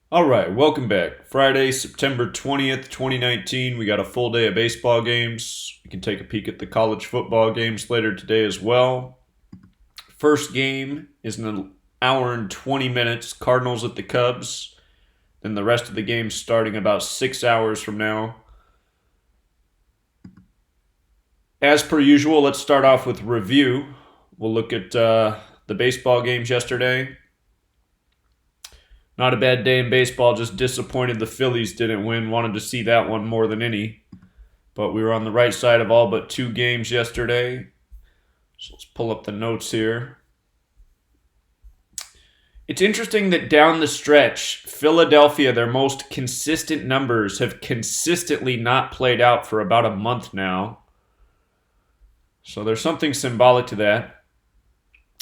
All right, welcome back. Friday, September 20th, 2019. We got a full day of baseball games. We can take a peek at the college football games later today as well. First game is in an hour and 20 minutes. Cardinals at the Cubs. Then the rest of the games starting about 6 hours from now. As per usual, let's start off with review. We'll look at the baseball games yesterday. Not a bad day in baseball, just disappointed the Phillies didn't win. Wanted to see that one more than any. But we were on the right side of all but two games yesterday. So let's pull up the notes here. It's interesting that down the stretch, Philadelphia, their most consistent numbers, have consistently not played out for about a month now. So there's something symbolic to that.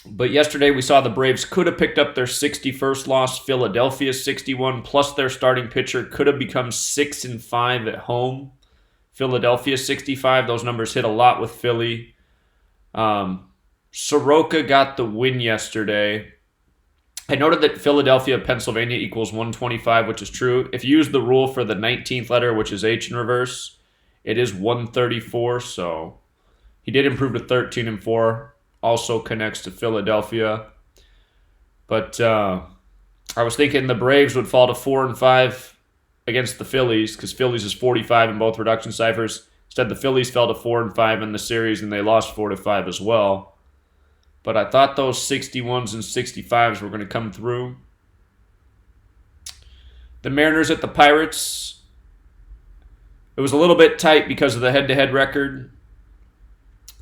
But yesterday we saw the Braves could have picked up their 61st loss, Philadelphia's 61, plus their starting pitcher could have become 6-5 at home. Philadelphia 65, those numbers hit a lot with Philly. Soroka got the win yesterday. I noted that Philadelphia, Pennsylvania equals 125, which is true. If you use the rule for the 19th letter, which is H in reverse, it is 134, so he did improve to 13-4. Also connects to Philadelphia. But I was thinking the Braves would fall to 4-5 against the Phillies because Phillies is 45 in both reduction ciphers. Instead, the Phillies fell to 4-5 in the series and they lost 4-5 as well. But I thought those 61s and 65s were going to come through. The Mariners at the Pirates. It was a little bit tight because of the head-to-head record.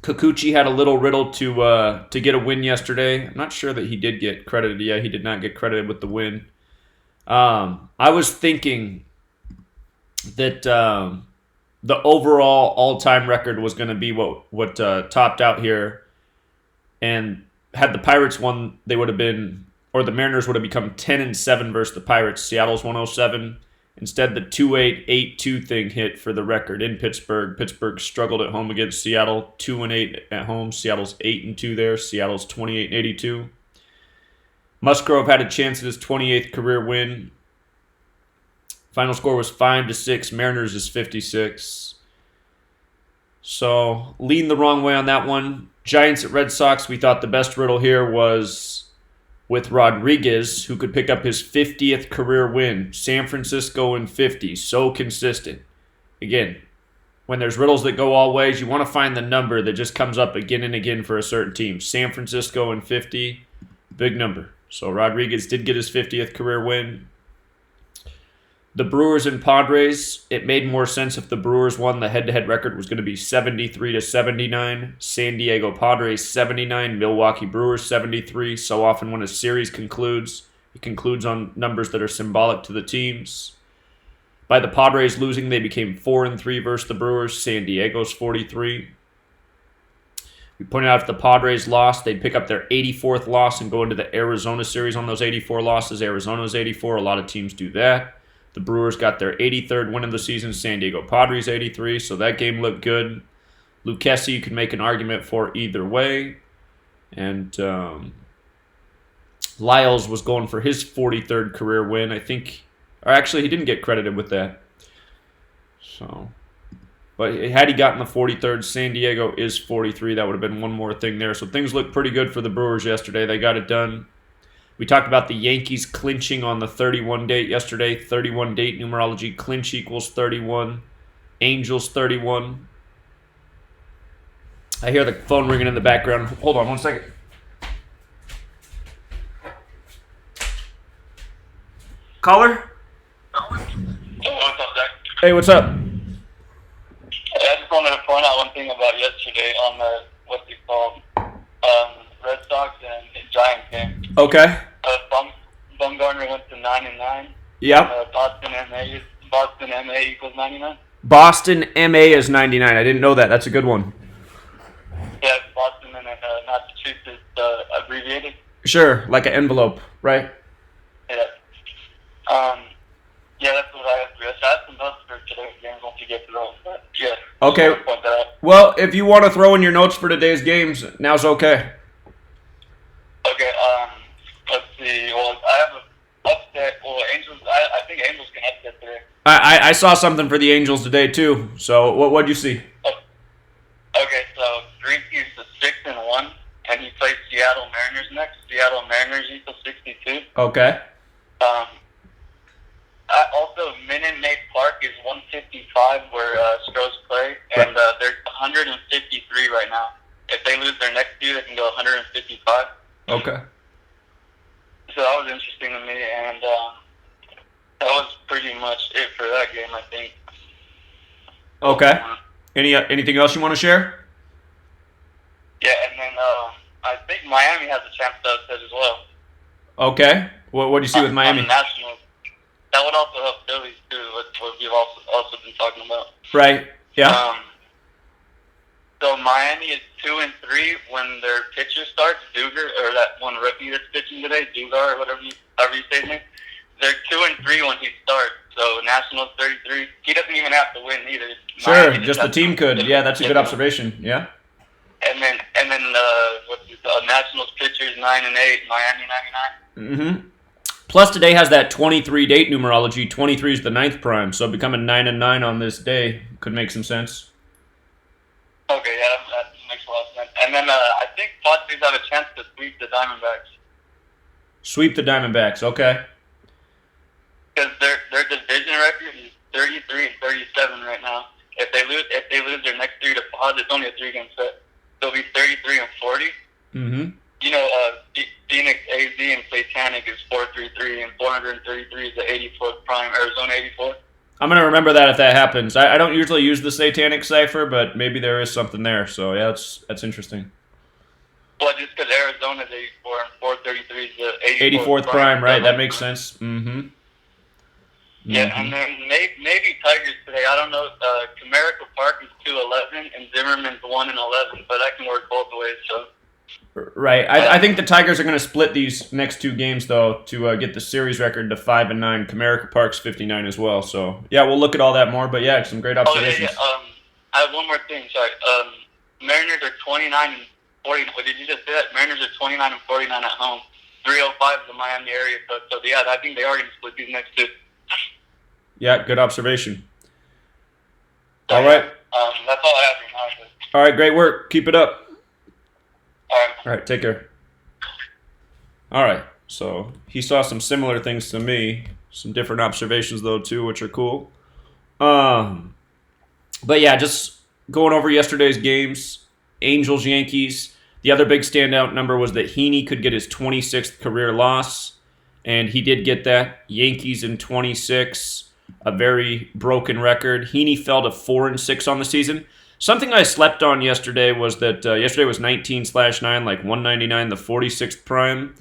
Kikuchi had a little riddle to get a win yesterday. I'm not sure that he did get credited. Yeah, he did not get credited with the win. I was thinking that the overall all-time record was going to be what topped out here. And had the Pirates won, they would have been, or the Mariners would have become 10-7 versus the Pirates. Seattle's 107. Instead, the 2-8-8-2 thing hit for the record in Pittsburgh. Pittsburgh struggled at home against Seattle, 2-8 at home. Seattle's 8-2 there. Seattle's 28-82. Musgrove had a chance at his 28th career win. Final score was 5-6. Mariners is 56. So, lean the wrong way on that one. Giants at Red Sox, we thought the best riddle here was with Rodriguez, who could pick up his 50th career win. San Francisco in 50. So consistent. Again, when there's riddles that go all ways, you want to find the number that just comes up again and again for a certain team. San Francisco in 50. Big number. So Rodriguez did get his 50th career win. The Brewers and Padres, it made more sense if the Brewers won. The head-to-head record was going to be 73-79. San Diego Padres 79, Milwaukee Brewers 73. So often when a series concludes, it concludes on numbers that are symbolic to the teams. By the Padres losing, they became 4-3 versus the Brewers. San Diego's 43. We pointed out if the Padres lost, they'd pick up their 84th loss and go into the Arizona series on those 84 losses. Arizona's 84. A lot of teams do that. The Brewers got their 83rd win of the season. San Diego Padres 83, so that game looked good. Lucchesi, you can make an argument for either way. And Lyles was going for his 43rd career win. I think, or actually he didn't get credited with that. So, but had he gotten the 43rd, San Diego is 43. That would have been one more thing there. So things looked pretty good for the Brewers yesterday. They got it done. We talked about the Yankees clinching on the 31 date yesterday. 31 date numerology. Clinch equals 31. Angels 31. I hear the phone ringing in the background. Hold on one second. Caller? Hey, what's up, Zach? Hey, what's up? I just wanted to point out one thing about yesterday on the, what's it called, Red Sox and Giants game. Okay. Bumgarner went to 9-9. Yep. Boston MA equals 99. Boston MA is 99. I didn't know that. That's a good one. Yeah, Boston and Massachusetts abbreviated. Sure, like an envelope, right? Yeah. Yeah, that's what I have to do. I have some notes for today's game once you get to those. But yeah. Okay. Point that out. Well, if you want to throw in your notes for today's games, now's okay. Okay, let's see. Well, I have a upset. Well, Angels. I I saw something for the Angels today too. So what'd you see? Okay, so Greinke's the 6-1, and he plays Seattle Mariners next. Seattle Mariners equals 62. Okay. Also, Minute Maid Park is 155 where Stros play, and they're 153 right now. If they lose their next two, they can go 155. Okay. So that was interesting to me, and that was pretty much it for that game, I think. Okay. Anything else you want to share? Yeah, and then I think Miami has a chance to upset as well. Okay. What do you see with Miami? On the Nationals. That would also help Phillies too, what we've also been talking about. Right. Yeah. So Miami is 2-3 when their pitcher starts, Dugar, or that one rookie that's pitching today, Dugar, or however you say his name. They're 2-3 when he starts. So Nationals 33. He doesn't even have to win either. Sure, Miami just the team could. Yeah, that's a good observation. Yeah. And then Nationals pitchers 9-8, Miami 99. Mm-hmm. Plus today has that 23 date numerology. 23 is the 9th prime, so becoming 9-9 on this day could make some sense. Okay, yeah, that makes a lot of sense. And then I think Padres have a chance to sweep the Diamondbacks. Sweep the Diamondbacks. Okay. Because their division record is 33-37 right now. If they lose their next three to Pods, it's only a 3-game set. They'll be 33-40. Mm-hmm. You know, Phoenix AZ and Satanic is 433, and 433 is the 84th prime, Arizona 84. I'm gonna remember that if that happens. I don't usually use the Satanic cipher, but maybe there is something there. So yeah, that's interesting. Well, just because Arizona's 84 and 433 is the 84th prime, right? That makes sense. Mm-hmm. Yeah, and then maybe Tigers today. I don't know. Comerica Park is 2-11 and Zimmerman's 1-11, but that can work both ways. So. Right. I think the Tigers are going to split these next two games though to get the series record to 5-9. Comerica Park's 59 as well. So yeah, we'll look at all that more. But yeah, some great observations. Oh, yeah. I have one more thing. Sorry. Mariners are 29-40. What did you just say? That Mariners are 29-49 at home. 305 is the Miami area code. So yeah, I think they are going to split these next two. Yeah, good observation. All right. That's all I have right now. All right, great work. Keep it up. All right, take care. All right, so he saw some similar things to me. Some different observations, though, too, which are cool. But yeah, just going over yesterday's games. Angels, Yankees. The other big standout number was that Heaney could get his 26th career loss, and he did get that. Yankees in 26, a very broken record. Heaney fell to 4-6 on the season. Something I slept on yesterday was that yesterday was 19/9, like 199, the 46th prime.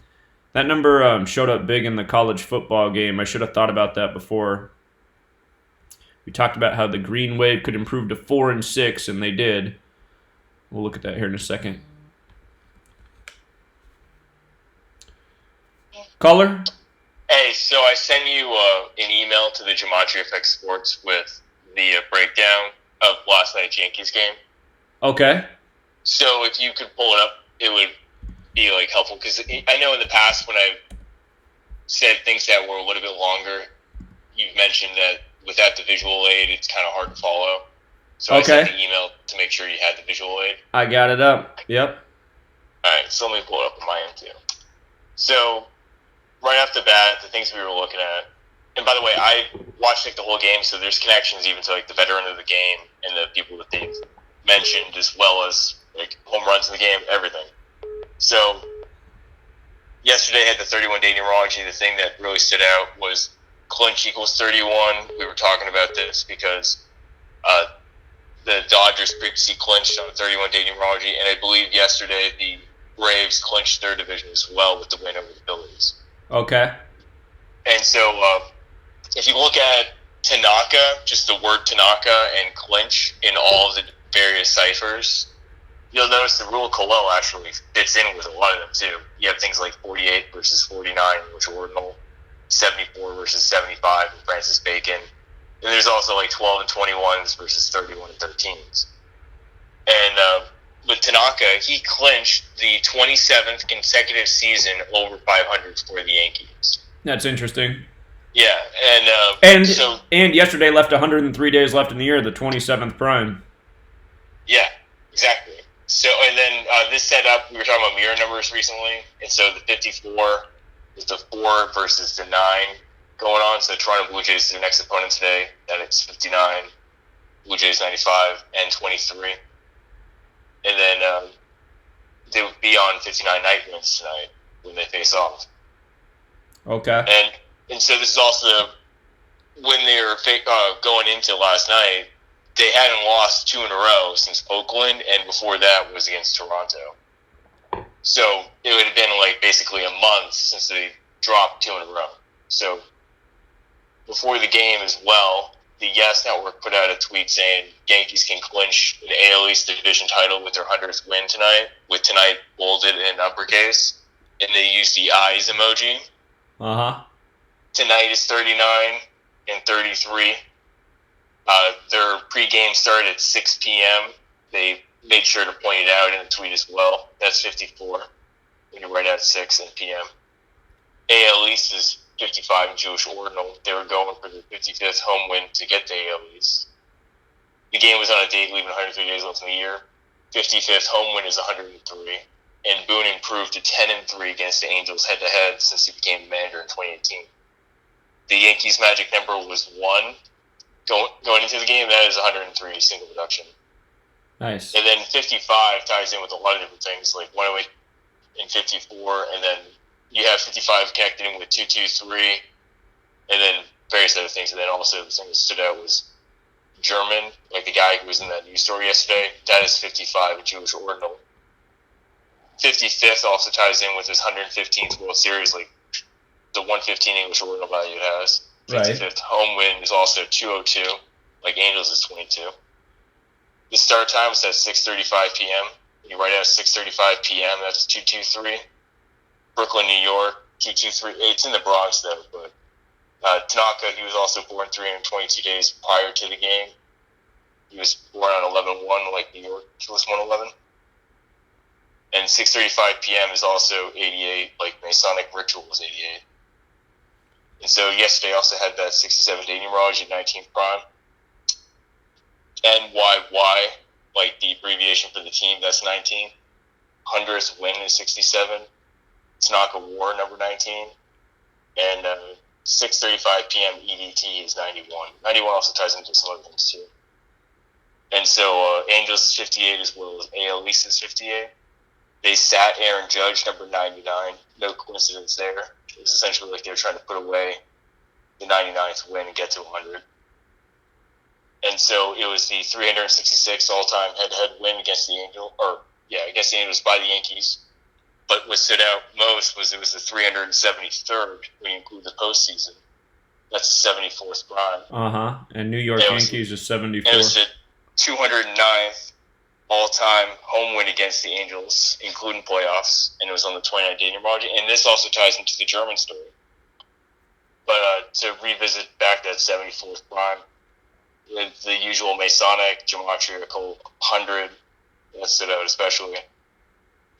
That number showed up big in the college football game. I should have thought about that before. We talked about how the green wave could improve to 4-6, and they did. We'll look at that here in a second. Caller? Hey, so I sent you an email to the Gematria Effect Sports with the breakdown of last night's Yankees game. Okay. So if you could pull it up, it would be like helpful because I know in the past when I've said things that were a little bit longer, you've mentioned that without the visual aid, it's kind of hard to follow. So I sent the email to make sure you had the visual aid. I got it up. Yep. All right, so let me pull it up on my end too. So right off the bat, the things we were looking at. And by the way, I watched like the whole game, so there's connections even to like the veteran of the game and the people that they've mentioned, as well as like home runs in the game, everything. So yesterday had the 31-day numerology. The thing that really stood out was clinch equals 31. We were talking about this because the Dodgers previously clinched on the 31-day numerology, and I believe yesterday the Braves clinched their division as well with the win over the Phillies. Okay. And so if you look at Tanaka, just the word Tanaka and clinch in all of the various ciphers, you'll notice the rule of Colel actually fits in with a lot of them too. You have things like 48 versus 49, which are ordinal, 74 versus 75 with Francis Bacon. And there's also like 12 and 21s versus 31 and 13s. And with Tanaka, he clinched the 27th consecutive season over 500 for the Yankees. That's interesting. Yeah, And so and yesterday left 103 days left in the year, the 27th prime. yeah, exactly. So and then this setup, we were talking about mirror numbers recently, and so the 54 is the 4 versus the 9 going on. So Toronto Blue Jays is their next opponent today. That it's 59, Blue Jays 95, and 23, and then they would be on 59 night wins tonight when they face off. Okay. And so this is also when they were going into last night. They hadn't lost 2 in a row since Oakland, and before that was against Toronto. So it would have been like basically a month since they dropped 2 in a row. So before the game as well, the Yes Network put out a tweet saying Yankees can clinch an AL East division title with their 100th win tonight, with tonight bolded in uppercase, and they used the eyes emoji. Uh-huh. Tonight is 39 and 33. Their pregame started at 6 p.m. They made sure to point it out in the tweet as well. That's 54 when you're right at 6 p.m. AL East is 55 in Jewish Ordinal. They were going for the 55th home win to get the AL East. The game was on a date leaving 103 days left in the year. 55th home win is 103. And Boone improved to 10-3 against the Angels head-to-head since he became manager in 2018. The Yankees' magic number was 1. Going into the game, that is 103 single production. Nice. And then 55 ties in with a lot of different things, like 108 and 54, and then you have 55 connected in with 223, and then various other things. And then also the thing that stood out was German, like the guy who was in that news story yesterday. That is 55, a Jewish ordinal. 55th also ties in with his 115th World Series, like the 115 English ordinal value it has. 55th Right. home win is also 202, like Angels is 22. The start time was at 6:35 p.m. You write out 6:35 p.m. That's 223. Brooklyn, New York, 223. It's in the Bronx though, but Tanaka, he was also born 322 days prior to the game. He was born on 11/1, like New York was 111. And 6:35 p.m. is also 88, like Masonic Ritual was 88. And so yesterday also had that 67 day numerology, 19th prime. NYY, like the abbreviation for the team, that's 19. 100th win is 67. Tanaka War, number 19. And 6:35 p.m. EDT is 91. 91 also ties into some other things too. And so Angels is 58 as well as AL East is 58. They sat Aaron Judge, number 99. No coincidence there. It was essentially like they were trying to put away the 99th win and get to 100. And so it was the 366th all-time head-to-head win against the Angels, against the Angels by the Yankees. But what stood out most was it was the 373rd when you include the postseason. That's the 74th prime. Uh-huh. And New York Yankees is 74. And it was the 209th all-time home win against the Angels, including playoffs, and it was on the 29-day numerology. And this also ties into the German story. But to revisit back that 74th prime, with the usual Masonic, Gematria 100, that stood out especially.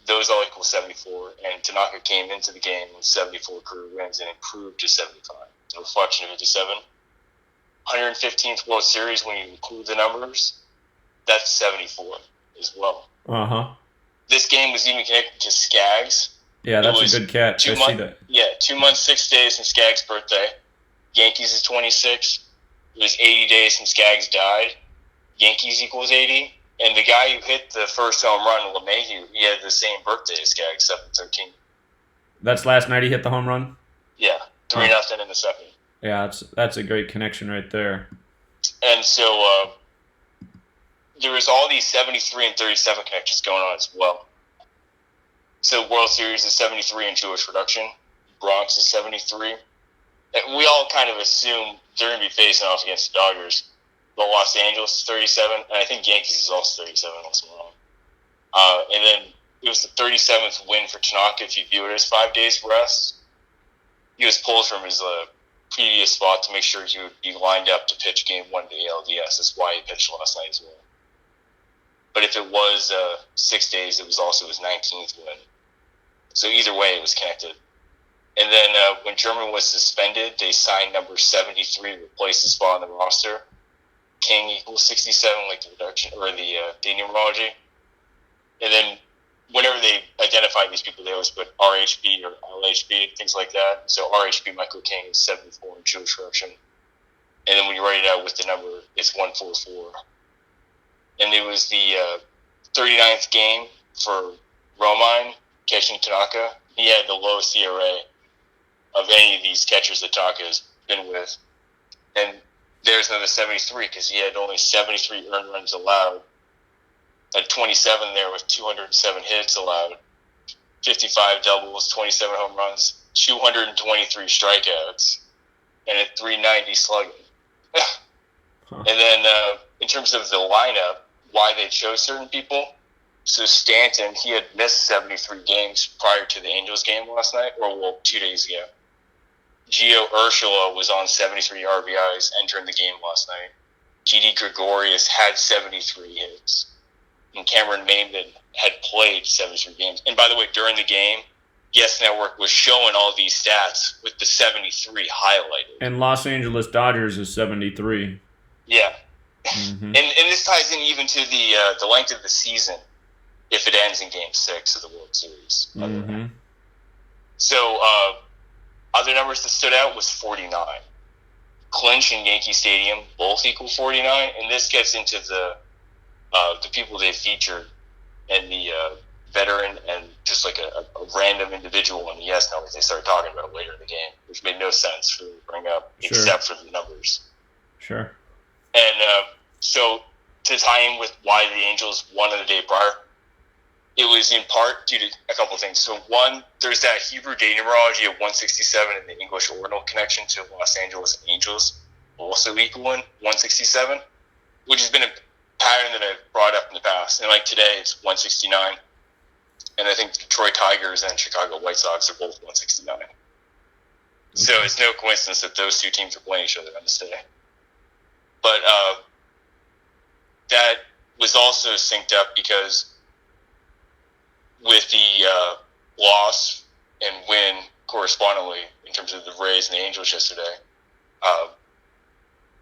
Those all equal 74, and Tanaka came into the game with 74 career wins and improved to 75. A reflection of 57. 115th World Series, when you include the numbers, that's 74 as well. Uh-huh. This game was even connected to Skaggs. Yeah, that's a good catch. I see that. Yeah, 2 months, 6 days since Skaggs' birthday. Yankees is 26. It was 80 days since Skaggs died. Yankees equals 80. And the guy who hit the first home run, LeMahieu, he had the same birthday as Skaggs, 7/13. That's last night he hit the home run? Yeah, 3-0 in the second. Yeah, that's a great connection right there. And so there was all these 73 and 37 connections going on as well. So World Series is 73 in Jewish production. Bronx is 73. And we all kind of assume they're going to be facing off against the Dodgers. But Los Angeles is 37, and I think Yankees is also 37, unless I'm wrong. And then it was the 37th win for Tanaka, if you view it as 5 days rest. He was pulled from his previous spot to make sure he would be lined up to pitch Game 1 to ALDS. That's why he pitched last night as well. But if it was 6 days, it was also his 19th win. So either way, it was connected. And then when German was suspended, they signed number 73 to replace his spot on the roster. King equals 67, like the reduction or the numerology. And then whenever they identify these people, they always put RHB or LHB, things like that. So RHB Michael King is 74 in Jewish corruption. And then when you write it out with the number, it's 144. And it was the 39th game for Romine catching Tanaka. He had the lowest ERA of any of these catchers that Tanaka has been with. And there's another 73 because he had only 73 earned runs allowed. At 27 there with 207 hits allowed, 55 doubles, 27 home runs, 223 strikeouts, and a 390 slugging. And then in terms of the lineup, why they chose certain people, so Stanton, he had missed 73 games prior to the Angels game last night, or 2 days ago. Gio Urshela was on 73 RBIs entering the game last night. G.D. Gregorius had 73 hits. And Cameron Maimon had played 73 games. And by the way, during the game, Yes Network was showing all these stats with the 73 highlighted. And Los Angeles Dodgers is 73. Yeah. Mm-hmm. And this ties in even to the length of the season if it ends in Game 6 of the World Series. Mm-hmm. So other numbers that stood out was 49. Clinch and Yankee Stadium both equal 49. And this gets into the people they featured and the veteran and just like a random individual on the Yes Network they started talking about later in the game, which made no sense for them to bring up except for the numbers. Sure. And so to tie in with why the Angels won the day prior, it was in part due to a couple of things. So one, there's that Hebrew day numerology of 167 and the English ordinal connection to Los Angeles Angels also equaling 167, which has been a pattern that I've brought up in the past. And like today, it's 169. And I think Detroit Tigers and Chicago White Sox are both 169. Okay. So it's no coincidence that those two teams are playing each other on this day. But that was also synced up because with the loss and win correspondingly in terms of the Rays and the Angels yesterday,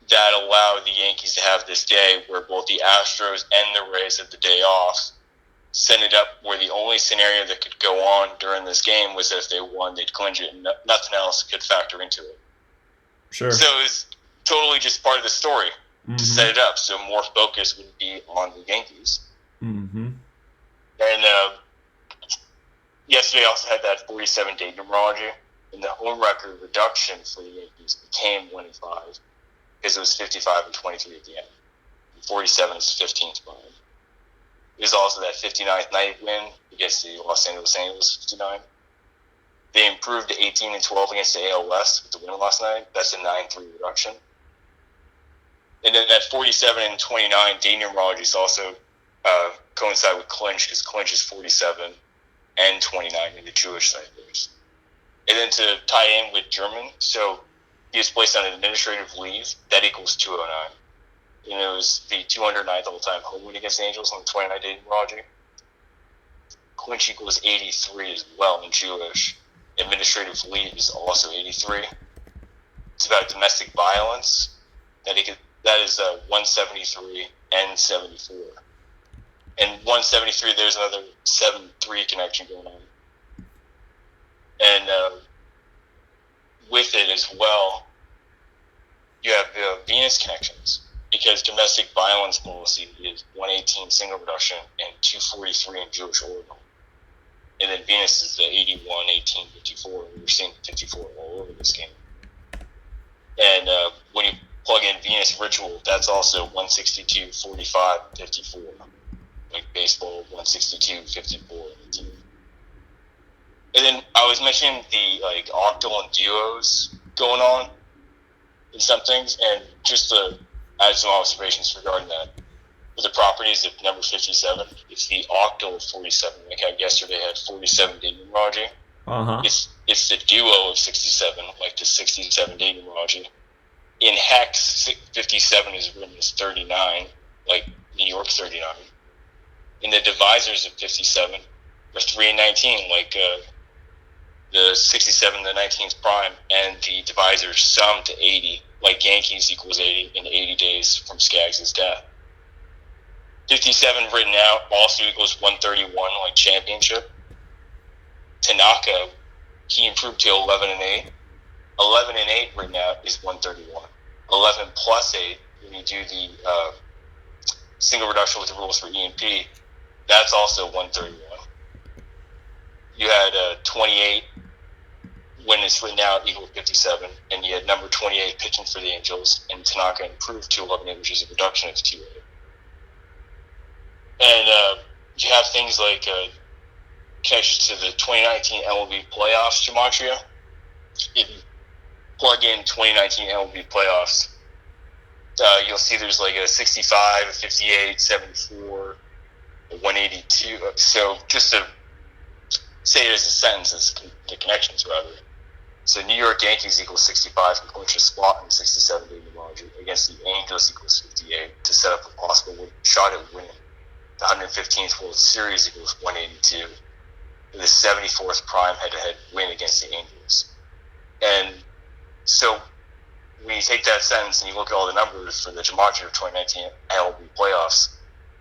that allowed the Yankees to have this day where both the Astros and the Rays had the day off, set it up where the only scenario that could go on during this game was that if they won, they'd clinch it, and nothing else could factor into it. Sure. So it was totally just part of the story to set it up, so more focus would be on the Yankees. Mm-hmm. And yesterday also had that 47-day numerology, and the home record reduction for the Yankees became 105 because it was 55 and 23 at the end. 47 is 15th spot. It was also that 59th night win against the Los Angeles Angels, 59. They improved to 18 and 12 against the AL West with the win last night. That's a 9-3 reduction. And then that 47 and 29 day numerology is also coincide with Clinch because Clinch is 47 and 29 in the Jewish side of theirs. And then to tie in with German, so he was placed on administrative leave. That equals 209. And it was the 209th all-time home win against the Angels on the 29-day numerology. Clinch equals 83 as well in Jewish. Administrative leave is also 83. It's about domestic violence. That is 173 and 74. And 173, there's another 7-3 connection going on. And with it as well, you have Venus connections. Because domestic violence policy is 118 single reduction and 243 in Jewish ordinal. And then Venus is the 81, 18, 54. And we're seeing 54 all over this game. And when you plug in Venus ritual, that's also 162, 45, 54. Like baseball, 162, 54, 18. And then I was mentioning the octal and duos going on in some things, and just to add some observations regarding that. For the properties of number 57, it's the octal of 47. Like I yesterday had 47-day numerology. Uh-huh. It's the duo of 67, like the 67-day numerology. In hex, 57 is written as 39, like New York 39. In the divisors of 57, are 3 and 19, like the 67, the 19th prime, and the divisor sum to 80, like Yankees equals 80 in 80 days from Skaggs' death. 57 written out also equals 131, like championship. Tanaka, he improved to 11 and 8. 11 and 8 written out is 131. 11 plus 8, when you do the single reduction with the rules for E&P, that's also 131. You had 28 when it's written out equal 57, and you had number 28 pitching for the Angels, and Tanaka improved to 11, which is a reduction of 2. And you have things like connections to the 2019 MLB playoffs, Gematria. If you plug in 2019 MLB playoffs, you'll see there's like a 65, a 58, 74, a 182. So just to say it as a sentence, it's the connections rather. So New York Yankees equals 65 can clinch a spot in 67 day numerology against the Angels equals 58 to set up a possible shot at winning. The 115th World Series equals 182. And the 74th prime head-to-head win against the Angels. And so when you take that sentence and you look at all the numbers for the Gematria of 2019 MLB playoffs,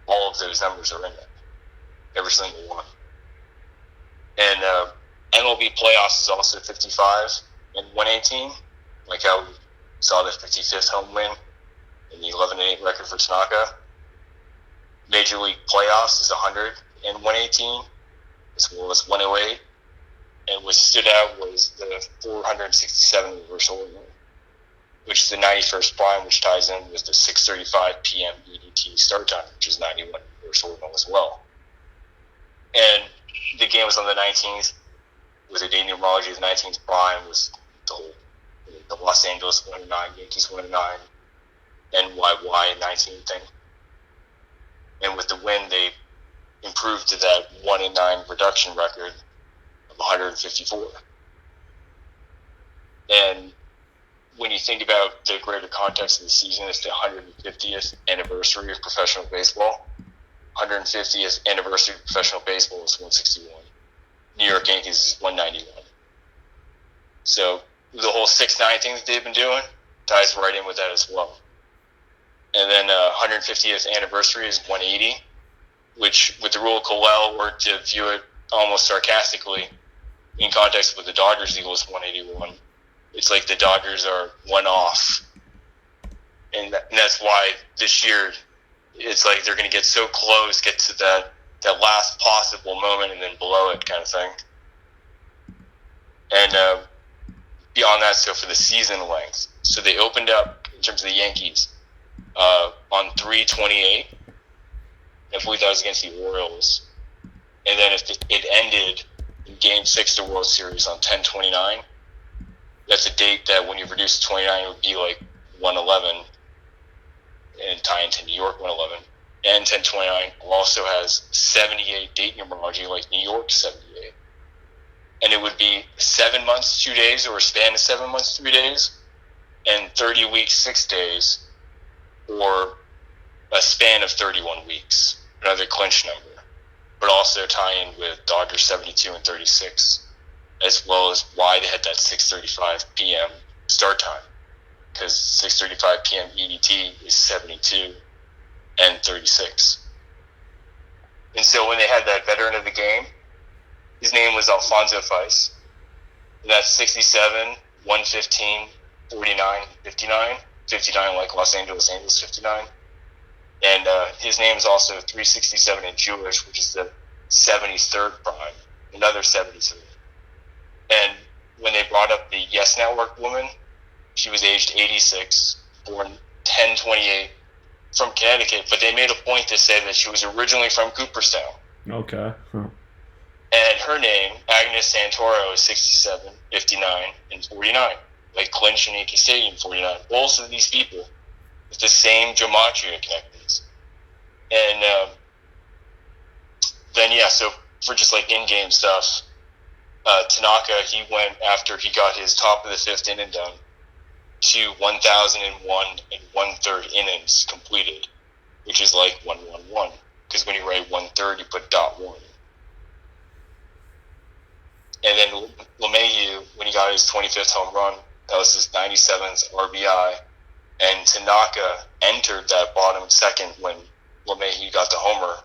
all of those numbers are in there. Every single one. And MLB playoffs is also 55 and 118, like how we saw the 55th home win and the 11-8 record for Tanaka. Major League playoffs is 100 and 118, as well as 108. And what stood out was the 467 reversal win, which is the 91st prime, which ties in with the 6:35 p.m. EDT start time, which is 91 reversal win as well. And the game was on the 19th, with a day numerology of the 19th prime, was the Los Angeles 1-9, Yankees 1-9, NYY 19 thing. And with the win, they improved to that 1-9 reduction record of 154. And when you think about the greater context of the season, it's the 150th anniversary of professional baseball. 150th anniversary of professional baseball is 161. New York Yankees is 191. So the whole 6-9 thing that they've been doing ties right in with that as well. And then 150th anniversary is 180, which with the rule of Colel, or to view it almost sarcastically, in context with the Dodgers equals 181. It's like the Dodgers are one off. And that's why this year it's like they're going to get so close, get to that last possible moment and then blow it kind of thing. And beyond that, so for the season length, so they opened up, in terms of the Yankees, on 3/28. I believe that was against the Orioles. And then if it ended in Game 6 of the World Series on 10/29, that's a date that when you reduce to 29, it would be like 111 and tie into New York 111. And 10/29 also has 78 date numerology, like New York 78. And it would be 7 months, 2 days, or a span of 7 months, 3 days, and 30 weeks, 6 days, or a span of 31 weeks, another clinch number, but also tie in with Dodgers 72 and 36, as well as why they had that 6:35 p.m. start time, because 6:35 p.m. EDT is 72 and 36. And so when they had that veteran of the game, his name was Alfonso Feiss, and that's 67, 115, 49, 59, 59 like Los Angeles Angels 59. And his name is also 367 in Jewish, which is the 73rd prime, another 73. And when they brought up the Yes Network woman, she was aged 86, born 10/28, from Connecticut, but they made a point to say that she was originally from Cooperstown. Okay. Huh. And her name, Agnes Santoro, is 67, 59, and 49. Like Clinch and Yankee Stadium, 49. Both of these people with the same gematria connections. And then, yeah, so for just like in-game stuff, Tanaka, he went after he got his top of the fifth inning done to 1,001 and 1/3 innings completed, which is like 111. Because when you write 1/3, you put .1. And then LeMahieu, when he got his 25th home run, that was his 97th RBI. And Tanaka entered that bottom second when LeMahieu got the homer,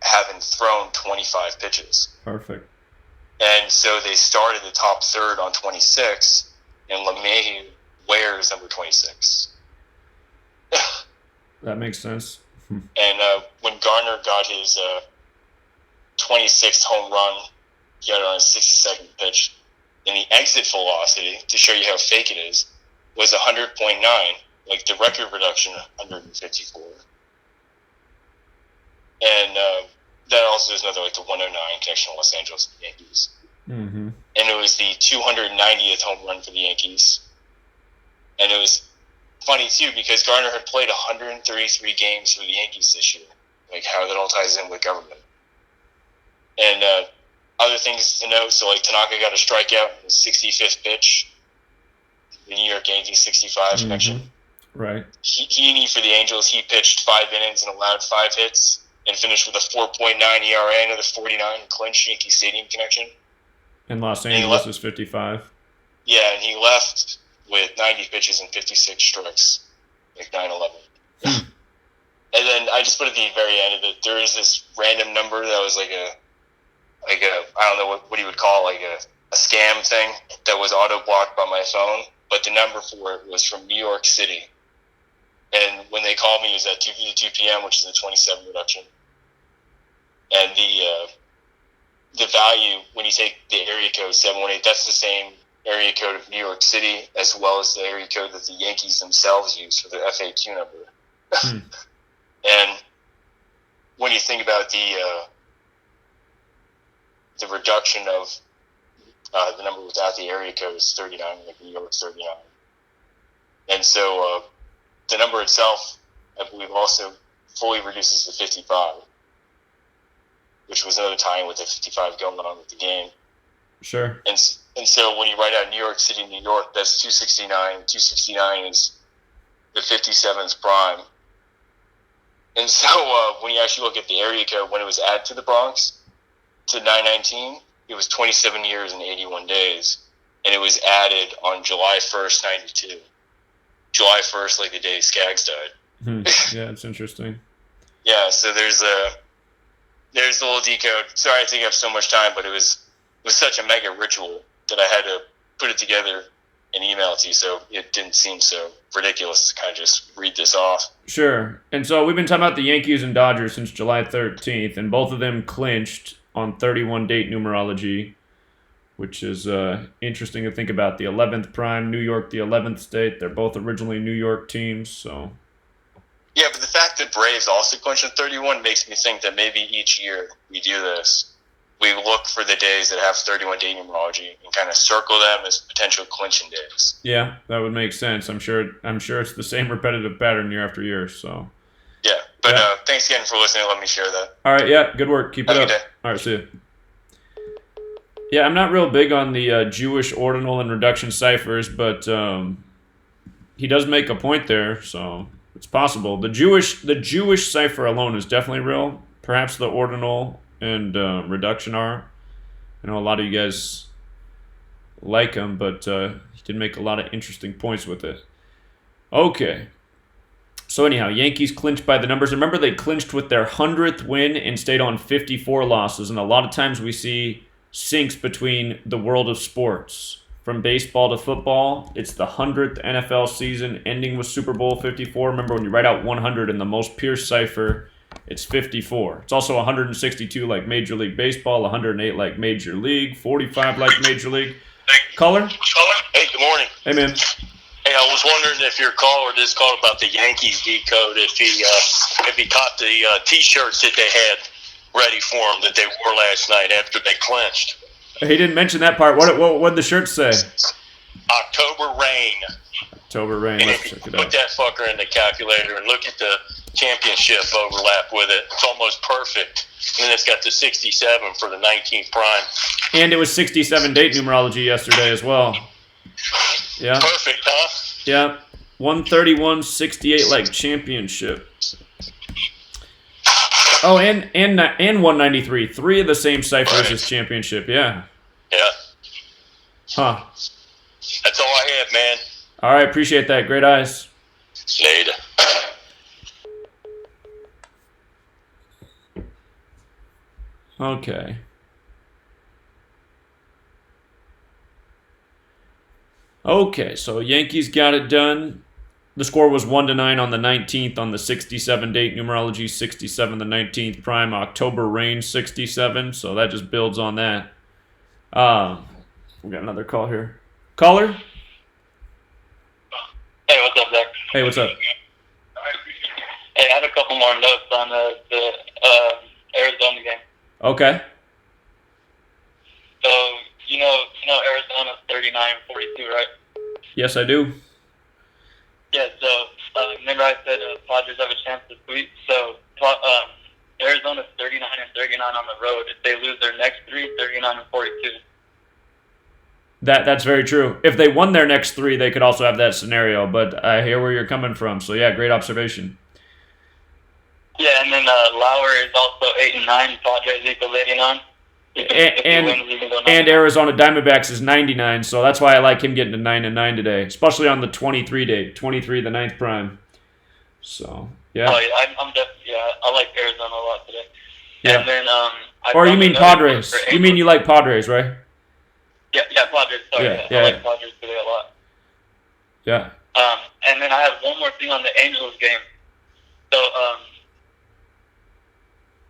having thrown 25 pitches. Perfect. And so they started the top third on 26, and LeMahieu wears number 26. That makes sense. And when Garner got his 26th home run, he got it on his 62nd pitch, and the exit velocity, to show you how fake it is, was 100.9, like the record reduction, 154. And that also is another, like the 109 connection to Los Angeles Yankees. Mm-hmm. And it was the 290th home run for the Yankees. And it was funny, too, because Garner had played 133 games for the Yankees this year. Like, how that all ties in with government. And other things to note, so, like, Tanaka got a strikeout in his 65th pitch. The New York Yankees 65 connection. Right. Heaney for the Angels, he pitched 5 innings and allowed 5 hits and finished with a 4.9 ERA, another 49 clinch Yankee Stadium connection. And Los Angeles is 55. Yeah, and he left with 90 pitches and 56 strikes, like 9-11. And then I just put at the very end of it, there is this random number that was like a I don't know what you would call like a scam thing that was auto-blocked by my phone, but the number for it was from New York City. And when they called me, it was at 2 p.m., which is a 27 reduction. And the value, when you take the area code 718, that's the same area code of New York City as well as the area code that the Yankees themselves use for their FAQ number. And when you think about the reduction of the number without the area code is 39, like New York's 39. And so the number itself, I believe, also fully reduces to 55, which was another tie-in with the 55 going on with the game. Sure. And so when you write out New York City, New York, that's 269. 269 is the 57th prime. And so when you actually look at the area code, when it was added to the Bronx, to 919, it was 27 years and 81 days. And it was added on July 1st, 92. July 1st, like the day Skaggs died. Yeah, it's interesting. Yeah, so there's the little decode. Sorry I take up so much time, but it was such a mega ritual that I had to put it together and email it to you, so it didn't seem so ridiculous to kind of just read this off. Sure. And so we've been talking about the Yankees and Dodgers since July 13th, and both of them clinched on 31 date numerology, which is interesting to think about. The 11th prime, New York, the 11th state. They're both originally New York teams, so... Yeah, but the fact that Braves also clinched on 31 makes me think that maybe each year we do this, we look for the days that have 31 day numerology and kind of circle them as potential clinching days. Yeah, that would make sense. I'm sure it's the same repetitive pattern year after year, so... Yeah, but yeah. Thanks again for listening. Let me share that. All right, yeah, good work. Keep it up. Good day. All right, see you. Yeah, I'm not real big on the Jewish ordinal and reduction ciphers, but he does make a point there, so it's possible. The Jewish cipher alone is definitely real. Perhaps the ordinal and reduction are. I know a lot of you guys like him, but he did make a lot of interesting points with it. Okay. So anyhow, Yankees clinched by the numbers. Remember, they clinched with their 100th win and stayed on 54 losses. And a lot of times we see syncs between the world of sports. From baseball to football, it's the 100th NFL season ending with Super Bowl 54. Remember, when you write out 100 in the most pure cipher, it's 54. It's also 162 like Major League Baseball, 108 like Major League, 45 like Major League. Caller? Hey, good morning. Hey, man. Hey, I was wondering if your caller just called about the Yankees decode, if he caught the T-shirts that they had ready for him that they wore last night after they clinched. He didn't mention that part. What did the shirt say? October Rain. October Rain. And Let's if you check it put out. that fucker in the calculator and look at the championship overlap with it, it's almost perfect. And then it's got the 67 for the 19th prime. And it was 67 date numerology yesterday as well. Yeah. Perfect, huh? Yeah. 131-68 like championship. Oh, and 193. 3 of the same ciphers as championship. Yeah. Yeah. Huh. That's all I have, man. All right, appreciate that. Great eyes. Later. Okay. Okay, so Yankees got it done. The score was 1-9 on the 19th on the 67 date numerology, 67 the 19th prime, October rain 67. So that just builds on that. We got another call here. Caller? Hey, what's up, Zach? Hey, what's up? Hey, I had a couple more notes on the Arizona game. Okay. So you know Arizona's 39-42, right? Yes, I do. Yeah. So remember I said Padres have a chance to sweep. So Arizona's 39-39 on the road. If they lose their next three, 39-42. That's very true. If they won their next three, they could also have that scenario. But I hear where you're coming from. So yeah, great observation. Yeah, and then Lauer is also 8-9. Padres equals 89. And Arizona Diamondbacks is 99, so that's why I like him getting to 9-9 today, especially on the 23 date, 23 the 9th prime. So yeah. Oh yeah, I like Arizona a lot today. Yeah. And then or you mean Padres? You mean you like Padres, right? Yeah, Padres. Sorry, yeah. I like Padres today a lot. Yeah. And then I have one more thing on the Angels game. So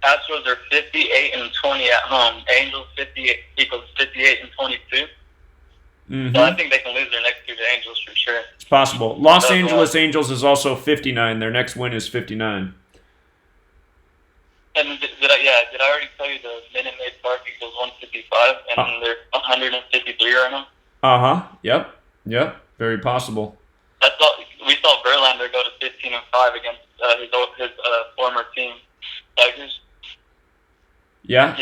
Astros are 58-20 at home. Angels 58 equals 58-22. Mm-hmm. So I think they can lose their next two to Angels for sure. It's possible. Los Angeles Angels is also 59. Their next win is 59. And did I already tell you the Minute Maid Park equals 155, and they're 153 right now? Uh-huh. Yep. Very possible. We saw Verlander go to 15-5 against his former team, Tigers. Yeah.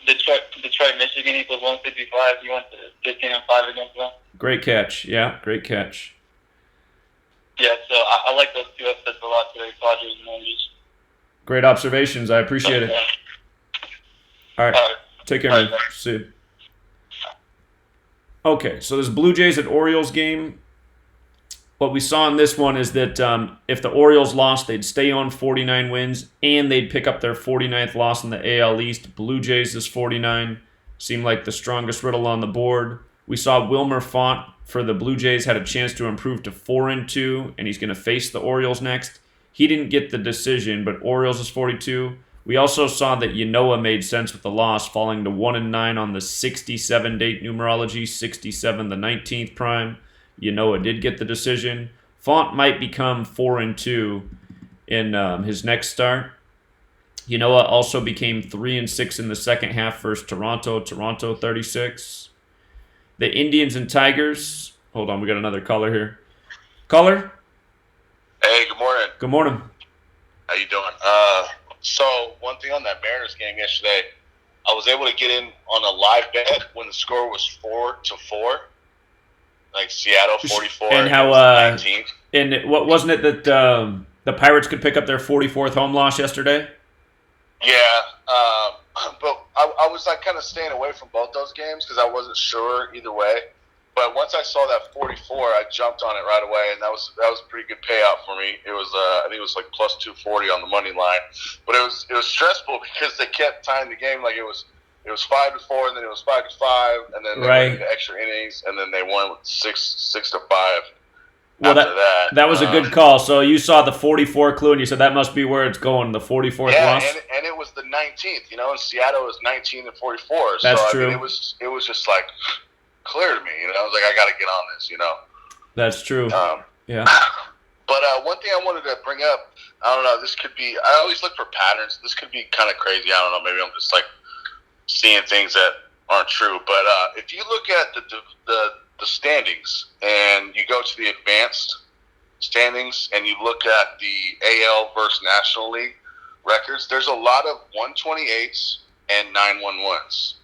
Detroit, Michigan equals 155. He went to 15-5 against them. Great catch. Yeah, great catch. Yeah, so I like those two upsets a lot today, Padres and Angels. Great observations. I appreciate it. All right. Take care, man. See you. Okay, so this Blue Jays at Orioles game. What we saw in this one is that if the Orioles lost, they'd stay on 49 wins, and they'd pick up their 49th loss in the AL East. Blue Jays is 49. Seemed like the strongest riddle on the board. We saw Wilmer Font for the Blue Jays had a chance to improve to 4-2, and he's going to face the Orioles next. He didn't get the decision, but Orioles is 42. We also saw that Yanoa made sense with the loss, falling to 1-9 on the 67 date numerology, 67 the 19th prime. Yanoa did get the decision. Font might become 4-2 in his next start. Yanoa also became 3-6 in the second half versus Toronto. Toronto 36. The Indians and Tigers. Hold on, we got another caller here. Caller? Hey, good morning. Good morning. How you doing? So one thing on that Mariners game yesterday, I was able to get in on a live bet when the score was 4-4. Like Seattle 44 and how 19. And what wasn't it that the Pirates could pick up their 44th home loss yesterday? Yeah, but I was like kind of staying away from both those games because I wasn't sure either way. But once I saw that 44, I jumped on it right away, and that was a pretty good payout for me. It was I think it was like plus 240 on the money line, but it was stressful because they kept tying the game. Like it was 5-4, and then it was 5-5, and then they went into extra innings, and then they won with 6-5. Well, that was a good call. So you saw the 44 clue, and you said that must be where it's going, the 44th loss. Yeah, and it was the 19th. And Seattle was 19-44. That's so, true. I mean, it was just like clear to me. I was like, I got to get on this. That's true. Yeah. But one thing I wanted to bring up, I don't know. This could be. I always look for patterns. This could be kind of crazy. I don't know. Maybe I'm just like seeing things that aren't true. But if you look at the standings and you go to the advanced standings and you look at the AL versus National League records, there's a lot of 128s and 911s.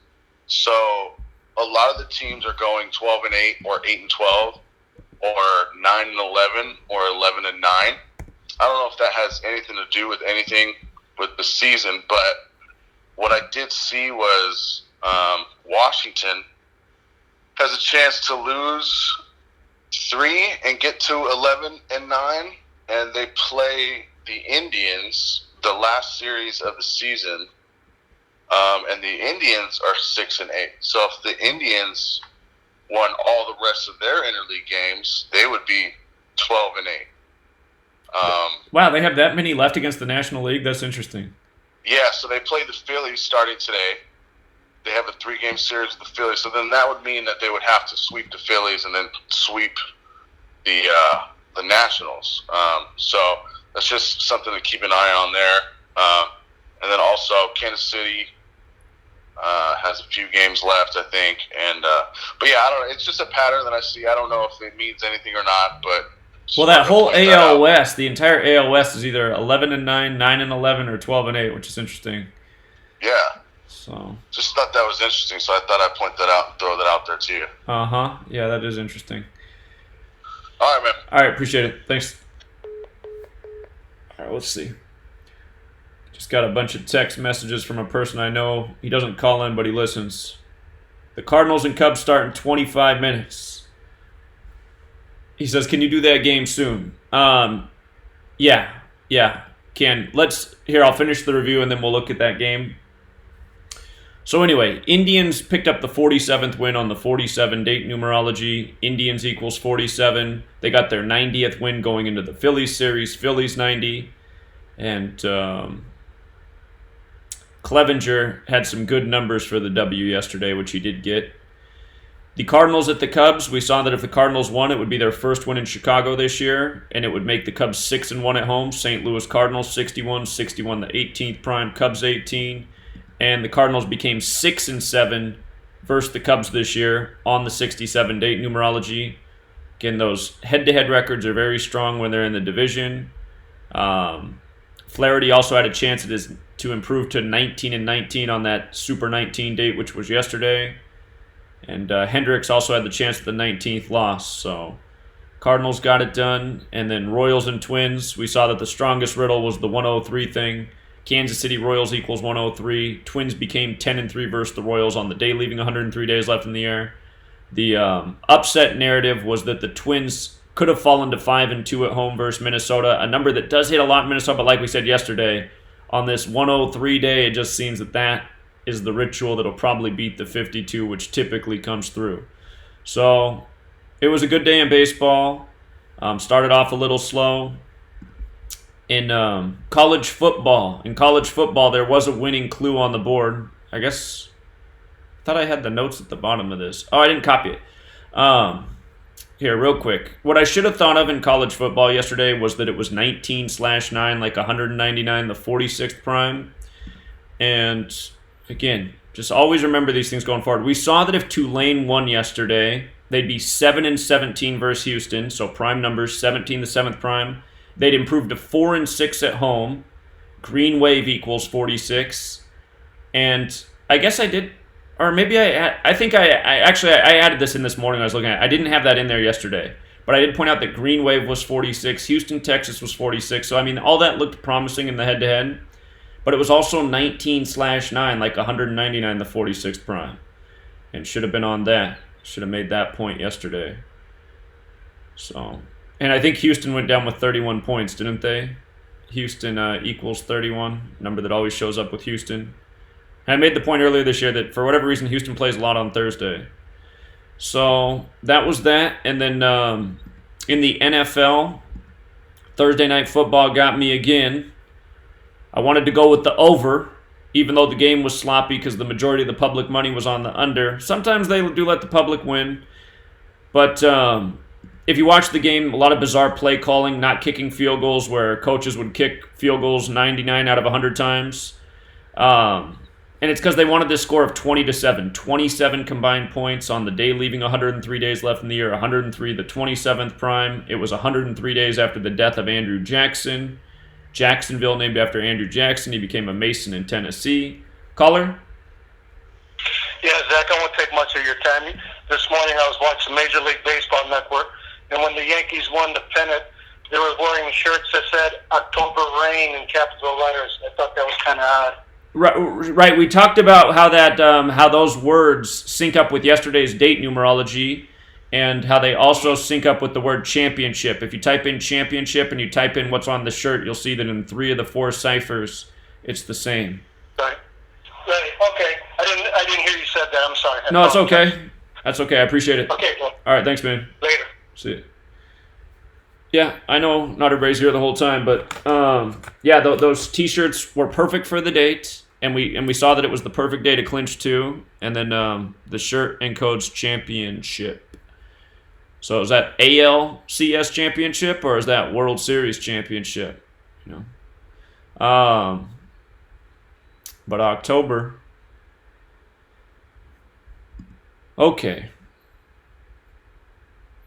So a lot of the teams are going 12-8 or 8-12 or 9-11 or 11-9. I don't know if that has anything to do with anything with the season, but what I did see was Washington has a chance to lose 3 and get to 11-9, and they play the Indians the last series of the season, and the Indians are 6-8. So if the Indians won all the rest of their interleague games, they would be 12-8. Wow, they have that many left against the National League? That's interesting. Yeah, so they play the Phillies starting today. They have a 3-game series with the Phillies, so then that would mean that they would have to sweep the Phillies and then sweep the Nationals. So that's just something to keep an eye on there. And then also Kansas City has a few games left, I think. And but yeah, I don't know. It's just a pattern that I see. I don't know if it means anything or not, but well, that whole AL West, the entire AL West is either 11-9, 9-11, or 12-8, which is interesting. Yeah. So just thought that was interesting, so I thought I'd point that out and throw that out there to you. Yeah, that is interesting. All right, man. All right, appreciate it. Thanks. All right, let's see. Just got a bunch of text messages from a person I know. He doesn't call in, but he listens. The Cardinals and Cubs start in 25 minutes. He says, can you do that game soon? Yeah, can. I'll finish the review and then we'll look at that game. So anyway, Indians picked up the 47th win on the 47 date numerology. Indians equals 47. They got their 90th win going into the Phillies series. Phillies 90. And Clevenger had some good numbers for the W yesterday, which he did get. The Cardinals at the Cubs, we saw that if the Cardinals won, it would be their first win in Chicago this year, and it would make the Cubs 6-1 at home. St. Louis Cardinals 61 the 18th prime, Cubs 18, and the Cardinals became 6-7 versus the Cubs this year on the 67 date numerology. Again, those head-to-head records are very strong when they're in the division. Flaherty also had a chance to improve to 19-19 on that Super 19 date, which was yesterday. And Hendricks also had the chance at the 19th loss. So Cardinals got it done. And then Royals and Twins, we saw that the strongest riddle was the 103 thing. Kansas City Royals equals 103. Twins became 10-3 versus the Royals on the day, leaving 103 days left in the year. The upset narrative was that the Twins could have fallen to 5-2 at home versus Minnesota, a number that does hit a lot in Minnesota, but like we said yesterday, on this 103 day, it just seems that is the ritual that'll probably beat the 52, which typically comes through. So it was a good day in baseball. Started off a little slow. In college football, there was a winning clue on the board. I thought I had the notes at the bottom of this. Oh, I didn't copy it. Here, real quick. What I should have thought of in college football yesterday was that it was 19/9, like 199, the 46th prime. And again, just always remember these things going forward. We saw that if Tulane won yesterday, they'd be 7-17 versus Houston, so prime numbers, 17 the 7th prime. They'd improve to 4-6 at home. Green wave equals 46. And I guess I did, or maybe I think I added this in this morning I was looking at. I didn't have that in there yesterday. But I did point out that Green wave was 46. Houston, Texas was 46. So, I mean, all that looked promising in the head-to-head. But it was also 19/9, like 199, the 46th prime. And should have been on that. Should have made that point yesterday. So, and I think Houston went down with 31 points, didn't they? Houston equals 31, number that always shows up with Houston. And I made the point earlier this year that for whatever reason, Houston plays a lot on Thursday. So that was that. And then in the NFL, Thursday Night Football got me again. I wanted to go with the over, even though the game was sloppy because the majority of the public money was on the under. Sometimes they do let the public win. But if you watch the game, a lot of bizarre play calling, not kicking field goals where coaches would kick field goals 99 out of 100 times. And it's because they wanted this score of 20-7. 27 combined points on the day leaving 103 days left in the year. 103, the 27th prime. It was 103 days after the death of Andrew Jackson. Jacksonville named after Andrew Jackson. He became a Mason in Tennessee. Caller? Yeah, Zach, I won't take much of your time. This morning I was watching Major League Baseball Network, and when the Yankees won the pennant, they were wearing shirts that said October Rain in capital letters. I thought that was kind of odd. Right. We talked about how that how those words sync up with yesterday's date numerology, and how they also sync up with the word championship. If you type in championship and you type in what's on the shirt, you'll see that in 3 of the 4 ciphers, it's the same. Right. Right. Okay. I didn't hear you said that. I'm sorry. No, it's okay. That's okay. I appreciate it. Okay. Well, All right. Thanks, man. later. See you. Yeah, I know not everybody's here the whole time, but yeah, those T-shirts were perfect for the date, and we saw that it was the perfect day to clinch too. And then the shirt encodes championship. So is that ALCS championship or is that World Series championship? You know, but October. Okay.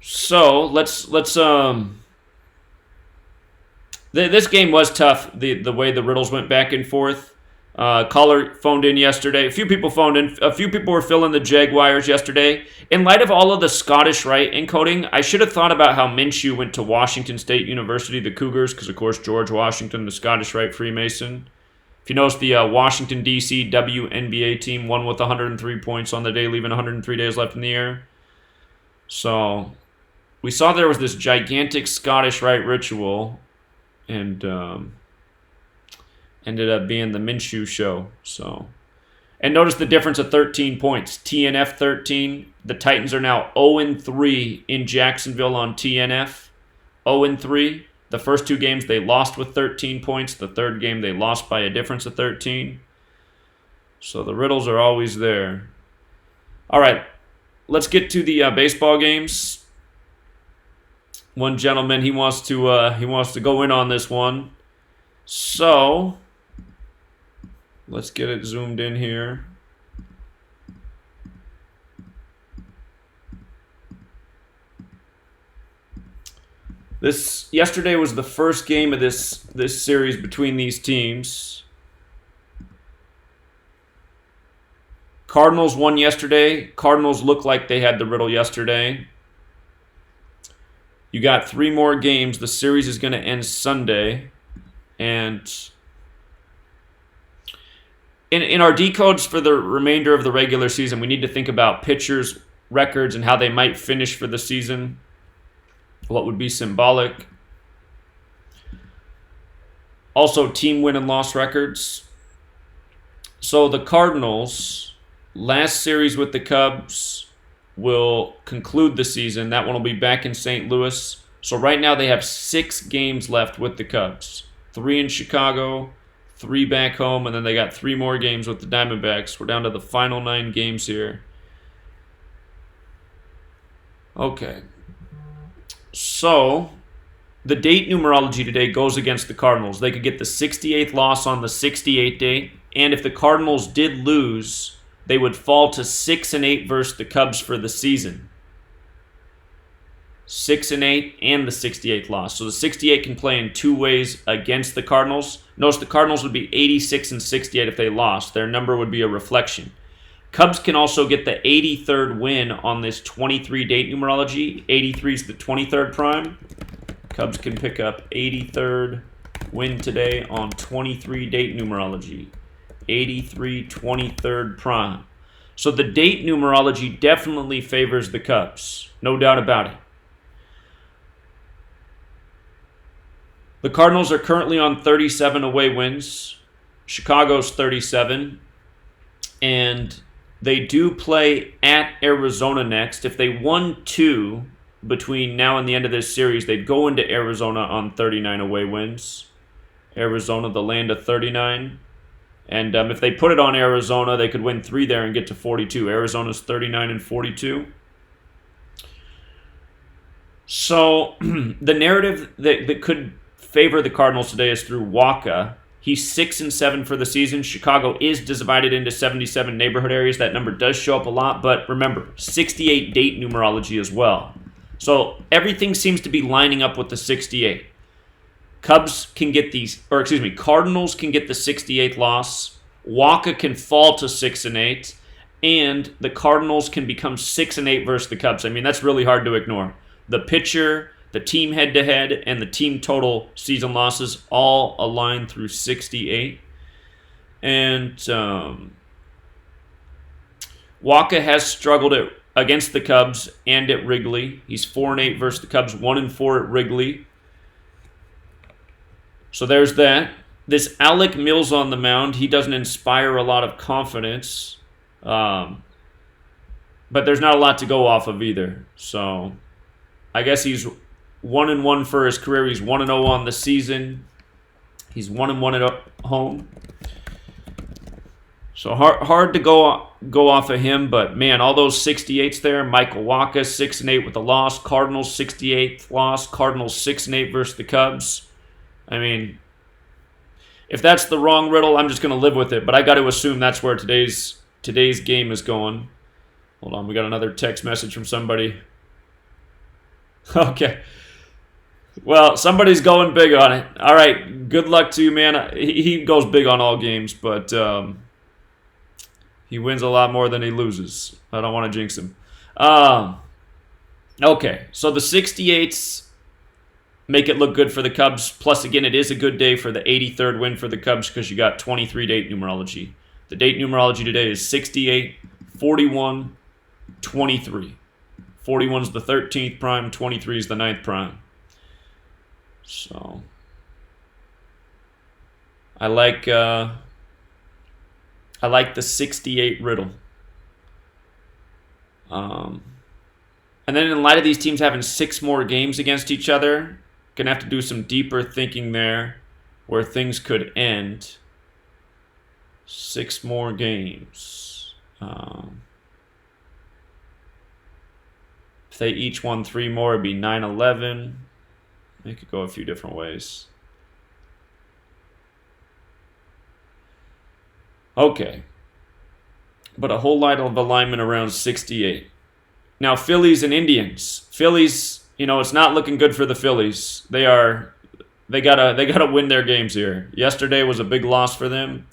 So let's This game was tough, the way the riddles went back and forth. Caller phoned in yesterday. A few people phoned in. A few people were filling the Jaguars yesterday. In light of all of the Scottish Rite encoding, I should have thought about how Minshew went to Washington State University, the Cougars, because, of course, George Washington, the Scottish Rite Freemason. If you notice, the Washington, D.C. WNBA team won with 103 points on the day, leaving 103 days left in the year. So we saw there was this gigantic Scottish Rite ritual, and ended up being the Minshew show. So, and notice the difference of 13 points. TNF 13. The Titans are now 0-3 in Jacksonville on TNF. 0-3. The first 2 games they lost with 13 points. The third game they lost by a difference of 13. So the riddles are always there. All right, let's get to the baseball games. One gentleman, he wants to go in on this one. So let's get it zoomed in here. Yesterday was the first game of this series between these teams. Cardinals won yesterday. Cardinals look like they had the riddle yesterday. You got 3 more games. The series is going to end Sunday. And in our decodes for the remainder of the regular season, we need to think about pitchers' records and how they might finish for the season. What would be symbolic. Also, team win and loss records. So the Cardinals, last series with the Cubs, will conclude the season. That one will be back in St. Louis. So right now they have 6 games left with the Cubs. 3 in Chicago, 3 back home, and then they got 3 more games with the Diamondbacks. We're down to the final 9 games here. Okay. So the date numerology today goes against the Cardinals. They could get the 68th loss on the 68 date, and if the Cardinals did lose, they would fall to 6-8 versus the Cubs for the season. 6-8 and the 68th loss. So the 68 can play in 2 ways against the Cardinals. Notice the Cardinals would be 86-68 if they lost. Their number would be a reflection. Cubs can also get the 83rd win on this 23 date numerology. 83 is the 23rd prime. Cubs can pick up 83rd win today on 23 date numerology. 83 23rd prime. So the date numerology definitely favors the Cubs. No doubt about it. The Cardinals are currently on 37 away wins. Chicago's 37. And they do play at Arizona next. If they won 2 between now and the end of this series, they'd go into Arizona on 39 away wins. Arizona, the land of 39. And if they put it on Arizona, they could win 3 there and get to 42. Arizona's 39-42. So the narrative that could favor the Cardinals today is through Waka. He's 6-7 for the season. Chicago is divided into 77 neighborhood areas. That number does show up a lot, but remember, 68 date numerology as well. So everything seems to be lining up with the 68. Cardinals can get the 68th loss. Waka can fall to 6-8, and the Cardinals can become 6-8 versus the Cubs. I mean, that's really hard to ignore. The pitcher, the team head-to-head, and the team total season losses all align through 68. And Waka has struggled against the Cubs and at Wrigley. He's 4-8 versus the Cubs, 1-4 at Wrigley. So there's that. This Alec Mills on the mound, he doesn't inspire a lot of confidence. But there's not a lot to go off of either. So I guess he's 1-1 for his career. He's 1-0 on the season. He's 1-1 at home. So hard to go off of him, but man, all those 68s there. Michael Wacha 6-8 with a loss. Cardinals 68th loss. Cardinals 6-8 versus the Cubs. I mean, if that's the wrong riddle, I'm just going to live with it. But I got to assume that's where today's game is going. Hold on, we got another text message from somebody. Okay. Well, somebody's going big on it. All right, good luck to you, man. He goes big on all games, but he wins a lot more than he loses. I don't want to jinx him. Okay, so the 68s make it look good for the Cubs. Plus, again, it is a good day for the 83rd win for the Cubs because you got 23 date numerology. The date numerology today is 68, 41, 23. 41 is the 13th prime, 23 is the 9th prime. So, I like the 68 riddle. And then in light of these teams having 6 more games against each other, gonna have to do some deeper thinking there where things could end. 6 more games. If they each won 3 more, it'd be 9-11. They could go a few different ways. Okay. But a whole lot of alignment around 68. Now, Phillies and Indians. Phillies, it's not looking good for the Phillies. They gotta win their games here. Yesterday was a big loss for them.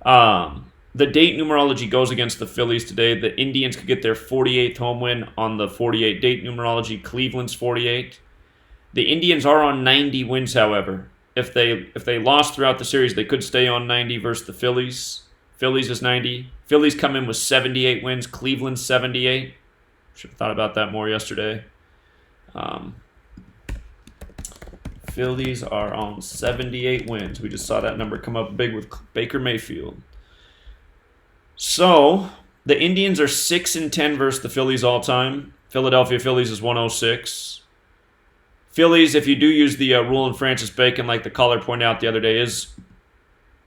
The date numerology goes against the Phillies today. The Indians could get their 48th home win on the 48 date numerology. Cleveland's 48. The Indians are on 90 wins, however. If they lost throughout the series, they could stay on 90 versus the Phillies. Phillies is 90. Phillies come in with 78 wins. Cleveland 78. Should have thought about that more yesterday. Phillies are on 78 wins. We just saw that number come up big with Baker Mayfield. So, the Indians are 6-10 versus the Phillies all time. Philadelphia Phillies is 106. Phillies, if you do use the rule in Francis Bacon, like the caller pointed out the other day, is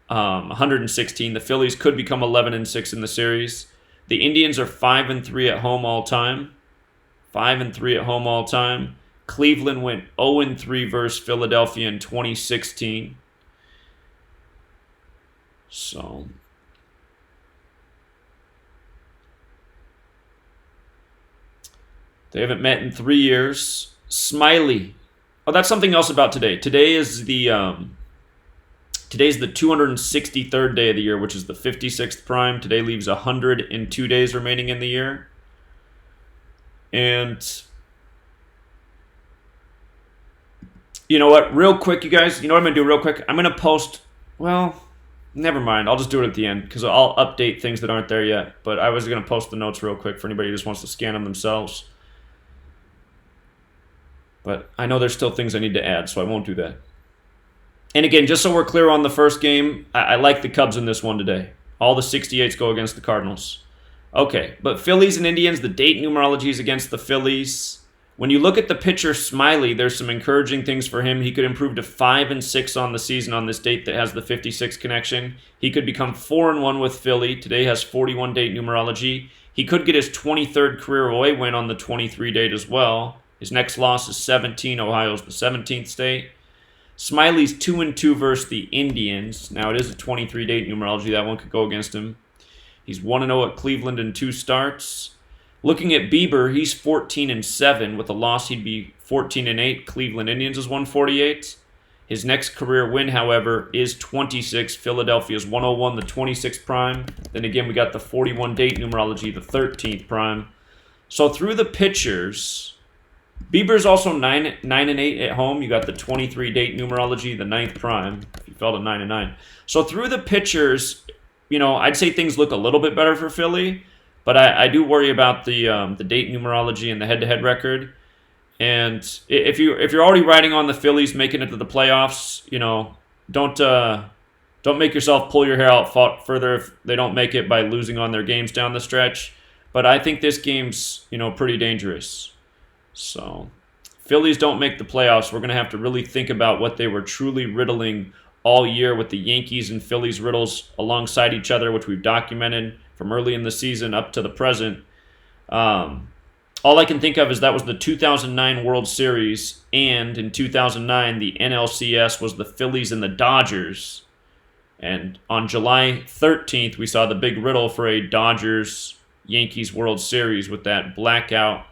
116. The Phillies could become 11-6 in the series. The Indians are 5-3 at home all time. 5-3 at home all time. Cleveland went 0-3 versus Philadelphia in 2016. So, they haven't met in 3 years. Smiley. Oh, that's something else about today. Today is today's the 263rd day of the year, which is the 56th prime. Today leaves 102 days remaining in the year. And you know what? Real quick, you guys, you know what I'm going to do real quick? I'm going to post, well, never mind. I'll just do it at the end because I'll update things that aren't there yet. But I was going to post the notes real quick for anybody who just wants to scan them themselves. But I know there's still things I need to add, so I won't do that. And again, just so we're clear on the first game, I like the Cubs in this one today. All the 68s go against the Cardinals. Okay, but Phillies and Indians, the date numerology is against the Phillies. When you look at the pitcher Smiley, there's some encouraging things for him. He could improve to 5-6 on the season on this date that has the 56 connection. He could become 4-1 with Philly. Today has 41 date numerology. He could get his 23rd career away win on the 23 date as well. His next loss is 17. Ohio's the 17th state. Smiley's 2-2 versus the Indians. Now, it is a 23-date numerology. That one could go against him. He's 1-0 at Cleveland in 2 starts. Looking at Bieber, he's 14-7. With a loss, he'd be 14-8. Cleveland Indians is 148. His next career win, however, is 26. Philadelphia's 101, the 26th prime. Then again, we got the 41-date numerology, the 13th prime. So through the pitchers, Bieber's also 9-8 at home. You got the 23 date numerology, the 9th prime. If you fell to 9-9. So through the pitchers, I'd say things look a little bit better for Philly, but I do worry about the date numerology and the head-to-head record. And if you're already riding on the Phillies making it to the playoffs, don't make yourself pull your hair out further if they don't make it by losing on their games down the stretch. But I think this game's pretty dangerous. So, Phillies don't make the playoffs. We're going to have to really think about what they were truly riddling all year with the Yankees and Phillies riddles alongside each other, which we've documented from early in the season up to the present. All I can think of is that was the 2009 World Series, and in 2009, the NLCS was the Phillies and the Dodgers. And on July 13th, we saw the big riddle for a Dodgers-Yankees World Series with that blackout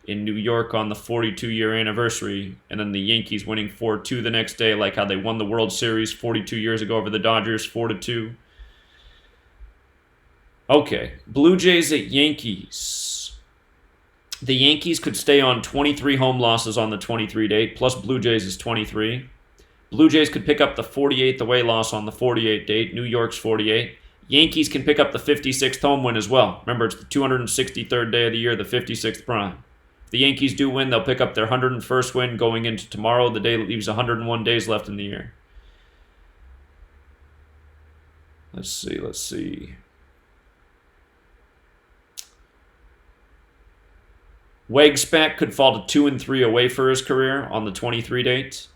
in New York on the 42-year anniversary, and then the Yankees winning 4-2 the next day, like how they won the World Series 42 years ago over the Dodgers, 4-2. Okay, Blue Jays at Yankees. The Yankees could stay on 23 home losses on the 23 date, plus Blue Jays is 23. Blue Jays could pick up the 48th away loss on the 48 date, New York's 48. Yankees can pick up the 56th home win as well. Remember, it's the 263rd day of the year, the 56th prime. If the Yankees do win, they'll pick up their 101st win going into tomorrow, the day that leaves 101 days left in the year. Let's see. Wagspack could fall to 2-3 away for his career on the 23 date.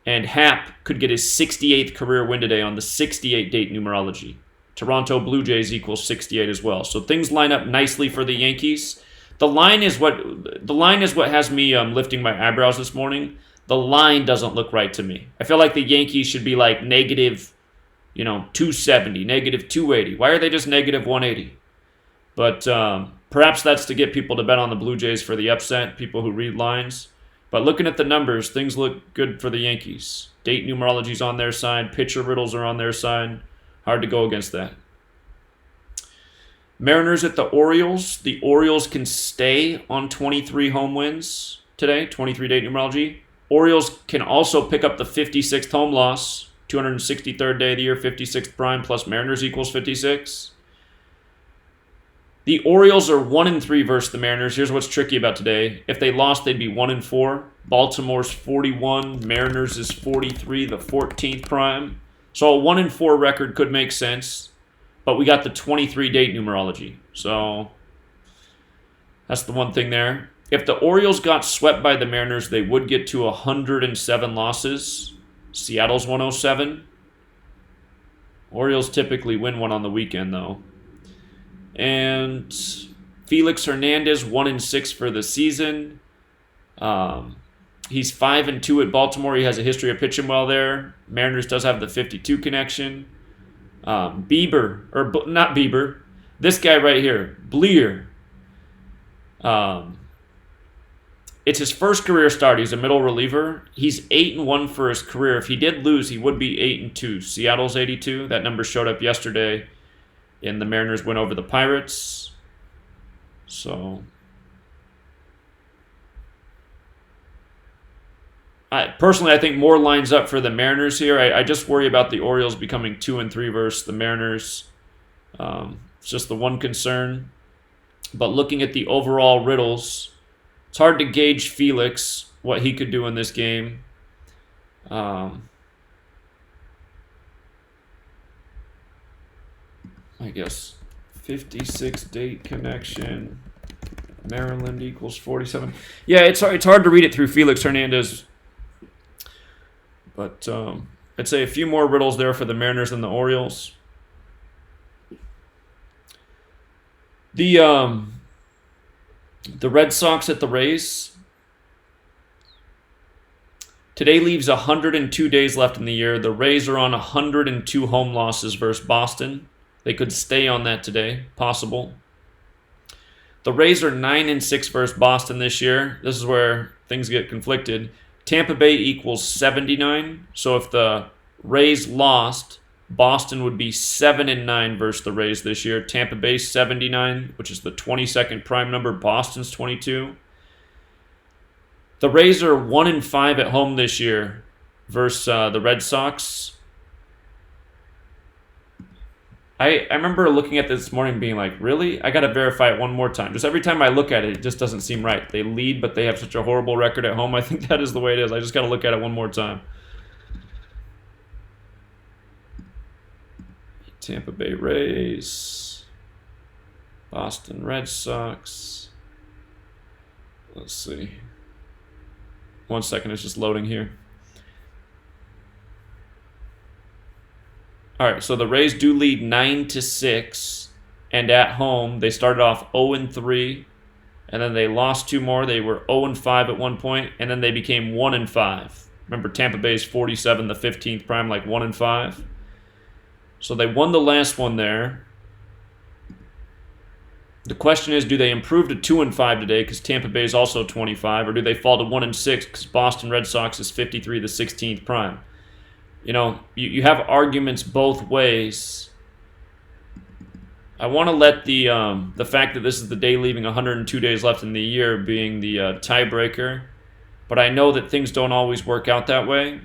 And Happ could get his 68th career win today on the 68 date numerology. Toronto Blue Jays equals 68 as well. So things line up nicely for the Yankees. The line is what has me lifting my eyebrows this morning. The line doesn't look right to me. I feel like the Yankees should be like negative, 270, negative 280. Why are they just negative 180? But perhaps that's to get people to bet on the Blue Jays for the upset, people who read lines. But looking at the numbers, things look good for the Yankees. Date numerology's on their side. Pitcher riddles are on their side. Hard to go against that. Mariners at the Orioles. The Orioles can stay on 23 home wins today, 23 date numerology. Orioles can also pick up the 56th home loss, 263rd day of the year, 56th prime, plus Mariners equals 56. The Orioles are 1-3 versus the Mariners. Here's what's tricky about today. If they lost, they'd be 1-4. Baltimore's 41. Mariners is 43, the 14th prime. So a 1-4 record could make sense. But we got the 23 date numerology. So that's the one thing there. If the Orioles got swept by the Mariners, they would get to 107 losses. Seattle's 107. Orioles typically win one on the weekend, though. And Felix Hernandez, 1-6 for the season. He's 5-2 at Baltimore. He has a history of pitching well there. Mariners does have the 52 connection. Not Bieber. This guy right here, Bleer. It's his first career start. He's a middle reliever. He's 8-1 for his career. If he did lose, he would be 8-2. Seattle's 82. That number showed up yesterday. And the Mariners went over the Pirates. So, I think more lines up for the Mariners here. I just worry about the Orioles becoming 2-3 versus the Mariners. It's just the one concern. But looking at the overall riddles, it's hard to gauge Felix, what he could do in this game. I guess 56 date connection. Maryland equals 47. Yeah, it's hard to read it through Felix Hernandez. But I'd say a few more riddles there for the Mariners and the Orioles. The Red Sox at the Rays. Today leaves 102 days left in the year. The Rays are on 102 home losses versus Boston. They could stay on that today, possible. The Rays are 9-6 versus Boston this year. This is where things get conflicted. Tampa Bay equals 79. So if the Rays lost, Boston would be 7-9 versus the Rays this year. Tampa Bay 79, which is the 22nd prime number. Boston's 22. The Rays are 1-5 at home this year versus the Red Sox. I remember looking at this morning being like, really? I got to verify it one more time. Just every time I look at it, it just doesn't seem right. They lead, but they have such a horrible record at home. I think that is the way it is. I just got to look at it one more time. Tampa Bay Rays. Boston Red Sox. Let's see. 1 second, it's just loading here. All right, so the Rays do lead 9-6, and at home they started off 0-3, and then they lost 2 more. They were 0-5 at one point, and then they became 1-5. Remember, Tampa Bay's 47, the 15th prime, like 1-5. So they won the last one there. The question is, do they improve to 2-5 today because Tampa Bay is also 25, or do they fall to 1-6 because Boston Red Sox is 53, the 16th prime? You know, you have arguments both ways. I want to let the fact that this is the day leaving 102 days left in the year being the tiebreaker, but I know that things don't always work out that way.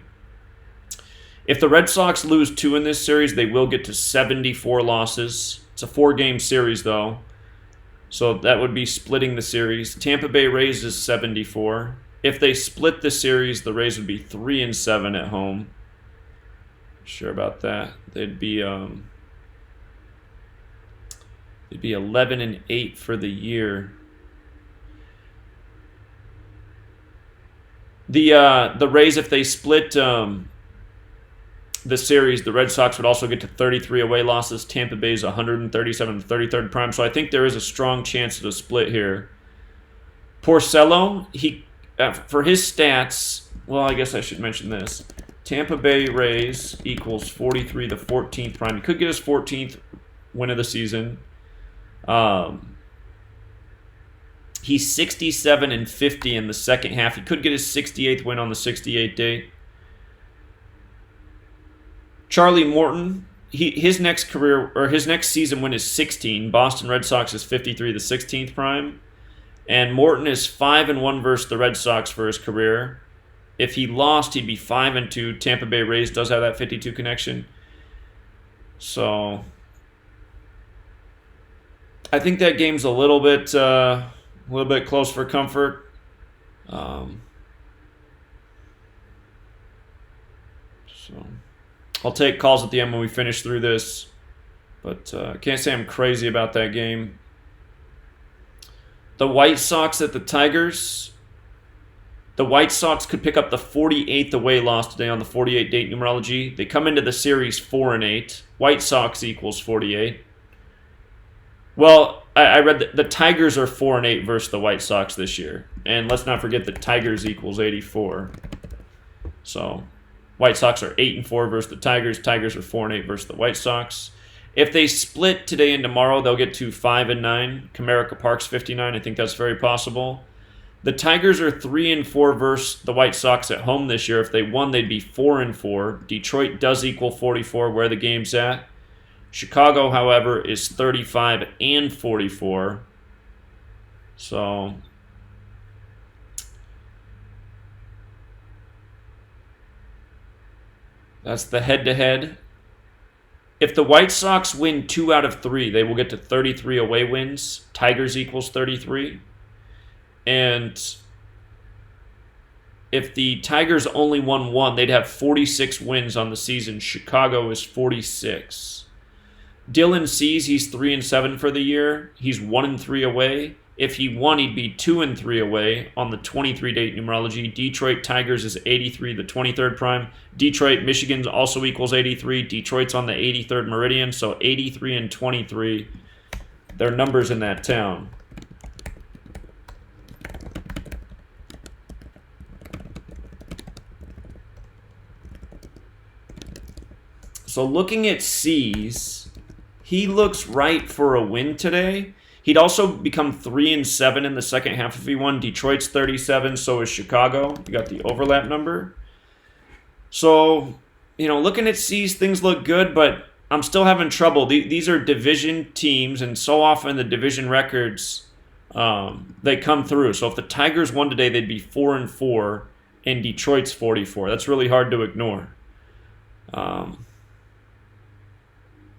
If the Red Sox lose 2 in this series, they will get to 74 losses. It's a 4-game series, though, so that would be splitting the series. Tampa Bay Rays is 74. If they split the series, the Rays would be 3-7 at home. Sure about that. They'd be 11-8 for the year. The Rays, if they split the series, the Red Sox would also get to 33 away losses. Tampa Bay's 137, the 33rd prime. So I think there is a strong chance of a split here. Porcello, he for his stats. Well, I guess I should mention this. Tampa Bay Rays equals 43, the 14th prime. He could get his 14th win of the season. He's 67-50 in the second half. He could get his 68th win on the 68th date. Charlie Morton, his next season win is 16. Boston Red Sox is 53, the 16th prime. And Morton is 5-1 versus the Red Sox for his career. If he lost, he'd be 5-2. Tampa Bay Rays does have that 52 connection. So I think that game's a little bit close for comfort. So I'll take calls at the end when we finish through this, but can't say I'm crazy about that game. The White Sox at the Tigers. The White Sox could pick up the 48th away loss today on the 48 date numerology. They come into the series 4-8. White Sox equals 48. Well, I read that the Tigers are 4-8 versus the White Sox this year. And let's not forget the Tigers equals 84. So White Sox are 8-4 versus the Tigers. Tigers are 4-8 versus the White Sox. If they split today and tomorrow, they'll get to 5-9. Comerica Park's 59. I think that's very possible. The Tigers are 3-4 versus the White Sox at home this year. If they won, they'd be 4-4. Detroit does equal 44 where the game's at. Chicago, however, is 35-44. So that's the head-to-head. If the White Sox win 2 out of 3, they will get to 33 away wins. Tigers equals 33. And if the Tigers only won 1, they'd have 46 wins on the season. Chicago is 46. Dylan Cease, he's 3-7 for the year. He's 1-3 away. If he won, he'd be 2-3 away on the 23-date numerology. Detroit Tigers is 83, the 23rd prime. Detroit, Michigan also equals 83. Detroit's on the 83rd meridian, so 83 and 23. They're numbers in that town. So looking at C's, he looks right for a win today. He'd also become 3-7 in the second half if he won. Detroit's 37, so is Chicago. You got the overlap number. So, looking at C's, things look good, but I'm still having trouble. These are division teams, and so often the division records they come through. So if the Tigers won today, they'd be 4-4, and Detroit's 44. That's really hard to ignore.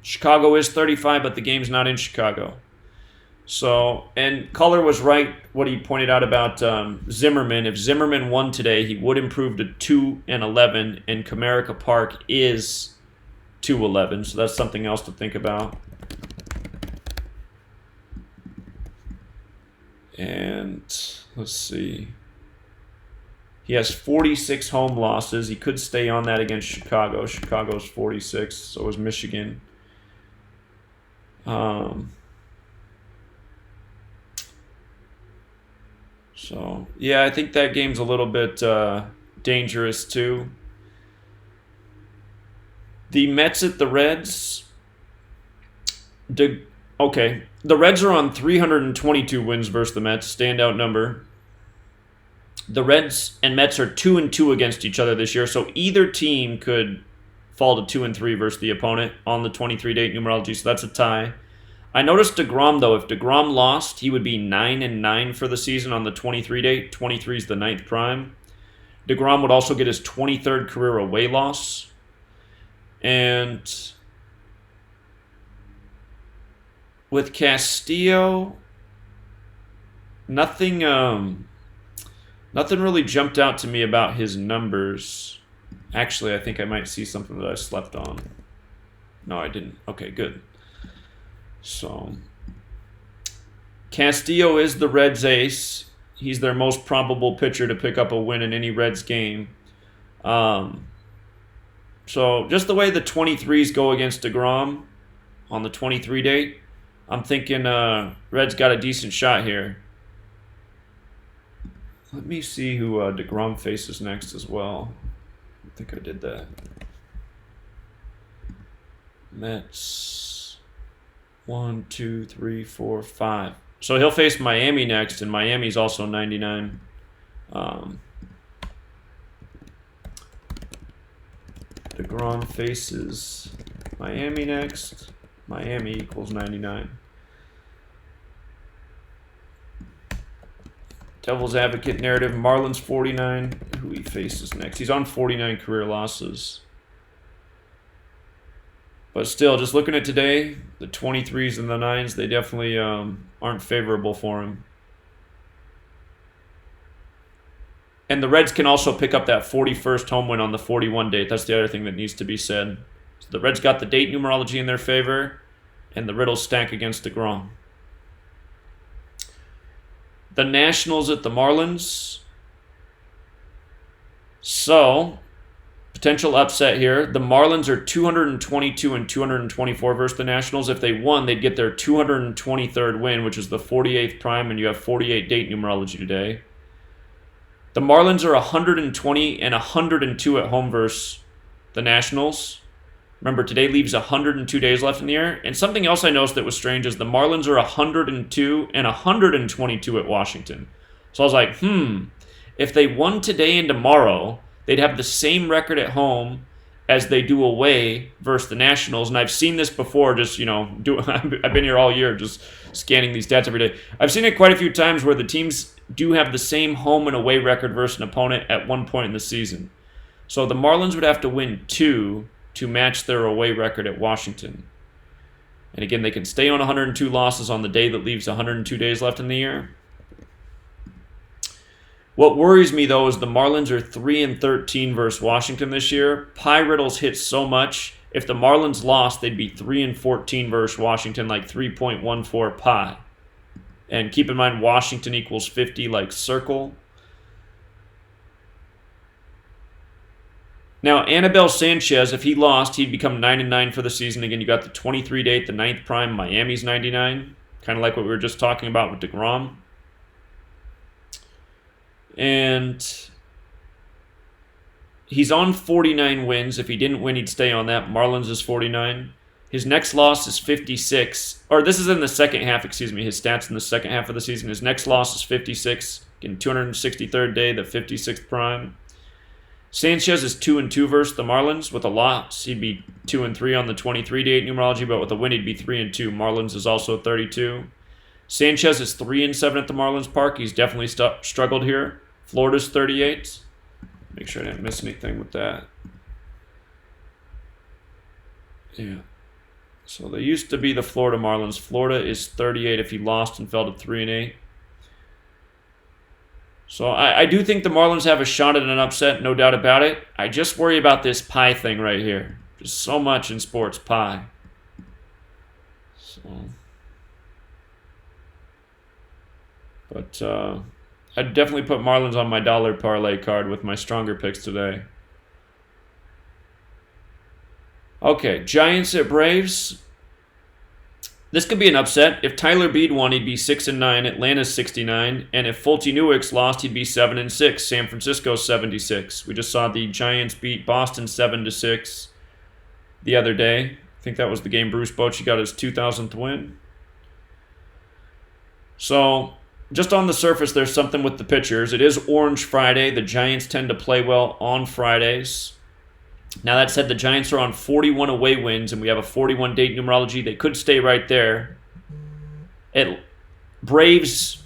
Chicago is 35, but the game's not in Chicago. So, and Culler was right what he pointed out about Zimmerman. If Zimmerman won today, he would improve to 2-11, and Comerica Park is 2-11. So that's something else to think about. And let's see. He has 46 home losses. He could stay on that against Chicago. Chicago's 46, so is Michigan. So, yeah, I think that game's a little bit dangerous, too. The Mets at the Reds. Okay, the Reds are on 322 wins versus the Mets, standout number. The Reds and Mets are 2-2 against each other this year, so either team could fall to 2-3 versus the opponent on the 23-date numerology, so that's a tie. I noticed DeGrom, though, if DeGrom lost, he would be 9-9 for the season on the 23-date. 23 is the 9th prime. DeGrom would also get his 23rd career away loss. And with Castillo, nothing really jumped out to me about his numbers. Actually, I think I might see something that I slept on. No, I didn't. Okay, good. So, Castillo is the Reds' ace. He's their most probable pitcher to pick up a win in any Reds game. So, just the way the 23s go against DeGrom on the 23 date, I'm thinking Reds got a decent shot here. Let me see who DeGrom faces next as well. I think I did that. Mets. 1, 2, 3, 4, 5. So he'll face Miami next, and Miami's also 99. DeGrom faces Miami next. Miami equals 99. Devil's Advocate narrative. Marlins 49. Who he faces next? He's on 49 career losses. But still, just looking at today, the 23s and the 9s, they definitely aren't favorable for him. And the Reds can also pick up that 41st home win on the 41 date. That's the other thing that needs to be said. So the Reds got the date numerology in their favor, and the Riddles stack against DeGrom. The Nationals at the Marlins. So, potential upset here. The Marlins are 222 and 224 versus the Nationals. If they won, they'd get their 223rd win, which is the 48th prime, and you have 48 date numerology today. The Marlins are 120 and 102 at home versus the Nationals. Remember, today leaves 102 days left in the year. And something else I noticed that was strange is the Marlins are 102 and 122 at Washington. So I was like, if they won today and tomorrow, they'd have the same record at home as they do away versus the Nationals. And I've seen this before, just, I've been here all year just scanning these stats every day. I've seen it quite a few times where the teams do have the same home and away record versus an opponent at one point in the season. So the Marlins would have to win 2 to match their away record at Washington. And again, they can stay on 102 losses on the day that leaves 102 days left in the year. What worries me, though, is the Marlins are 3-13 versus Washington this year. Pie Riddles hit so much. If the Marlins lost, they'd be 3-14 versus Washington, like 3.14 pie. And keep in mind, Washington equals 50, like circle. Now, Anibal Sanchez, if he lost, he'd become 9-9 for the season. Again, you got the 23 date, the 9th prime, Miami's 99. Kind of like what we were just talking about with DeGrom. And he's on 49 wins. If he didn't win, he'd stay on that. Marlins is 49. His next loss is 56. Or this is in the second half, His stats in the second half of the season. His next loss is 56. Again, 263rd day, the 56th prime. Sanchez is 2-2 versus the Marlins. With a loss, he'd be 2-3 on the 23-date numerology, but with a win, he'd be 3-2. Marlins is also 32. Sanchez is 3-7 at the Marlins Park. He's definitely struggled here. Florida's 38. Make sure I didn't miss anything with that. Yeah. So they used to be the Florida Marlins. Florida is 38 if he lost and fell to 3-8. So I do think the Marlins have a shot at an upset, no doubt about it. I just worry about this pie thing right here. Just so much in sports, pie. So, but I'd definitely put Marlins on my dollar parlay card with my stronger picks today. Okay, Giants at Braves. This could be an upset. If Tyler Beede won, he'd be 6-9. Atlanta's 69, and if Fulty Newix lost, he'd be 7-6. San Francisco's 76. We just saw the Giants beat Boston 7-6 the other day. I think that was the game Bruce Bochy got his 2,000th win. So, just on the surface, there's something with the pitchers. It is Orange Friday. The Giants tend to play well on Fridays. Now, that said, the Giants are on 41 away wins, and we have a 41 date numerology. They could stay right there. Braves,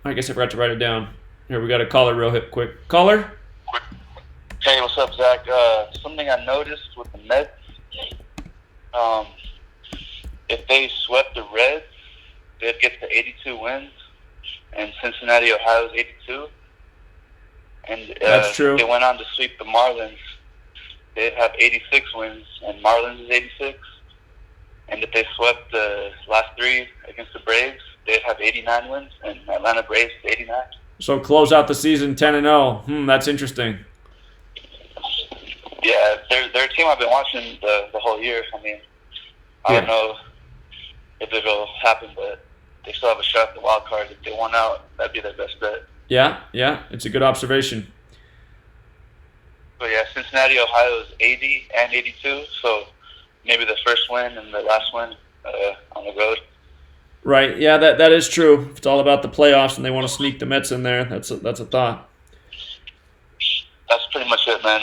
I guess I forgot to write it down. Here, we got a caller real quick. Caller? Hey, what's up, Zach? Something I noticed with the Mets, if they swept the Reds, they'd get to 82 wins, and Cincinnati, Ohio's 82. And That's true. If they went on to sweep the Marlins, they'd have 86 wins, and Marlins is 86. And if they swept the last three against the Braves, they'd have 89 wins, and Atlanta Braves is 89. So close out the season 10-0. That's interesting. Yeah, they're a team I've been watching the whole year. I mean, I don't know if it'll happen, but they still have a shot at the wild card. If they won out, that'd be their best bet. Yeah, it's a good observation. So yeah, Cincinnati, Ohio is 80 and 82, so maybe the first win and the last win on the road. Right, yeah, that is true. It's all about the playoffs, and they want to sneak the Mets in there. That's a thought. That's pretty much it, man.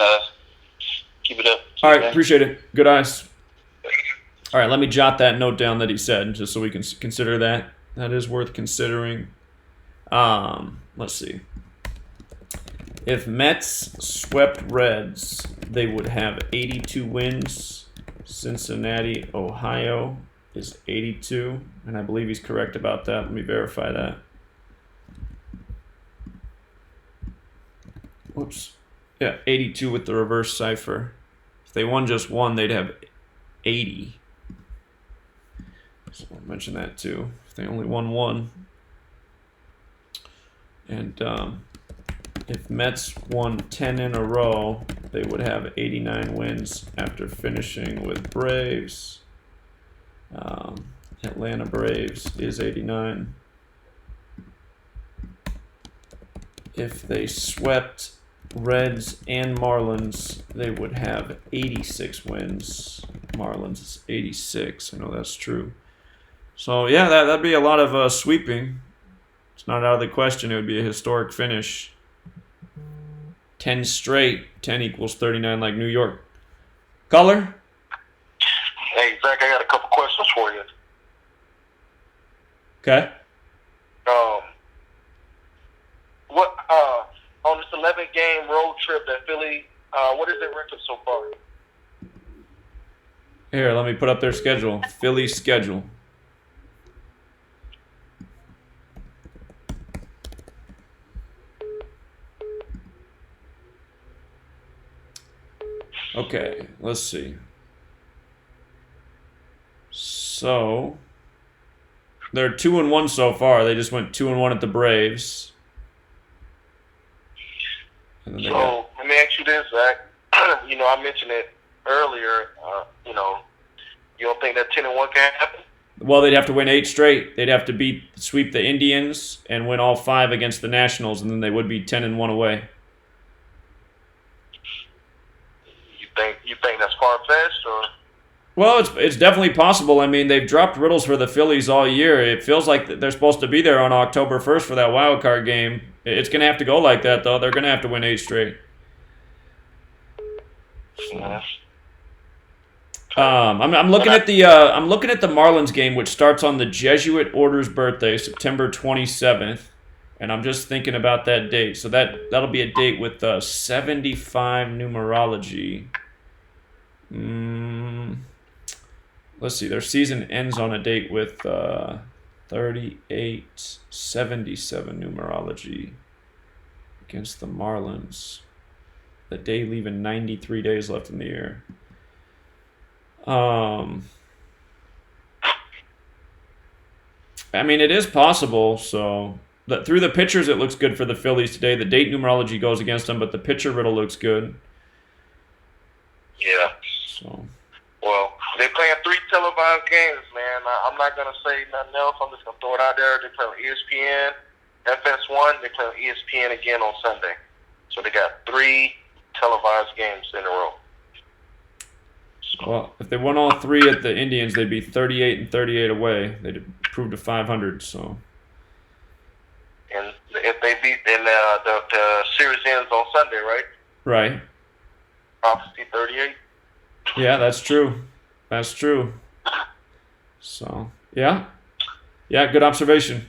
Keep it up. All right, appreciate it. Good eyes. All right, let me jot that note down that he said, just so we can consider that. That is worth considering. Let's see. If Mets swept Reds, they would have 82 wins. Cincinnati, Ohio is 82, and I believe he's correct about that. Let me verify that. Whoops. Yeah, 82 with the reverse cipher. If they won just one, they'd have 80. So I'll mention that too. If they only won one. And if Mets won 10 in a row, they would have 89 wins after finishing with Braves. Atlanta Braves is 89. If they swept Reds and Marlins, they would have 86 wins. Marlins is 86. I know that's true. So, yeah, that'd be a lot of sweeping. It's not out of the question. It would be a historic finish. 10 straight. 10 equals 39 like New York. Caller? Hey, Zach, I got a couple questions for you. Okay. What on this 11-game road trip at Philly, what is their record so far? Here, let me put up their schedule. Philly's schedule. Okay, let's see. So, they're 2-1 so far. They just went 2-1 at the Braves. And then So, let me ask you this, Zach. I mentioned it earlier. You don't think that 10-1 can happen? well, they'd have to win 8 straight. They'd have to sweep the Indians and win all 5 against the Nationals, and then they would be 10-1 away. You think that's far-fetched, or? Well, it's definitely possible. I mean, they've dropped riddles for the Phillies all year. It feels like they're supposed to be there on October 1st for that wild card game. It's going to have to go like that, though. They're going to have to win 8 straight. So, I'm looking at the Marlins game, which starts on the Jesuit Order's birthday, September 27th, and I'm just thinking about that date. So that'll be a date with 75 numerology. Let's see. Their season ends on a date with 3877 numerology against the Marlins. The day leaving 93 days left in the year. I mean, it is possible. So through the pitchers, it looks good for the Phillies today. The date numerology goes against them, but the pitcher riddle looks good. Yeah. So. Well, they're playing 3 televised games, man. I'm not gonna say nothing else. I'm just gonna throw it out there. They play on ESPN, FS1. They play on ESPN again on Sunday. So they got 3 televised games in a row. Well, if they won all 3 at the Indians, they'd be 38-38 away. They'd improve to 500. So. And if they beat, then the series ends on Sunday, right? Right. Prophecy 38. Yeah, that's true. That's true. So, yeah. Yeah, good observation.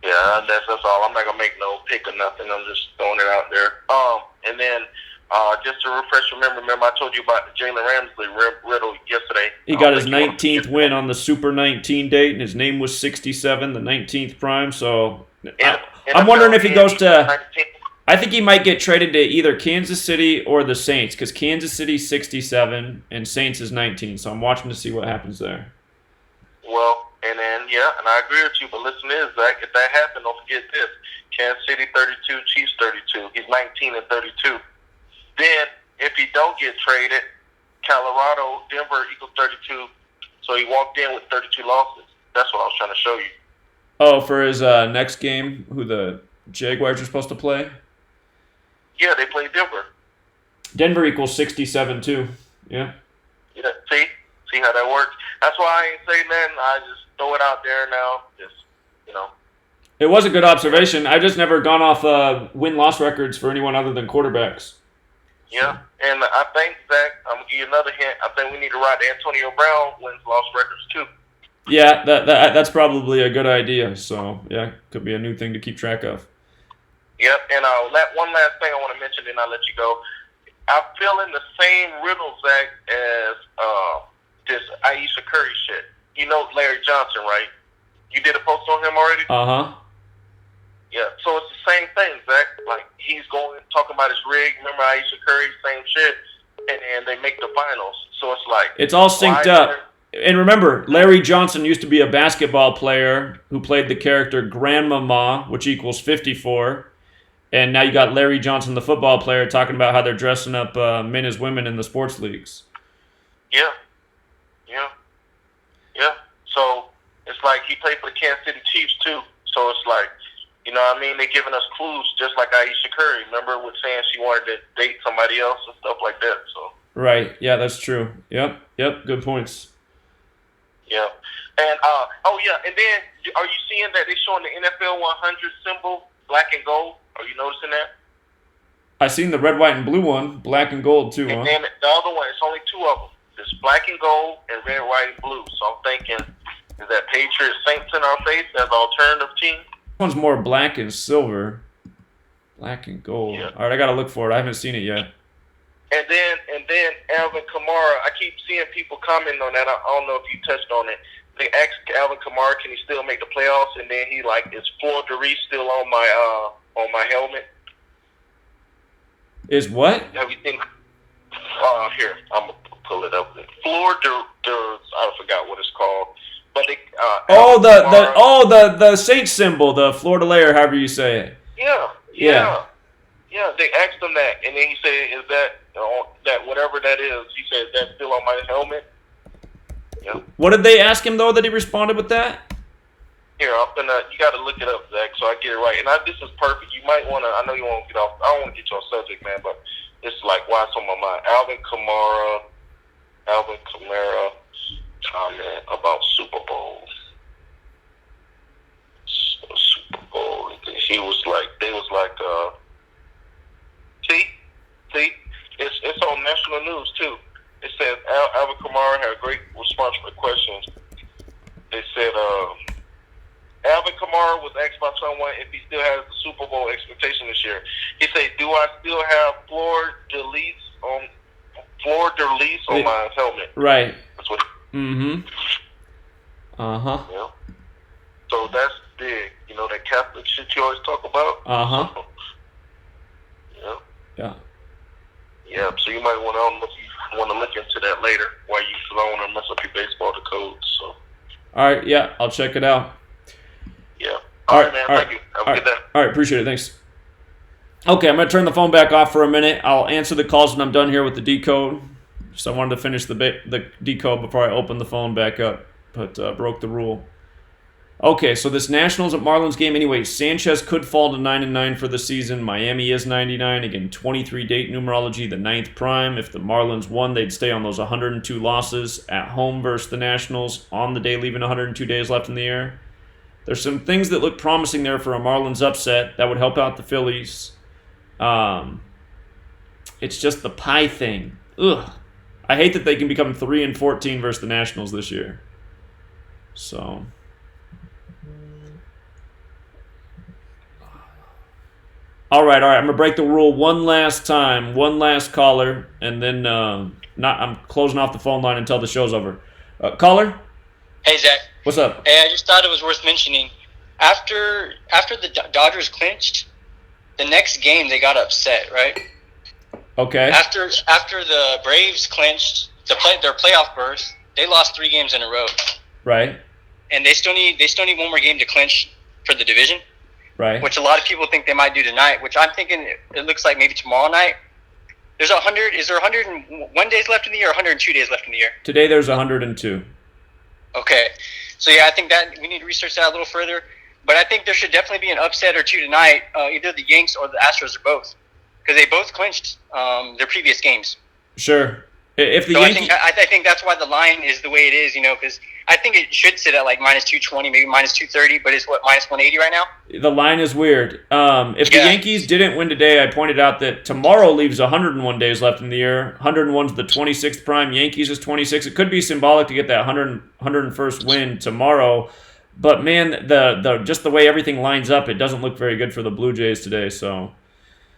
Yeah, that's all. I'm not gonna make no pick or nothing. I'm just throwing it out there. And then just to refresh your memory, remember I told you about the Jalen Ramsey riddle yesterday. He got his 19th win on the Super 19 date, and his name was 67, the 19th prime. So I'm wondering if he goes to. 19. I think he might get traded to either Kansas City or the Saints, because Kansas City's 67 and Saints is 19. So I'm watching to see what happens there. Well, and then and I agree with you. But listen, Zach, if that happens, don't forget this: Kansas City 32, Chiefs 32. He's 19 and 32. Then, if he don't get traded, Colorado, Denver equals 32. So he walked in with 32 losses. That's what I was trying to show you. Oh, for his next game, who the Jaguars are supposed to play? Yeah, they play Denver. Denver equals 67 too. Yeah. Yeah. See how that works. That's why I ain't saying nothing. I just throw it out there now. Just It was a good observation. I just never gone off win-loss records for anyone other than quarterbacks. Yeah, and I think, Zach, I'm gonna give you another hint. I think we need to write Antonio Brown wins-loss records too. Yeah, that's probably a good idea. So yeah, could be a new thing to keep track of. Yep, and one last thing I want to mention, then I'll let you go. I'm feeling the same riddle, Zach, as this Aisha Curry shit. You know Larry Johnson, right? You did a post on him already? Uh-huh. Yeah, so it's the same thing, Zach. Like, he's going talking about his rig. Remember Aisha Curry, same shit, and they make the finals. So it's like it's all synced up. And remember, Larry Johnson used to be a basketball player who played the character Grandmama, which equals 54. And now you got Larry Johnson, the football player, talking about how they're dressing up men as women in the sports leagues. Yeah. So it's like he played for the Kansas City Chiefs too. So it's like, you know what I mean? They're giving us clues, just like Aisha Curry. Remember, with saying she wanted to date somebody else and stuff like that. So. Right. Yeah, that's true. Yep. Good points. Yeah. And and then are you seeing that they're showing the NFL 100 symbol, black and gold? Are you noticing that? I seen the red, white, and blue one, black and gold too. And then the other one, it's only 2 of them. It's black and gold and red, white, and blue. So I'm thinking, is that Patriots Saints in our face as an alternative team? This one's more black and silver. Black and gold. Yeah. All right, I gotta look for it. I haven't seen it yet. And then Alvin Kamara, I keep seeing people comment on that. I don't know if you touched on it. They asked Alvin Kamara, can he still make the playoffs? And then he is Fleur de Lis still on my helmet? Is what? Have you seen? Here, I'm gonna pull it up. Fleur de I forgot what it's called. But they, the Saints symbol, the fleur de lis, however you say it. Yeah. They asked him that, and then he said, "Is that whatever that is?" He said, "That's still on my helmet." Yeah. What did they ask him though that he responded with that? Here, you got to look it up, Zach, so I get it right. And this is perfect. You might want to. I know you want to get off. I don't want to get you off subject, man, but it's like why it's on my mind. Alvin Kamara comment about Super Bowl. Super Bowl. He was like, they was like, see, it's on national news too. It says Alvin Kamara still have floor de lis on my helmet. Right. That's what. Mm-hmm. Uh-huh. Yeah. So that's big. You know that Catholic shit you always talk about. Uh-huh. So, yeah. Yeah. Yeah. So you might want to. I don't know if you want to look into that later while you flown or mess up your baseball Decode. So. All right. Yeah, I'll check it out. Yeah. All right, man. Thank you. Have a good day. All right. Appreciate it. Thanks. Okay, I'm going to turn the phone back off for a minute. I'll answer the calls when I'm done here with the decode. So I wanted to finish the decode before I open the phone back up, but broke the rule. Okay, so this Nationals at Marlins game anyway. Sanchez could fall to 9-9 for the season. Miami is 99. Again, 23 date numerology, the 9th prime. If the Marlins won, they'd stay on those 102 losses at home versus the Nationals on the day, leaving 102 days left in the year. There's some things that look promising there for a Marlins upset that would help out the Phillies. It's just the pie thing. Ugh. I hate that they can become 3-14 versus the Nationals this year. So, all right. I'm gonna break the rule one last time, one last caller, and then I'm closing off the phone line until the show's over. Caller. Hey Zach. What's up? Hey, I just thought it was worth mentioning. After the Dodgers clinched, the next game they got upset, right? Okay. After the Braves clinched their playoff berth, they lost 3 games in a row. Right. And they still need one more game to clinch for the division. Right. Which a lot of people think they might do tonight. Which I'm thinking it looks like maybe tomorrow night. Is there 101 days left in the year or 102 days left in the year? Today there's 102. Okay. So yeah, I think that we need to research that a little further. But I think there should definitely be an upset or two tonight, either the Yanks or the Astros or both. Because they both clinched their previous games. Sure. If the so Yankees... I think that's why the line is the way it is, because I think it should sit at like minus 220, maybe minus 230, but it's minus 180 right now? The line is weird. If the Yankees didn't win today, I pointed out that tomorrow leaves 101 days left in the year. 101 is the 26th prime. Yankees is 26. It could be symbolic to get that 101st win tomorrow. But man, the just the way everything lines up, it doesn't look very good for the Blue Jays today. So.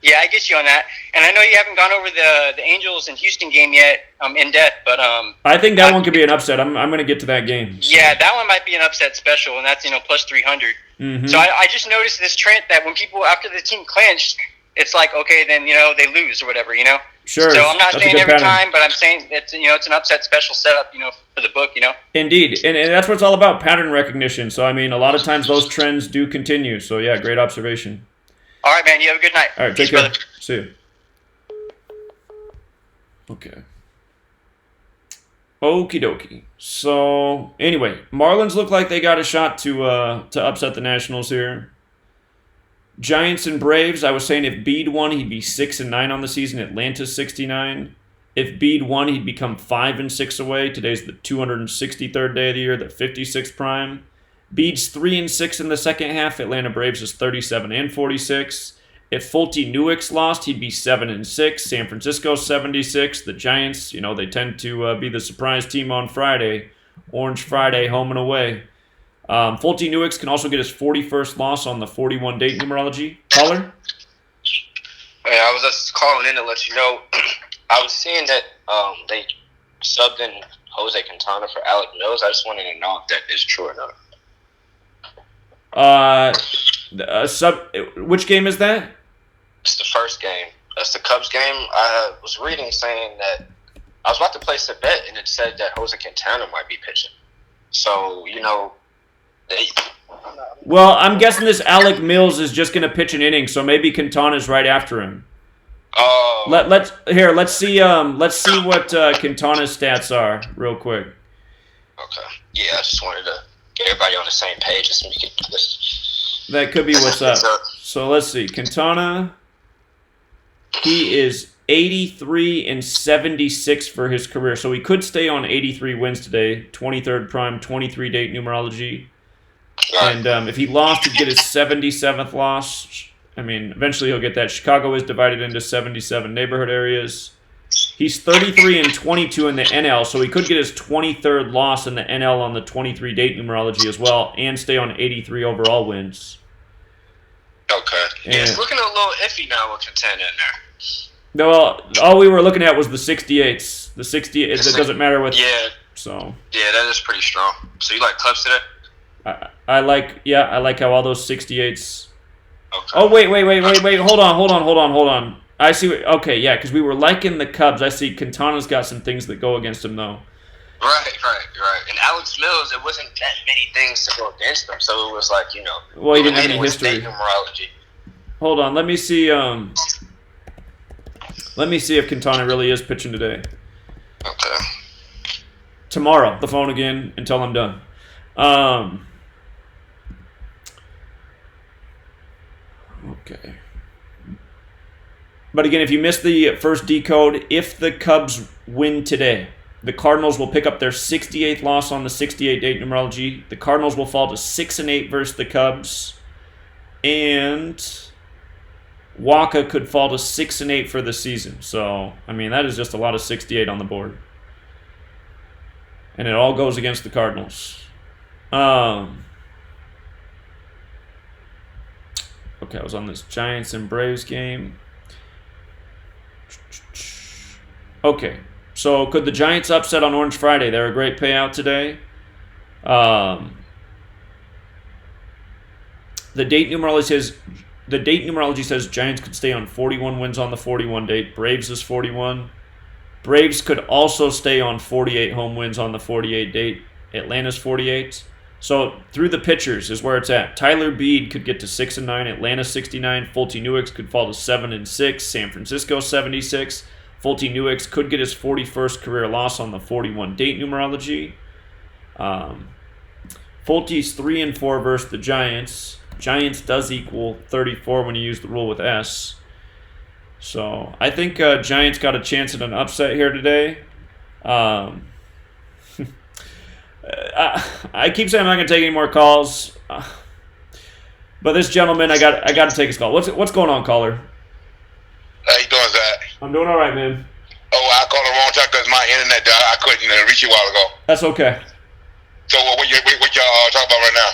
Yeah, I get you on that. And I know you haven't gone over the Angels and Houston game yet in depth, but I think that one could be an upset. I'm going to get to that game. So. Yeah, that one might be an upset special, and that's plus 300. Mm-hmm. So I just noticed this trend that when people after the team clinched, it's like okay, then they lose or whatever, Sure. So I'm not that's saying every pattern. time, but I'm saying it's it's an upset special setup, for the book, Indeed, and that's what it's all about, pattern recognition. So I mean, a lot of times those trends do continue. So yeah, great observation. All right, man. You have a good night. All right, Peace, take care. brother. See you. Okay. Okie dokie. So anyway, Marlins look like they got a shot to upset the Nationals here. Giants and Braves. I was saying if Bede won, he'd be 6-9 on the season. Atlanta's 69. If Bede won, he'd become 5-6 away. Today's the 263rd day of the year, the 56th prime. Bede's 3-6 in the second half. Atlanta Braves is 37-46. If Fulte Newix lost, he'd be 7-6. San Francisco 76. The Giants, they tend to be the surprise team on Friday. Orange Friday, home and away. Fulte Newix can also get his 41st loss on the 41 date numerology. Caller? Hey, I was just calling in to let you know. I was seeing that they subbed in Jose Quintana for Alec Mills. I just wanted to know if that is true or not. Which game is that? It's the first game. That's the Cubs game. I was reading saying that I was about to place a bet, and it said that Jose Quintana might be pitching. So, Well, I'm guessing this Alec Mills is just going to pitch an inning, so maybe Quintana's right after him. Oh. Let's see what Quintana's stats are real quick. Okay. Yeah, I just wanted to get everybody on the same page so we could That could be what's up. So let's see. Quintana, he is 83-76 for his career. So he could stay on 83 wins today. 23rd prime, 23 date numerology. And if he lost, he'd get his 77th loss. I mean, eventually he'll get that. Chicago is divided into 77 neighborhood areas. He's 33-22 in the NL, so he could get his 23rd loss in the NL on the 23 date numerology as well, and stay on 83 overall wins. Okay. And yeah, it's looking a little iffy now with Quintana in there. No, all we were looking at was the 68s. The 68. It doesn't matter what. Yeah. So. Yeah, that is pretty strong. So you like clubs today? I like how all those 68s. Okay. Oh wait! Hold on. I see. Okay, yeah, because we were liking the Cubs. I see Quintana's got some things that go against him though. Right. And Alex Mills, it wasn't that many things to go against him, so it was like, Well, he didn't have any with history. state numerology. Hold on, let me see. Let me see if Quintana really is pitching today. Okay. Tomorrow, the phone again until I'm done. Okay. But again, if you missed the first decode, if the Cubs win today, the Cardinals will pick up their 68th loss on the 68 date numerology. The Cardinals will fall to 6-8 versus the Cubs. And Waka could fall to 6-8 for the season. So, I mean, that is just a lot of 68 on the board. And it all goes against the Cardinals. Okay, I was on this Giants and Braves game. Okay, so could the Giants upset on Orange Friday? They're a great payout today. The date numerology says Giants could stay on 41 wins on the 41 date. Braves is 41. Braves could also stay on 48 home wins on the 48 date. Atlanta's 48. So through the pitchers is where it's at. Tyler Beede could get to 6-9. Atlanta 69. Fulty Newix could fall to 7-6. San Francisco 76. Fulty Newix could get his 41st career loss on the 41 date numerology. Fulty's 3-4 versus the Giants. Giants does equal 34 when you use the rule with S. So I think Giants got a chance at an upset here today. I keep saying I'm not going to take any more calls, but this gentleman, I got to take his call. What's going on, caller? How you doing, Zach? I'm doing all right, man. Oh, I called the wrong time because my internet died. I couldn't reach you a while ago. That's okay. So what y'all talking about right now?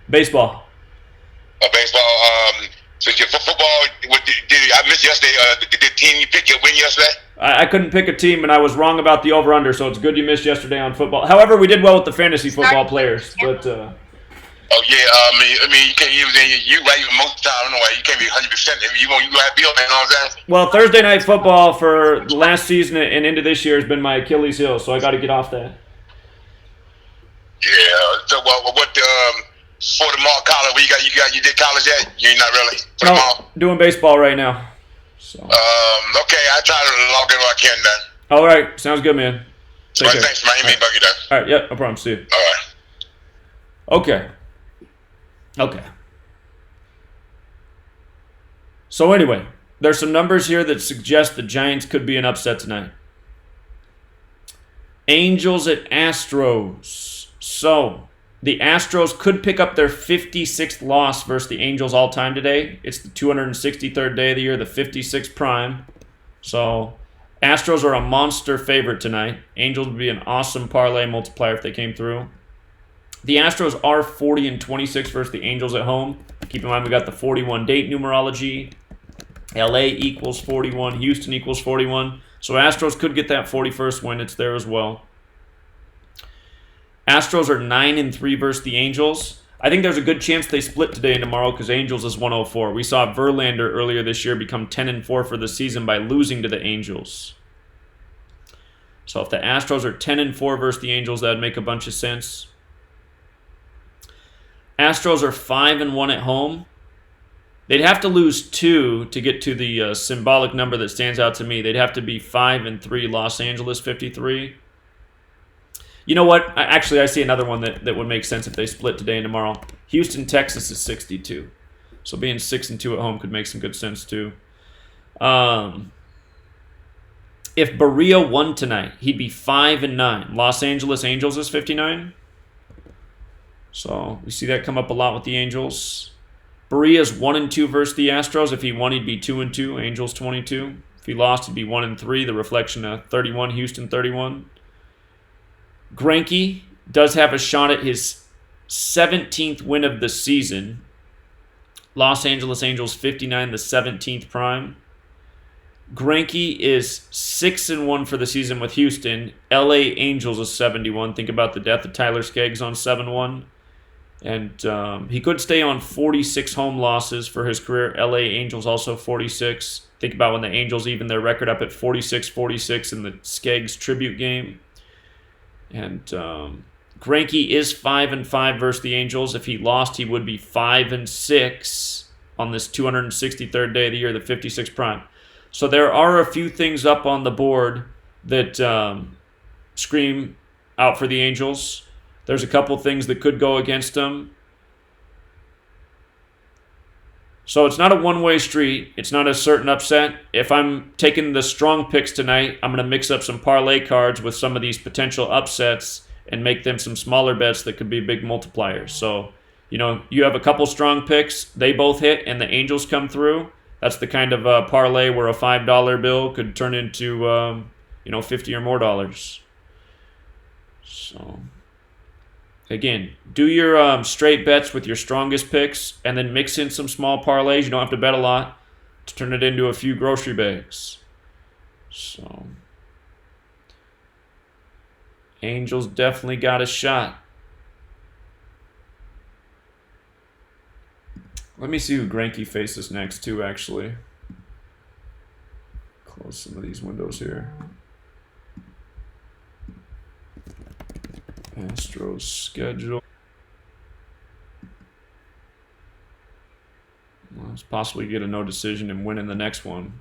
Baseball. Baseball. So your football. I missed yesterday. Did the team you picked win yesterday? I couldn't pick a team, and I was wrong about the over/under, so it's good you missed yesterday on football. However, we did well with the fantasy football players, but. Oh yeah, I mean, you can't even you right most of the time. I don't know why you can't be 100%. You have to be up, you know what I'm saying? Well, Thursday night football for the last season and into this year has been my Achilles heel, so I got to get off that. Yeah. So what for the mall college? You did college yet? You're not really. For the mall? Doing baseball right now. So. Okay, I try to log in when I can then. All right, sounds good, man. Take care. Thanks, man. You may bug you then. All right, yeah, no problem. See you. All right. Okay. So anyway, there's some numbers here that suggest the Giants could be an upset tonight. Angels at Astros. So the Astros could pick up their 56th loss versus the Angels all time today. It's the 263rd day of the year, the 56th prime. So Astros are a monster favorite tonight. Angels would be an awesome parlay multiplier if they came through. The Astros are 40-26 versus the Angels at home. Keep in mind we got the 41 date numerology. LA equals 41. Houston equals 41. So Astros could get that 41st win. It's there as well. Astros are 9-3 versus the Angels. I think there's a good chance they split today and tomorrow because Angels is 104. We saw Verlander earlier this year become 10-4 for the season by losing to the Angels. So if the Astros are 10-4 versus the Angels, that would make a bunch of sense. Astros are 5-1 at home. They'd have to lose 2 to get to the symbolic number that stands out to me. They'd have to be 5-3 Los Angeles 53. You know what? Actually, I see another one that would make sense if they split today and tomorrow. Houston, Texas is 62. So being 6-2 at home could make some good sense too. If Barria won tonight, he'd be 5-9. Los Angeles Angels is 59. So we see that come up a lot with the Angels. Barria's 1-2 versus the Astros. If he won, he'd be 2-2. Angels 22. If he lost, he'd be 1-3. The reflection of 31. Houston 31. Greinke does have a shot at his 17th win of the season. Los Angeles Angels 59, the 17th prime. Greinke is 6-1 for the season with Houston. LA Angels is 71. Think about the death of Tyler Skaggs on 7-1. And he could stay on 46 home losses for his career. LA Angels also 46. Think about when the Angels even their record up at 46-46 in the Skaggs tribute game. And Greinke is 5-5 versus the Angels. If he lost, he would be 5-6 on this 263rd day of the year, the 56th prime. So there are a few things up on the board that scream out for the Angels. There's a couple things that could go against them. So it's not a one-way street. It's not a certain upset. If I'm taking the strong picks tonight, I'm going to mix up some parlay cards with some of these potential upsets and make them some smaller bets that could be big multipliers. So, you have a couple strong picks. They both hit, and the Angels come through. That's the kind of parlay where a $5 bill could turn into, $50 or more dollars. So, again, do your straight bets with your strongest picks, and then mix in some small parlays. You don't have to bet a lot to turn it into a few grocery bags. So, Angels definitely got a shot. Let me see who Greinke faces next, too, actually. Close some of these windows here. Astros schedule. Well, let's possibly get a no decision and win in the next one.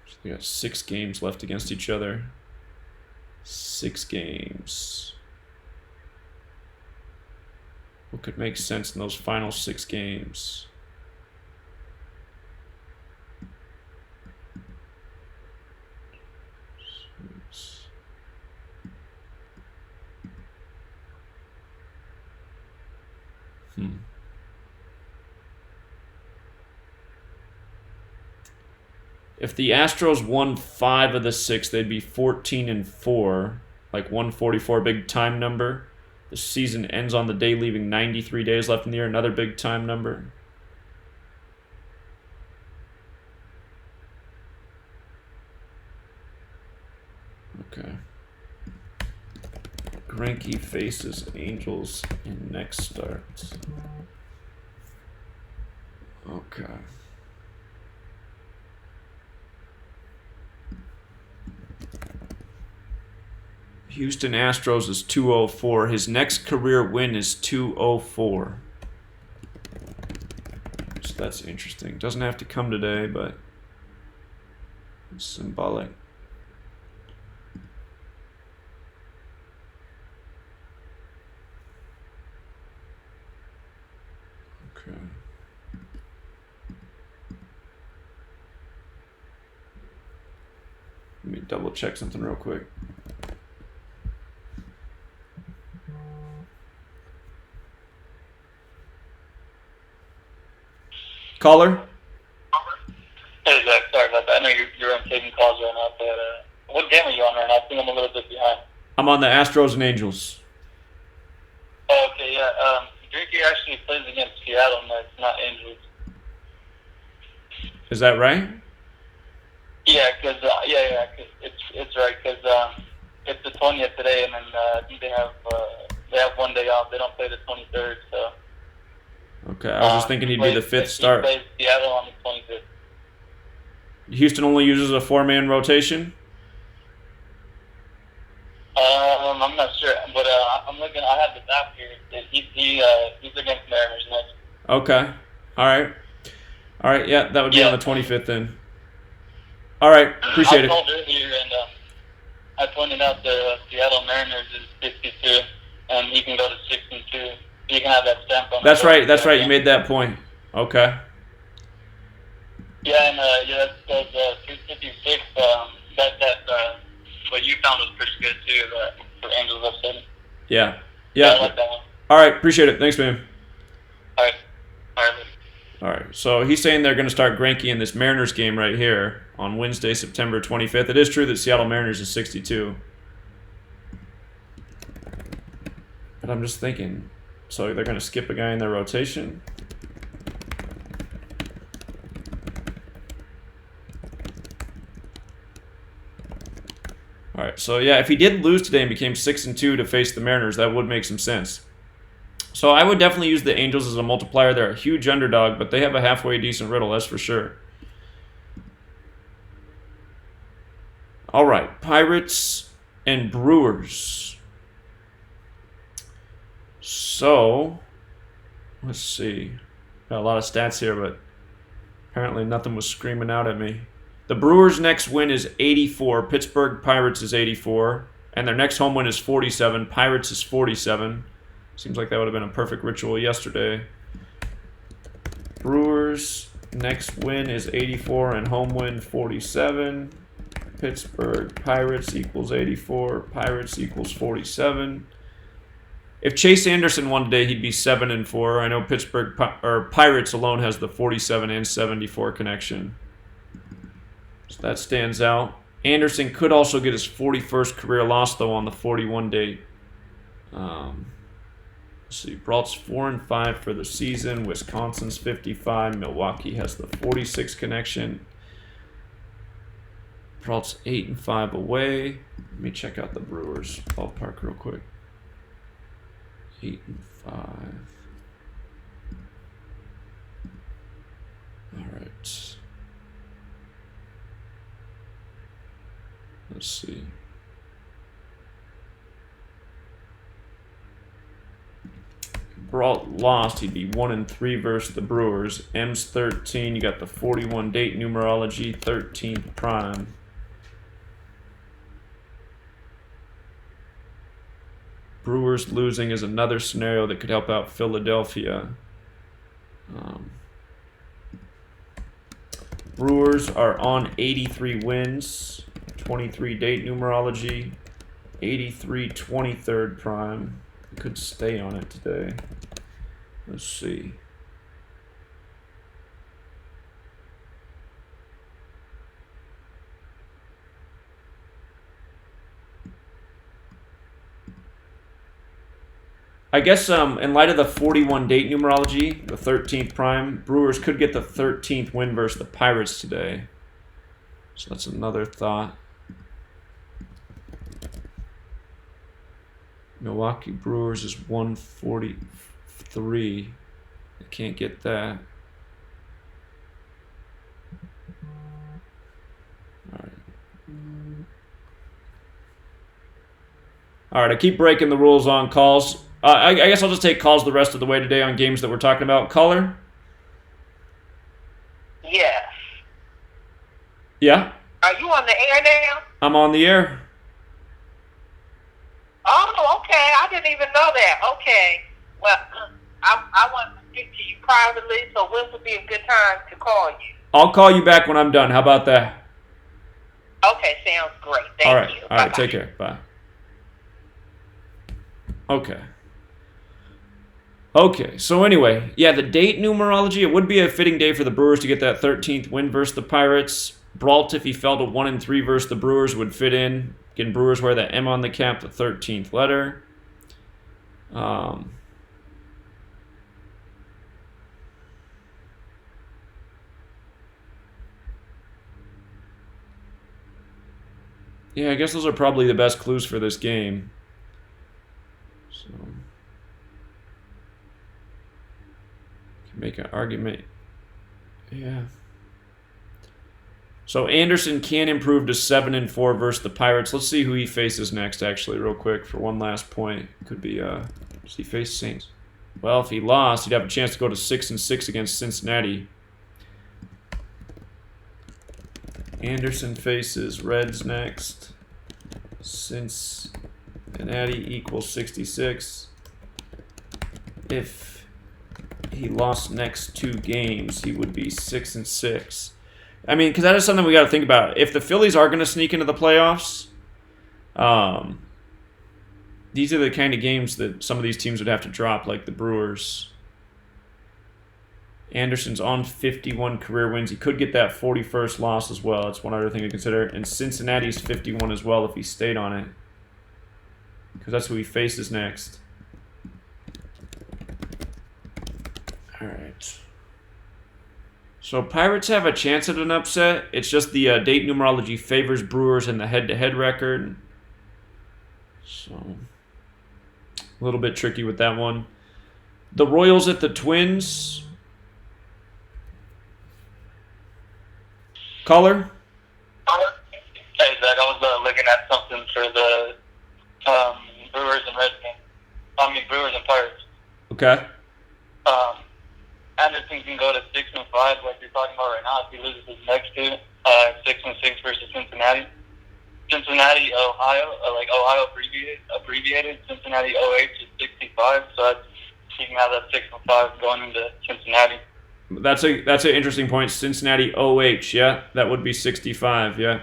So they got 6 games left against each other. 6 games. What could make sense in those final 6 games? If the Astros won 5 of the 6, they'd be 14-4, like 144, big time number. The season ends on the day, leaving 93 days left in the year, another big time number. Okay. Greinke faces Angels in next start. Okay. Houston Astros is 204. His next career win is 204. So that's interesting. Doesn't have to come today, but it's symbolic. Okay. Let me double check something real quick. Caller? Hey, Zach, sorry about that. I know you're on taking calls right now, but what game are you on right now? I think I'm a little bit behind. I'm on the Astros and Angels. Oh, okay, yeah. Greinke actually plays against Seattle Mets, not Angels. Is that right? Yeah, because it's right because it's the 20th today, and then I think they have 1 day off. They don't play the 23rd, so. Okay, I was just thinking he'd be the 5th start. He plays Seattle on the 25th. Houston only uses a 4-man rotation? I'm not sure, but I'm looking. I have the app here. He's against Mariners next. Okay. All right. Yeah, that would be on the 25th then. All right. Appreciate it. I called earlier and I pointed out the Seattle Mariners is 52, and he can go to 6-2. You can have that stamp on. That's right. You made that point. Okay. Yeah, and that's 256. What you found was pretty good too. For Angels upsetting. Yeah. I like that one. All right. Appreciate it. Thanks, man. All right. So he's saying they're going to start Greinke in this Mariners game right here on Wednesday, September 25th. It is true that Seattle Mariners is 62. But I'm just thinking, so they're going to skip a guy in their rotation? All right, so yeah, if he did lose today and became 6-2 to face the Mariners, that would make some sense. So I would definitely use the Angels as a multiplier. They're a huge underdog, but they have a halfway decent riddle, that's for sure. All right, Pirates and Brewers. So, let's see. Got a lot of stats here, but apparently nothing was screaming out at me. The Brewers' next win is 84. Pittsburgh Pirates is 84. And their next home win is 47. Pirates is 47. Seems like that would have been a perfect ritual yesterday. Brewers' next win is 84 and home win 47. Pittsburgh Pirates equals 84. Pirates equals 47. If Chase Anderson won today, he'd be 7-4. I know Pittsburgh Pirates alone has the 47 and 74 connection. So that stands out. Anderson could also get his 41st career loss, though, on the 41 date. Let's see. Brault's 4-5 for the season. Wisconsin's 55. Milwaukee has the 46 connection. Brault's 8-5 away. Let me check out the Brewers ballpark real quick. 8-5. All right. Let's see. Brault lost, he'd be 1-3 versus the Brewers. M's 13. You got the 41 date numerology, 13th prime. Brewers losing is another scenario that could help out Philadelphia. Brewers are on 83 wins, 23 date numerology, 83 23rd prime. Could stay on it today. Let's see. I guess in light of the 41 date numerology, the 13th prime, Brewers could get the 13th win versus the Pirates today. So that's another thought. Milwaukee Brewers is 143. I can't get that. All right, I keep breaking the rules on calls. I guess I'll just take calls the rest of the way today on games that we're talking about. Caller? Yes. Yeah? Are you on the air now? I'm on the air. Oh, okay. I didn't even know that. Okay. Well, I want to speak to you privately, so when would be a good time to call you? I'll call you back when I'm done. How about that? Okay, sounds great. Thank All right. you. All right, Bye-bye. take care. Bye. Okay, so anyway, yeah, the date numerology, it would be a fitting day for the Brewers to get that 13th win versus the Pirates. Brault, if he fell to 1-3 versus the Brewers, would fit in. Again, Brewers wear that M on the cap, the 13th letter. Yeah, I guess those are probably the best clues for this game. So, can make an argument. Yeah. So Anderson can improve to 7-4 versus the Pirates. Let's see who he faces next, actually, real quick, for one last point. Could be, does he face Saints? Well, if he lost, he'd have a chance to go to 6-6 against Cincinnati. Anderson faces Reds next. Cincinnati equals 66. If he lost next two games, he would be 6-6. I mean, because that is something we got to think about. If the Phillies are going to sneak into the playoffs, these are the kind of games that some of these teams would have to drop, like the Brewers. Anderson's on 51 career wins. He could get that 41st loss as well. That's one other thing to consider. And Cincinnati's 51 as well if he stayed on it, because that's who he faces next. All right. So Pirates have a chance at an upset. It's just the date numerology favors Brewers in the head-to-head record. So, a little bit tricky with that one. The Royals at the Twins. Caller? Hey, Zach, I was looking at something for the Brewers and Brewers and Pirates. Okay. Anderson can go to 6-5, like you're talking about right now. If he loses his next two, 6-6 versus Cincinnati. Cincinnati, Ohio, Ohio abbreviated. Cincinnati OH is 65, so he can have that 6-5 going into Cincinnati. That's an interesting point. Cincinnati OH, yeah, that would be 65, yeah.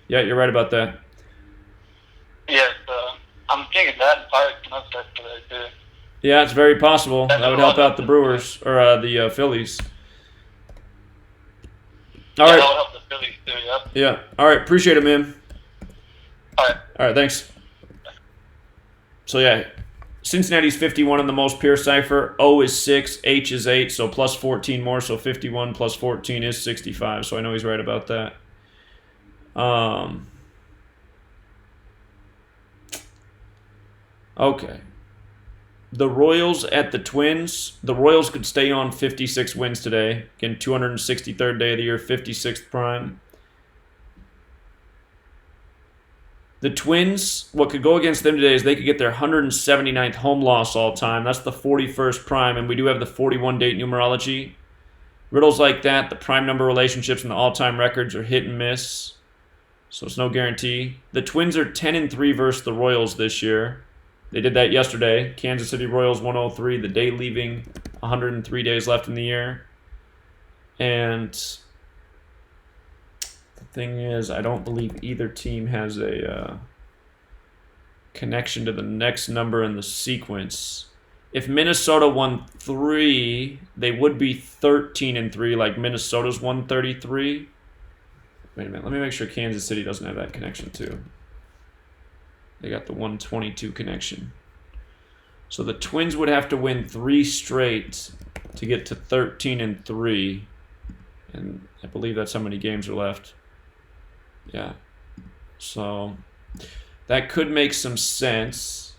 Yeah, you're right about that. Yes, I'm thinking that Pirates can upset today too. Yeah, it's very possible. That would help out the Brewers, or the Phillies. All right. That would help the Phillies too, yep. Yeah. All right, appreciate it, man. All right, thanks. So, yeah, Cincinnati's 51 in the most pure cipher. O is 6, H is 8, so plus 14 more, so 51 plus 14 is 65, so I know he's right about that. Okay. The Royals at the Twins. The Royals could stay on 56 wins today. Again, 263rd day of the year, 56th prime. The Twins, what could go against them today is they could get their 179th home loss all time. That's the 41st prime, and we do have the 41 date numerology. Riddles like that, the prime number relationships and the all-time records are hit and miss, so it's no guarantee. The Twins are 10-3 versus the Royals this year. They did that yesterday. Kansas City Royals 103, the day leaving, 103 days left in the year. And the thing is, I don't believe either team has a connection to the next number in the sequence. If Minnesota won 3, they would be 13-3, like Minnesota's 133. Wait a minute, let me make sure Kansas City doesn't have that connection too. They got the 122 connection. So the Twins would have to win 3 straight to get to 13-3. And I believe that's how many games are left. Yeah. So that could make some sense.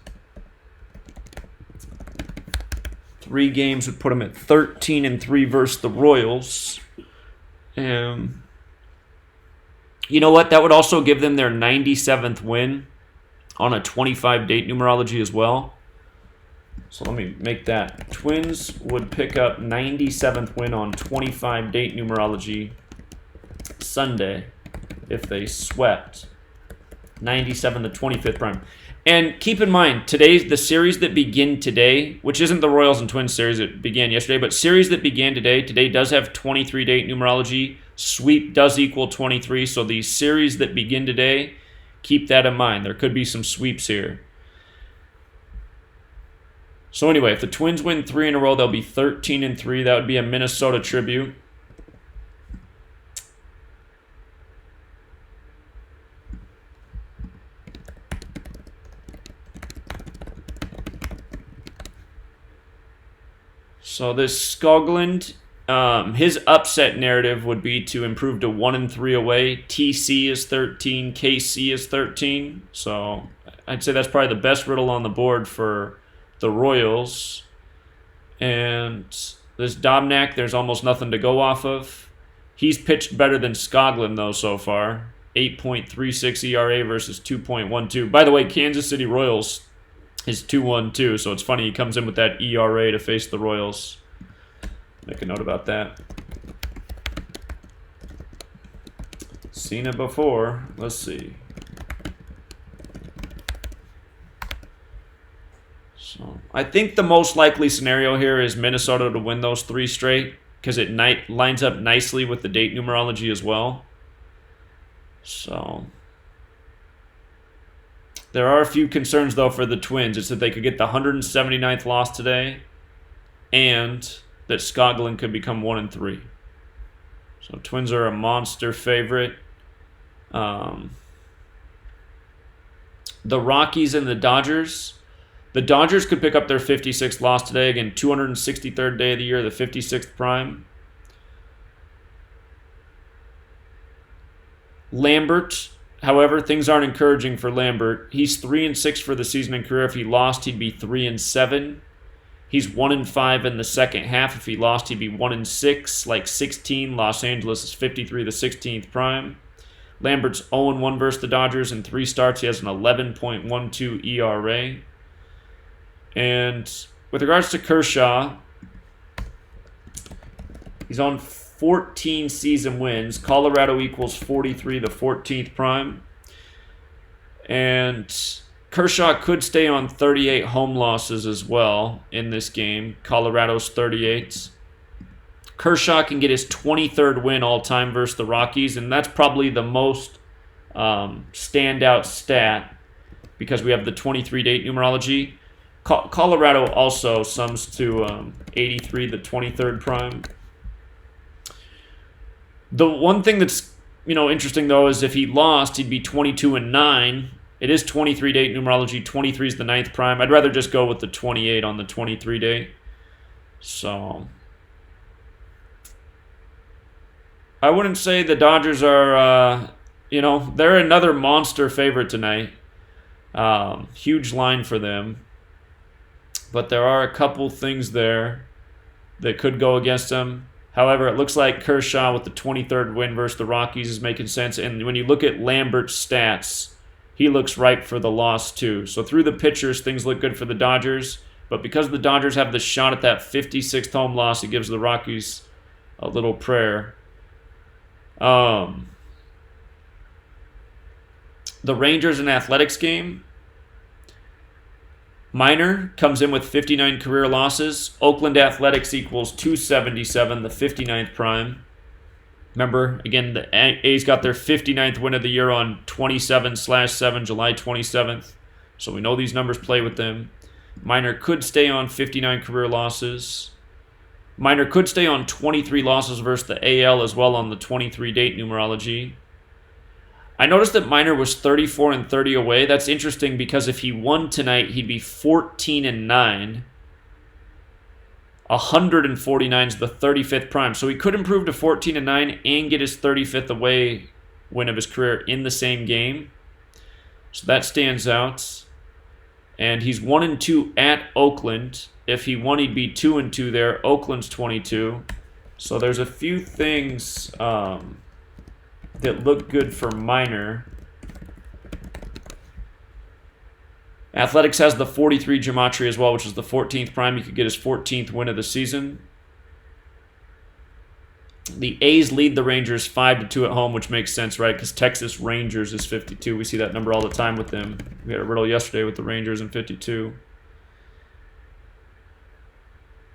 3 games would put them at 13-3 versus the Royals. You know what? That would also give them their 97th win on a 25-date numerology as well. So let me make that. Twins would pick up 97th win on 25-date numerology Sunday if they swept 97 to 25th prime. And keep in mind, the series that begin today, which isn't the Royals and Twins series that began yesterday, but series that began today does have 23-date numerology. Sweep does equal 23, so the series that begin today, keep that in mind. There could be some sweeps here. So anyway, if the Twins win 3 in a row, they'll be 13-3. That would be a Minnesota tribute. So this Skoglund, his upset narrative would be to improve to 1-3 away. TC is 13, KC is 13. So I'd say that's probably the best riddle on the board for the Royals. And this Domnak, there's almost nothing to go off of. He's pitched better than Skoglund, though, so far. 8.36 ERA versus 2.12. By the way, Kansas City Royals is 2-1-2, so it's funny he comes in with that ERA to face the Royals. Make a note about that. Seen it before. Let's see. So I think the most likely scenario here is Minnesota to win those 3 straight because it lines up nicely with the date numerology as well. So there are a few concerns, though, for the Twins. It's that they could get the 179th loss today and that Skoglund could become 1-3. So Twins are a monster favorite. The Rockies and the Dodgers. The Dodgers could pick up their 56th loss today. Again, 263rd day of the year, the 56th prime. Lambert However, things aren't encouraging for Lambert. He's 3-6 for the season and career. If he lost, he'd be 3-7. He's 1-5 in the second half. If he lost, he'd be 1-6, like 16. Los Angeles is 53, the 16th prime. Lambert's 0-1 versus the Dodgers in 3 starts. He has an 11.12 ERA. And with regards to Kershaw, he's on 14 season wins. Colorado equals 43, the 14th prime. And Kershaw could stay on 38 home losses as well in this game. Colorado's 38. Kershaw can get his 23rd win all-time versus the Rockies, and that's probably the most standout stat because we have the 23-date numerology. Colorado also sums to 83, the 23rd prime. The one thing that's interesting, though, is if he lost, he'd be 22-9. It is 23-date numerology. 23 is the 9th prime. I'd rather just go with the 28 on the 23-date. So I wouldn't say the Dodgers are, they're another monster favorite tonight. Huge line for them. But there are a couple things there that could go against them. However, it looks like Kershaw with the 23rd win versus the Rockies is making sense. And when you look at Lambert's stats, he looks ripe for the loss too. So through the pitchers, things look good for the Dodgers. But because the Dodgers have the shot at that 56th home loss, it gives the Rockies a little prayer. The Rangers and Athletics game. Minor comes in with 59 career losses. Oakland Athletics equals 277, the 59th prime. Remember, again, the A's got their 59th win of the year on 27/7, July 27th. So we know these numbers play with them. Minor could stay on 59 career losses. Minor could stay on 23 losses versus the AL as well on the 23-date numerology. I noticed that Minor was 34-30 away. That's interesting because if he won tonight, he'd be 14-9. 149 is the 35th prime. So he could improve to 14-9 and get his 35th away win of his career in the same game. So that stands out. And he's 1-2 at Oakland. If he won, he'd be 2-2 there. Oakland's 22. So there's a few things that look good for Minor. Athletics has the 43 Gematria as well, which is the 14th prime. He could get his 14th win of the season. The A's lead the Rangers 5-2 at home, which makes sense, right? Because Texas Rangers is 52. We see that number all the time with them. We had a riddle yesterday with the Rangers in 52.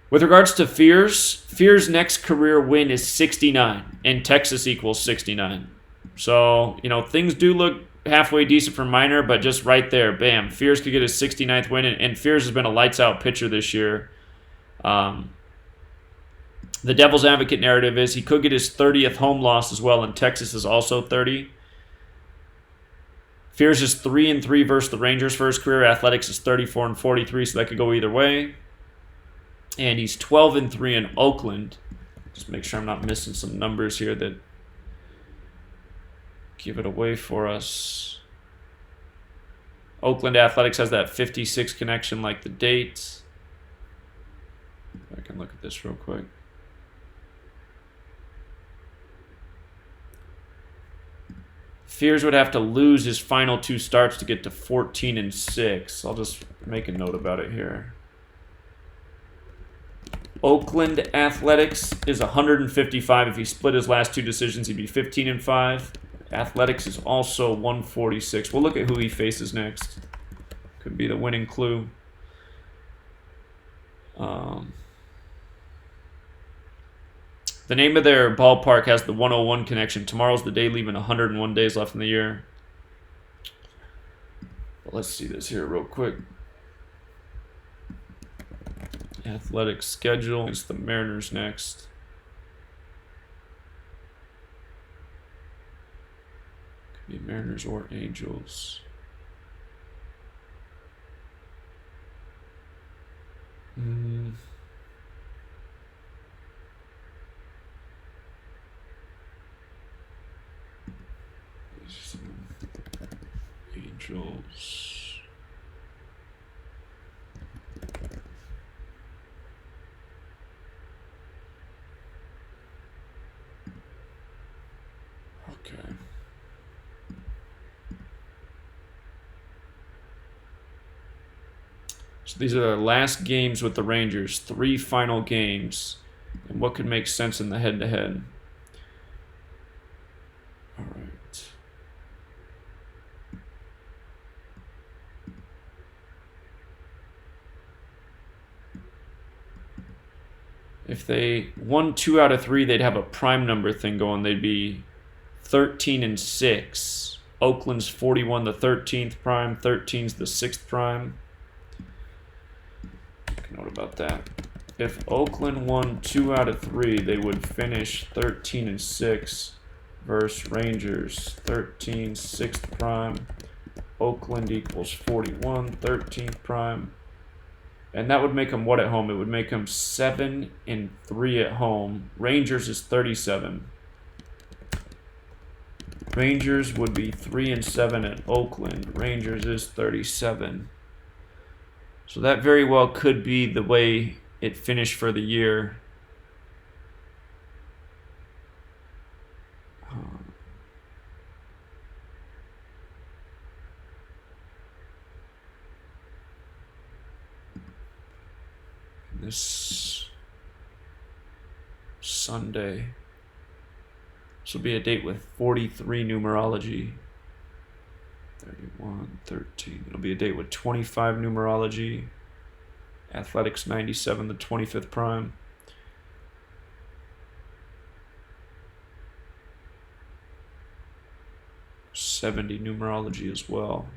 With regards to Fear's next career win is 69, and Texas equals 69. So, things do look halfway decent for Minor, but just right there, bam. Fears could get his 69th win, and Fears has been a lights-out pitcher this year. The devil's advocate narrative is he could get his 30th home loss as well, and Texas is also 30. Fears is 3-3 versus the Rangers for his career. Athletics is 34-43, so that could go either way. And he's 12-3 in Oakland. Just make sure I'm not missing some numbers here that give it away for us. Oakland Athletics has that 56 connection like the date. I can look at this real quick. Fears would have to lose his final 2 starts to get to 14-6. I'll just make a note about it here. Oakland Athletics is 155. If he split his last 2 decisions, he'd be 15-5. Athletics is also 146. We'll look at who he faces next. Could be the winning clue. The name of their ballpark has the 101 connection. Tomorrow's the day, leaving 101 days left in the year. But let's see this here real quick. Athletic schedule. It's the Mariners next. Could be Mariners or Angels. Angels. Okay. So these are the last games with the Rangers. 3 final games. And what could make sense in the head-to-head? All right. If they won 2 out of 3, they'd have a prime number thing going. They'd be 13-6. Oakland's 41, the 13th prime. 13's the 6th prime. Make a note about that. If Oakland won 2 out of 3, they would finish 13-6 versus Rangers. 13, 6th prime. Oakland equals 41, 13th prime. And that would make them what at home? It would make them 7-3 at home. Rangers is 37. Rangers would be 3-7 at Oakland. Rangers is 37. So that very well could be the way it finished for the year. This Sunday. This will be a date with 43 numerology. 31, 13. It'll be a date with 25 numerology. Athletics 97, the 25th prime. '70 numerology as well.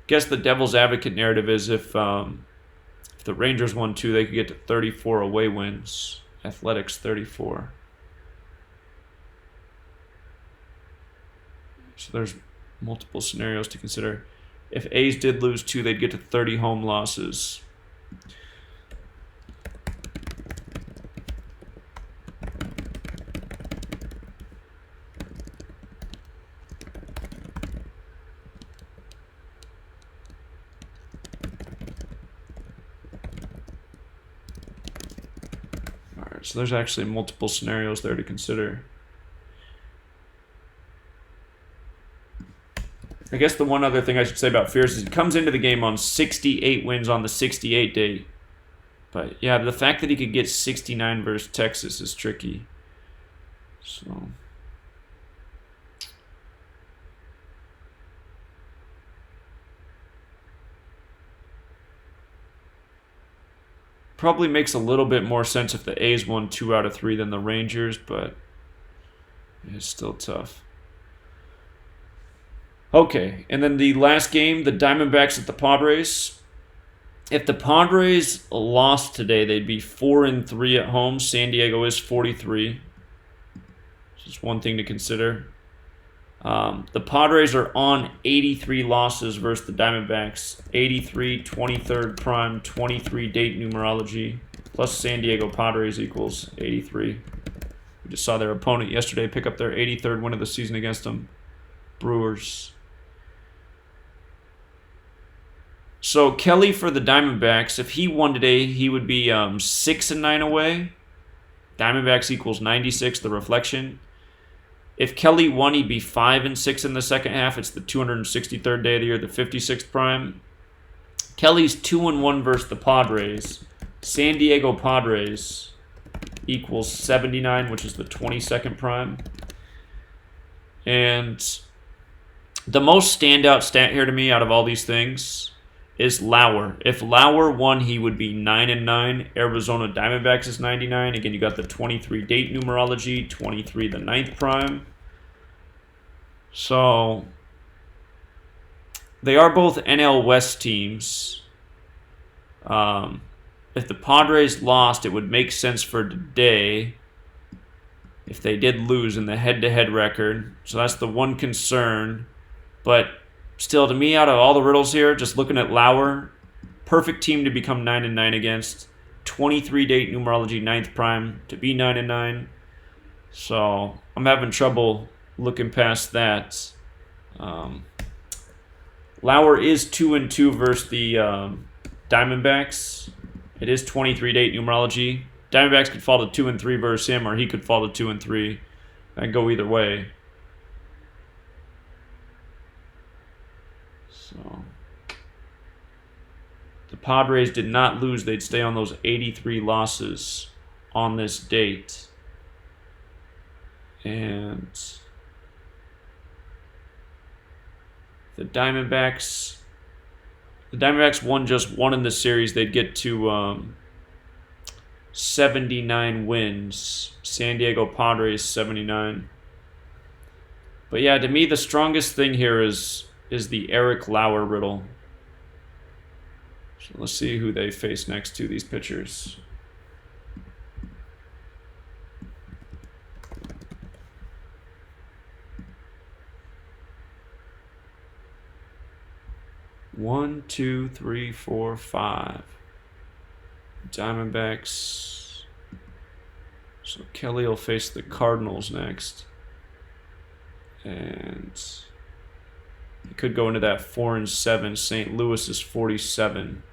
Guess the devil's advocate narrative is if the Rangers won 2, they could get to 34 away wins. Athletics 34. So there's multiple scenarios to consider. If A's did lose 2, they'd get to 30 home losses. So there's actually multiple scenarios there to consider. I guess the one other thing I should say about Fierce is he comes into the game on 68 wins on the 68 date. But yeah, the fact that he could get 69 versus Texas is tricky. So probably makes a little bit more sense if the A's won 2 out of 3 than the Rangers, but it's still tough. Okay, and then the last game, the Diamondbacks at the Padres. If the Padres lost today, they'd be 4-3 at home. San Diego is 43. Just one thing to consider. The Padres are on 83 losses versus the Diamondbacks. 83, 23rd prime, 23 date numerology, plus San Diego Padres equals 83. We just saw their opponent yesterday pick up their 83rd win of the season against them. Brewers. So Kelly for the Diamondbacks, if he won today, he would be 6-9 away. Diamondbacks equals 96, the reflection. If Kelly won, he'd be 5-6 in the second half. It's the 263rd day of the year, the 56th prime. Kelly's 2-1 versus the Padres. San Diego Padres equals 79, which is the 22nd prime. And the most standout stat here to me out of all these things is Lauer. If Lauer won, he would be 9-9. Arizona Diamondbacks is 99. Again, you got the 23 date numerology, 23 the 9th prime. So they are both NL West teams. If the Padres lost, it would make sense for today if they did lose in the head-to-head record. So that's the one concern. But still, to me, out of all the riddles here, just looking at Lauer, perfect team to become 9-9 against. 23 date numerology 9th prime to be 9-9. So I'm having trouble looking past that. Lauer is 2-2 versus the Diamondbacks. It is 23 date numerology. Diamondbacks could fall to 2-3 versus him, or he could fall to 2-3. I can go either way. So the Padres did not lose. They'd stay on those 83 losses on this date. And the Diamondbacks won just one in the series. They'd get to 79 wins. San Diego Padres 79. But yeah, to me the strongest thing here is the Eric Lauer riddle. So let's see who they face next to these pitchers. One, two, three, four, five. Diamondbacks. So Kelly will face the Cardinals next. And he could go into that 4-7. St. Louis is 47.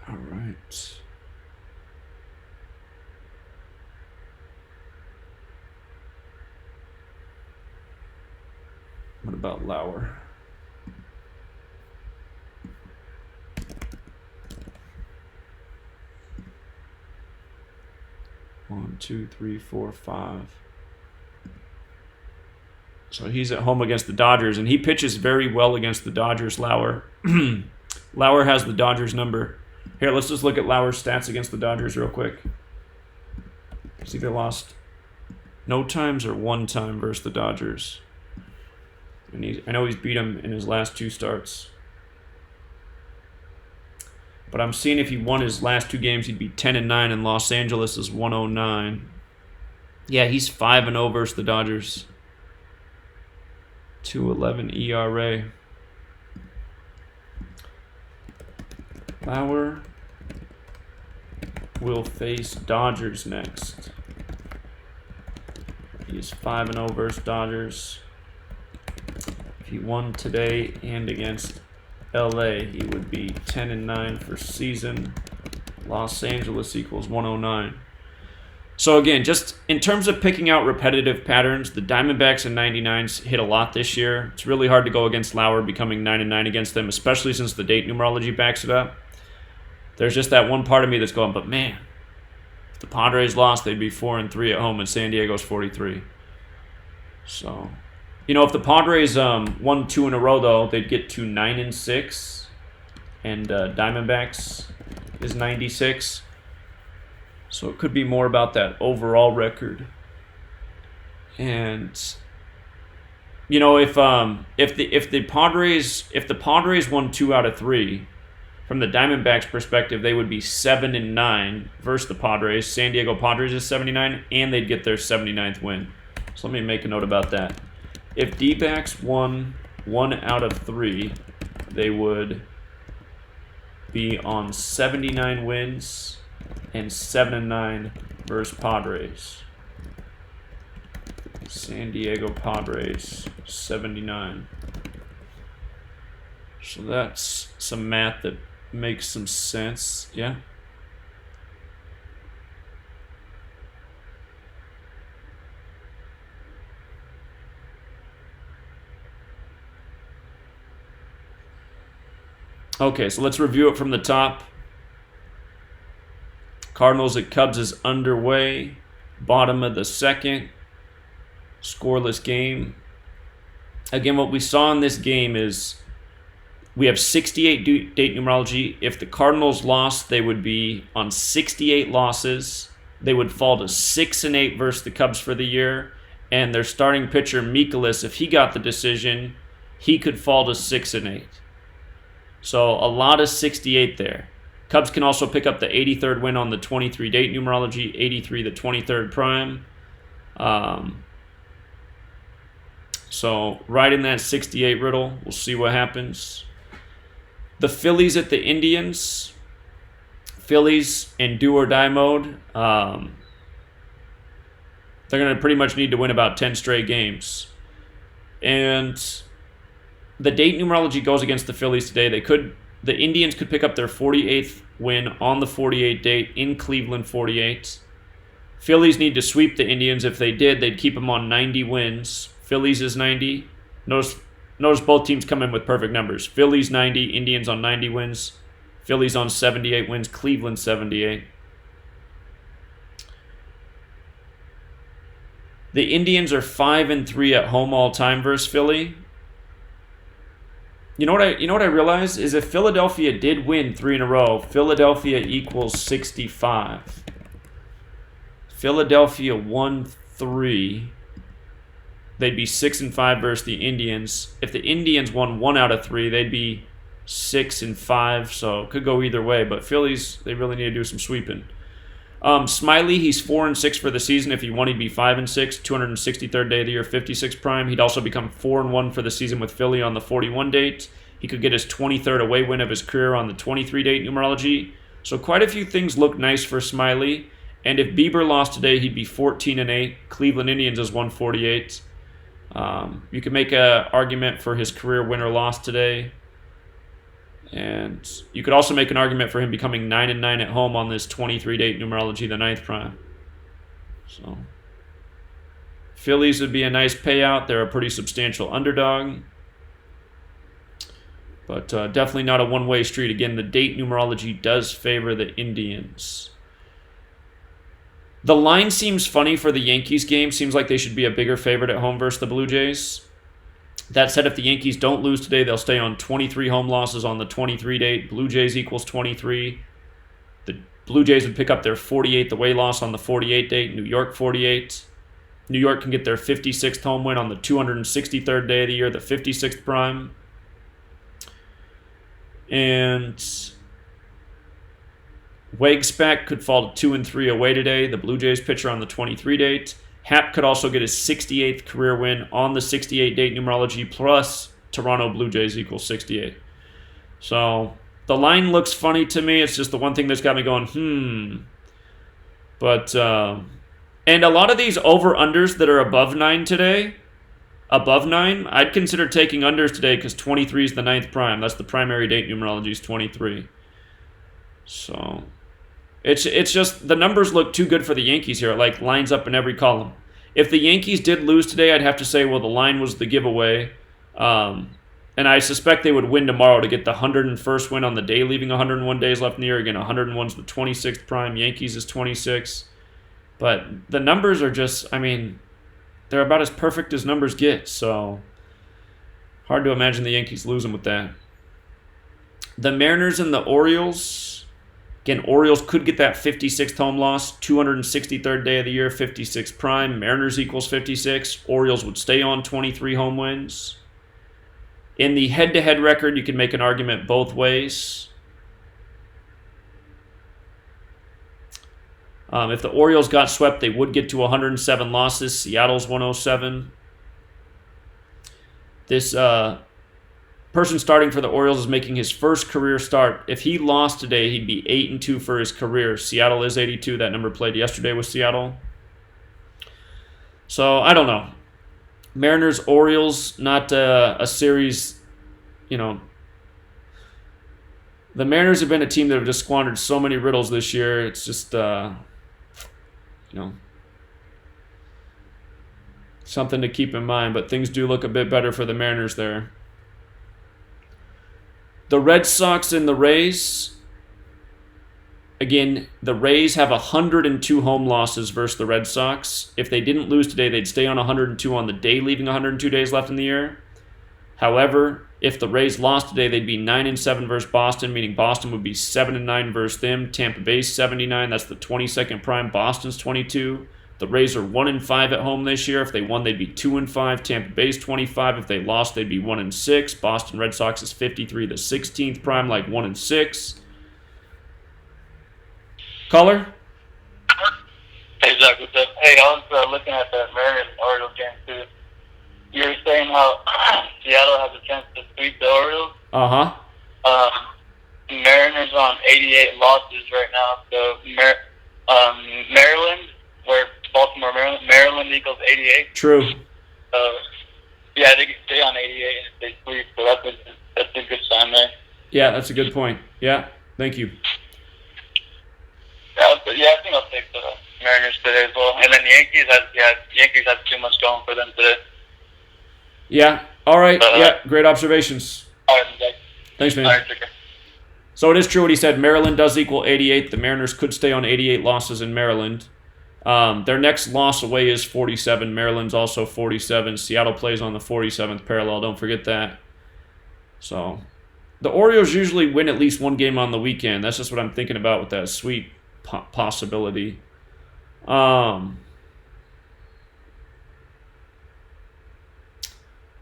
All right. What about Lauer? One, two, three, four, five. So he's at home against the Dodgers, and he pitches very well against the Dodgers, Lauer. Lauer has the Dodgers number. Here, let's just look at Lauer's stats against the Dodgers real quick. See if they lost no times or one time versus the Dodgers. And I know he's beat him in his last two starts. But I'm seeing if he won his last two games, he'd be 10-9, and Los Angeles is 109. Yeah, he's 5-0 versus the Dodgers. 2.11 ERA. Lauer will face Dodgers next. He is 5-0 versus Dodgers. If he won today and against LA, he would be 10-9 for season. Los Angeles equals 109. So again, just in terms of picking out repetitive patterns, the Diamondbacks and 99s hit a lot this year. It's really hard to go against Lauer becoming 9-9 against them, especially since the date numerology backs it up. There's just that one part of me that's going, but man, if the Padres lost, they'd be 4-3 at home, and San Diego's 43. So, you know, if the Padres won 2 in a row, though, they'd get to 9-6, and Diamondbacks is 96. So it could be more about that overall record. And you know, if the Padres won 2 out of 3, from the Diamondbacks' perspective, they would be 7-9 versus the Padres. San Diego Padres is 79, and they'd get their 79th win. So let me make a note about that. If D-backs won 1 out of 3, they would be on 79 wins and 7-9 versus Padres. San Diego Padres 79. So that's some math that makes some sense. Yeah. Okay, so let's review it from the top. Cardinals at Cubs is underway. Bottom of the second. Scoreless game. Again, what we saw in this game is we have 68 date numerology. If the Cardinals lost, they would be on 68 losses. They would fall to 6-8 versus the Cubs for the year. And their starting pitcher, Mikolas, if he got the decision, he could fall to 6-8. So a lot of 68 there. Cubs can also pick up the 83rd win on the 23 date numerology, 83 the 23rd prime. So right in that 68 riddle. We'll see what happens. The Phillies at the Indians. Phillies in do or die mode. They're going to pretty much need to win about 10 straight games. And the date numerology goes against the Phillies today. The Indians could pick up their 48th win on the 48 date in Cleveland 48. Phillies need to sweep the Indians. If they did, they'd keep them on 90 wins. Phillies is 90. Notice both teams come in with perfect numbers. Phillies 90, Indians on 90 wins. Phillies on 78 wins, Cleveland 78. The Indians are 5-3 at home all time versus Philly. You know what I realized is if Philadelphia did win 3 in a row, Philadelphia equals 65. Philadelphia won 3. They'd be 6-5 versus the Indians. If the Indians won 1 out of 3, they'd be 6-5. So it could go either way. But Phillies, they really need to do some sweeping. Smiley, he's 4-6 for the season. If he won, he'd be 5-6. 263rd day of the year, 56 prime. He'd also become 4-1 for the season with Philly on the 41 date. He could get his 23rd away win of his career on the 23 date numerology. So quite a few things look nice for Smiley. And if Bieber lost today, he'd be 14-8. Cleveland Indians is 148. You could make an argument for his career win or loss today. And you could also make an argument for him becoming 9-9 at home on this 23-date numerology, the 9th prime. So, Phillies would be a nice payout. They're a pretty substantial underdog. But definitely not a one-way street. Again, the date numerology does favor the Indians. The line seems funny for the Yankees game. Seems like they should be a bigger favorite at home versus the Blue Jays. That said, if the Yankees don't lose today, they'll stay on 23 home losses on the 23 date. Blue Jays equals 23. The Blue Jays would pick up their 48th away loss on the 48 date. New York 48. New York can get their 56th home win on the 263rd day of the year, the 56th prime. And Wagesback could fall to 2-3 away today. The Blue Jays pitcher on the 23 date. Happ could also get his 68th career win on the 68 date numerology, plus Toronto Blue Jays equals 68. So the line looks funny to me. It's just the one thing that's got me going, But, and a lot of these over-unders that are above 9 today, I'd consider taking unders today because 23 is the 9th prime. That's the primary date numerology is 23. So it's just the numbers look too good for the Yankees here. It like lines up in every column. If the Yankees did lose today, I'd have to say, well, the line was the giveaway. And I suspect they would win tomorrow to get the 101st win on the day, leaving 101 days left in the year. Again, 101 is the 26th prime. Yankees is 26. But the numbers are just, they're about as perfect as numbers get. So hard to imagine the Yankees losing with that. The Mariners and the Orioles. Again, Orioles could get that 56th home loss, 263rd day of the year, 56 prime. Mariners equals 56. Orioles would stay on 23 home wins. In the head-to-head record, you can make an argument both ways. If the Orioles got swept, they would get to 107 losses. Seattle's 107. This person starting for the Orioles is making his first career start. If he lost today, he'd be 8-2 for his career. Seattle is 82. That number played yesterday with Seattle. So, I don't know. Mariners, Orioles, not a series, The Mariners have been a team that have just squandered so many riddles this year. It's just, something to keep in mind. But things do look a bit better for the Mariners there. The Red Sox and the Rays. Again, the Rays have 102 home losses versus the Red Sox. If they didn't lose today, they'd stay on 102 on the day, leaving 102 days left in the year. However, if the Rays lost today, they'd be 9-7 versus Boston, meaning Boston would be 7-9 versus them. Tampa Bay's 79. That's the 22nd prime. Boston's 22. The Rays are 1-5 at home this year. If they won, they'd be 2-5. Tampa Bay's 25. If they lost, they'd be 1-6. Boston Red Sox is 53, the 16th prime, like 1-6. Caller? Hey, Zach, what's up? Hey, I was looking at that Mariners Orioles game, too. you were saying how Seattle has a chance to sweep the Orioles. Mariners on 88 losses right now. So Maryland, where Baltimore, Maryland equals 88. True. Yeah, they can stay on 88 if they sweep. So that's a good sign there. Yeah, that's a good point. Yeah, thank you. Yeah, but I think I'll take the Mariners today as well. And then Yankees has too much going for them today. Yeah. All right. Great observations. All right, Zach. Thanks, man. All right, take care. So it is true what he said. Maryland does equal 88. The Mariners could stay on 88 losses in Maryland. Their next loss away is 47. Maryland's also 47. Seattle plays on the 47th parallel. Don't forget that. So the Orioles usually win at least one game on the weekend. That's just what I'm thinking about with that sweet possibility.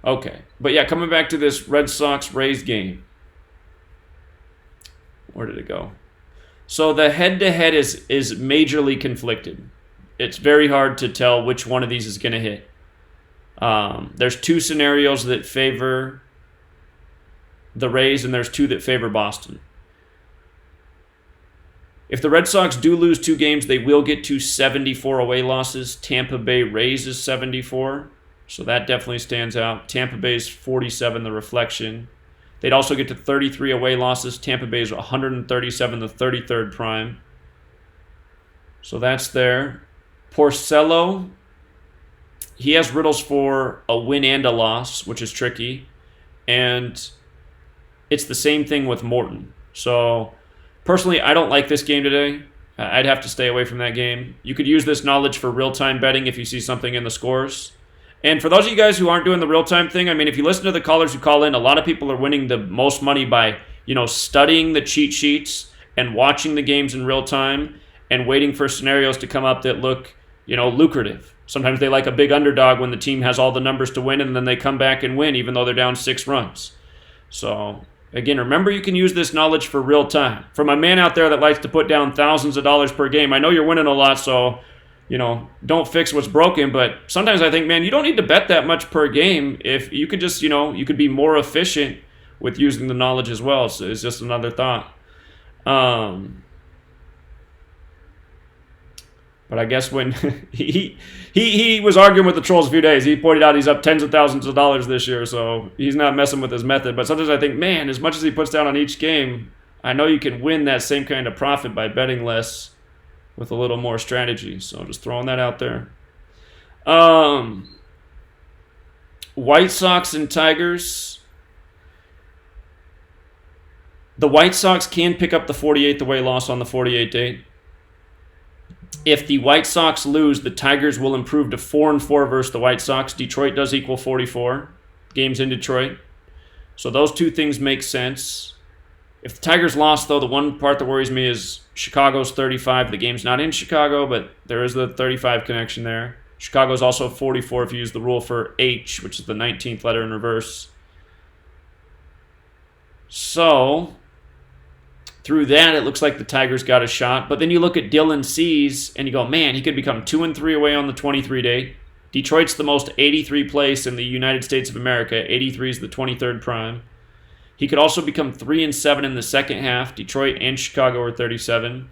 Okay. But yeah, coming back to this Red Sox-Rays game. Where did it go? So the head-to-head is majorly conflicted. It's very hard to tell which one of these is going to hit. There's two scenarios that favor the Rays, and there's two that favor Boston. If the Red Sox do lose two games, they will get to 74 away losses. Tampa Bay Rays is 74, so that definitely stands out. Tampa Bay's 47, the reflection. They'd also get to 33 away losses. Tampa Bay's 137, the 33rd prime. So that's there. Porcello, he has riddles for a win and a loss, which is tricky. And it's the same thing with Morton. So personally, I don't like this game today. I'd have to stay away from that game. You could use this knowledge for real-time betting if you see something in the scores. And for those of you guys who aren't doing the real-time thing, I mean, if you listen to the callers who call in, a lot of people are winning the most money by, studying the cheat sheets and watching the games in real time and waiting for scenarios to come up that look, lucrative. Sometimes they like a big underdog when the team has all the numbers to win, and then they come back and win even though they're down 6 runs. So, again, remember you can use this knowledge for real time. For my man out there that likes to put down thousands of dollars per game, I know you're winning a lot, so don't fix what's broken, but sometimes I think, man, you don't need to bet that much per game. If you could just, you could be more efficient with using the knowledge as well. So it's just another thought. But I guess when he was arguing with the trolls a few days, he pointed out he's up tens of thousands of dollars this year, so he's not messing with his method. But sometimes I think, man, as much as he puts down on each game, I know you can win that same kind of profit by betting less with a little more strategy. So just throwing that out there. White Sox and Tigers. The White Sox can pick up the 48th away loss on the 48 date. If the White Sox lose, the Tigers will improve to 4-4 versus the White Sox. Detroit does equal 44 games in Detroit. So those two things make sense. If the Tigers lost, though, the one part that worries me is Chicago's 35. The game's not in Chicago, but there is the 35 connection there. Chicago's also 44 if you use the rule for H, which is the 19th letter in reverse. So through that, it looks like the Tigers got a shot. But then you look at Dylan Cease, and you go, man, he could become 2-3 away on the 23 date. Detroit's the most 83 place in the United States of America. 83 is the 23rd prime. He could also become 3-7 in the second half. Detroit and Chicago are 37.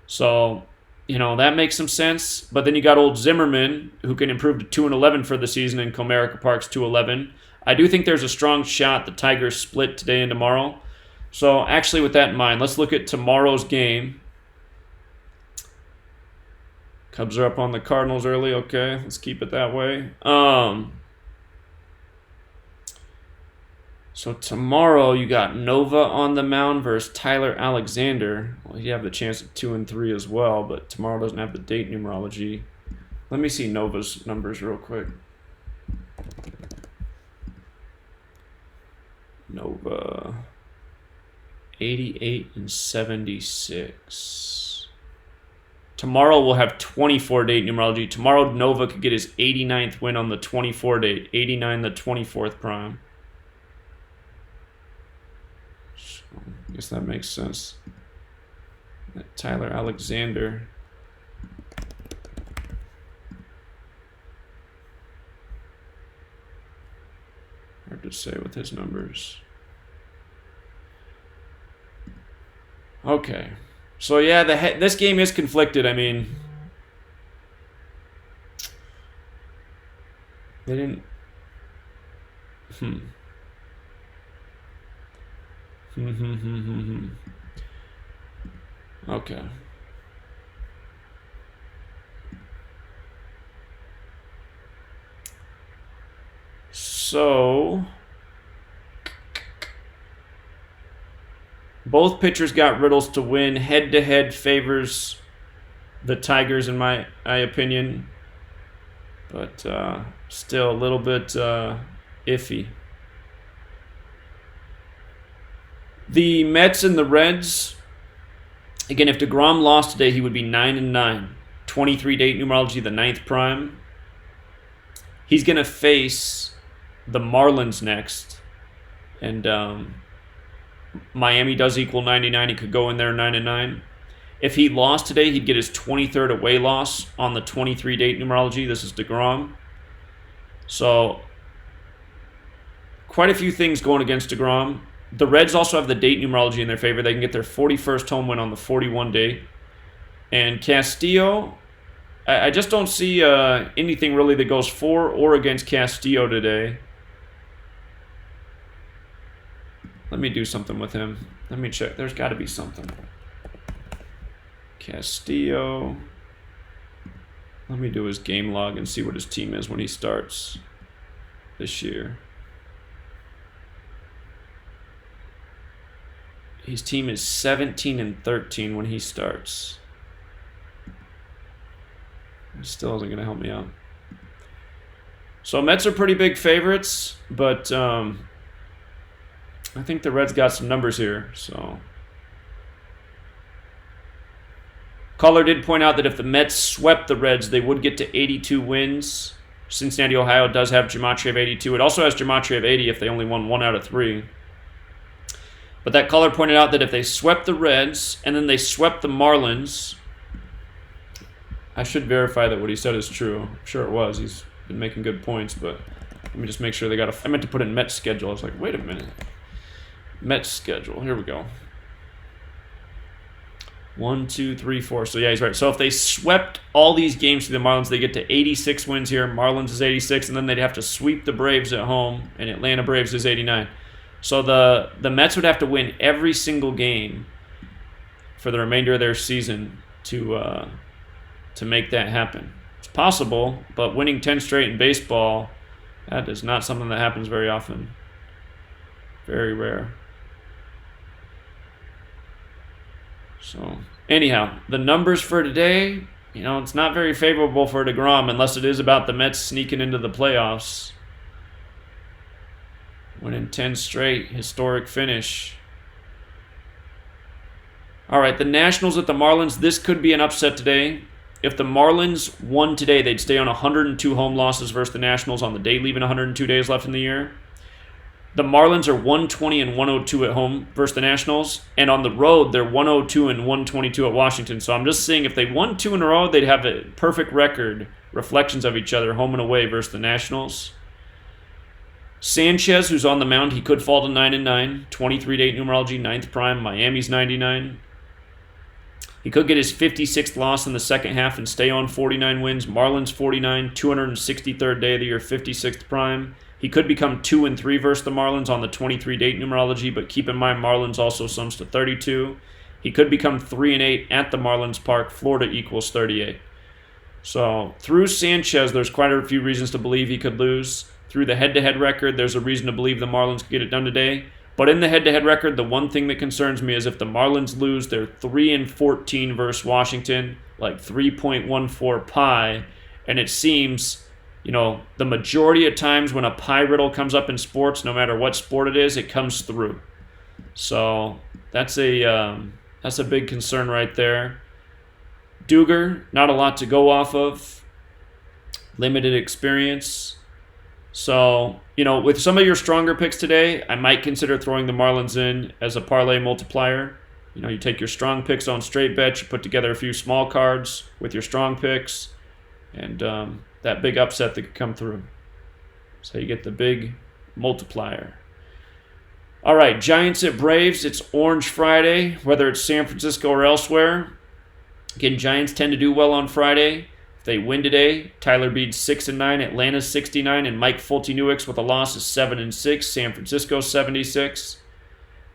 So, that makes some sense. But then you got old Zimmerman, who can improve to 2-11 for the season, and Comerica Park's 2-11. I do think there's a strong shot the Tigers split today and tomorrow. So, actually, with that in mind, let's look at tomorrow's game. Cubs are up on the Cardinals early. Okay, let's keep it that way. So tomorrow you got Nova on the mound versus Tyler Alexander. Well, you have the chance of 2-3 as well, but tomorrow doesn't have the date numerology. Let me see Nova's numbers real quick. Nova 88 and 76. Tomorrow we'll have 24 date numerology. Tomorrow Nova could get his 89th win on the 24 date. 89 the 24th prime. I guess that makes sense. That Tyler Alexander. What did it say with his numbers? Okay. So, yeah, this game is conflicted. I mean, they didn't... Okay. So, both pitchers got riddles to win. Head-to-head favors the Tigers, in my opinion. But still a little bit iffy. The Mets and the Reds, again, if DeGrom lost today, he would be 9-9. 23-date numerology, the 9th prime. He's going to face the Marlins next. And Miami does equal 99. He could go in there 9-9. If he lost today, he'd get his 23rd away loss on the 23-date numerology. This is DeGrom. So, quite a few things going against DeGrom. The Reds also have the date numerology in their favor. They can get their 41st home win on the 41 date. And Castillo, I just don't see anything really that goes for or against Castillo today. Let me do something with him. Let me check. There's got to be something. Castillo. Let me do his game log and see what his team is when he starts this year. His team is 17-13 when he starts. It still isn't going to help me out. So Mets are pretty big favorites, but I think the Reds got some numbers here. So Caller did point out that if the Mets swept the Reds, they would get to 82 wins. Cincinnati, Ohio does have Gematria of 82. It also has Gematria of 80 if they only won 1 out of 3. But that caller pointed out that if they swept the Reds and then they swept the Marlins, I should verify that what he said is true. I'm sure it was. He's been making good points, but let me just make sure they got I meant to put in Mets schedule. I was like, wait a minute. Mets schedule. Here we go. 1, 2, 3, 4. So yeah, he's right. So if they swept all these games to the Marlins, they get to 86 wins here. Marlins is 86, and then they'd have to sweep the Braves at home, and Atlanta Braves is 89. So the Mets would have to win every single game for the remainder of their season to make that happen. It's possible, but winning 10 straight in baseball, that is not something that happens very often. Very rare. So, anyhow, the numbers for today, it's not very favorable for DeGrom unless it is about the Mets sneaking into the playoffs. Winning 10 straight, historic finish. All right, the Nationals at the Marlins. This could be an upset today. If the Marlins won today, they'd stay on 102 home losses versus the Nationals on the day, leaving 102 days left in the year. The Marlins are 120 and 102 at home versus the Nationals, and on the road, they're 102 and 122 at Washington. So I'm just saying if they won 2 in a row, they'd have a perfect record, reflections of each other, home and away versus the Nationals. Sanchez, who's on the mound, he could fall to 9-9, 23-date numerology, 9th prime. Miami's 99. He could get his 56th loss in the second half and stay on 49 wins. Marlins 49, 263rd day of the year, 56th prime. He could become 2-3 versus the Marlins on the 23-date numerology, but keep in mind Marlins also sums to 32. He could become 3-8 at the Marlins Park. Florida equals 38. So through Sanchez, there's quite a few reasons to believe he could lose. Through the head-to-head record, there's a reason to believe the Marlins could get it done today. But in the head-to-head record, the one thing that concerns me is if the Marlins lose, they're 3-14 versus Washington, like 3.14 pi. And it seems, the majority of times when a pi riddle comes up in sports, no matter what sport it is, it comes through. So that's a big concern right there. Duger, not a lot to go off of. Limited experience. So, with some of your stronger picks today, I might consider throwing the Marlins in as a parlay multiplier. You take your strong picks on straight bets, you put together a few small cards with your strong picks, and that big upset that could come through. So you get the big multiplier. All right, Giants at Braves. It's Orange Friday, whether it's San Francisco or elsewhere. Again, Giants tend to do well on Friday. If they win today, Tyler Bede's 6-9, Atlanta's 69, and Mike Fulton-Newix with a loss is 7-6. San Francisco 76.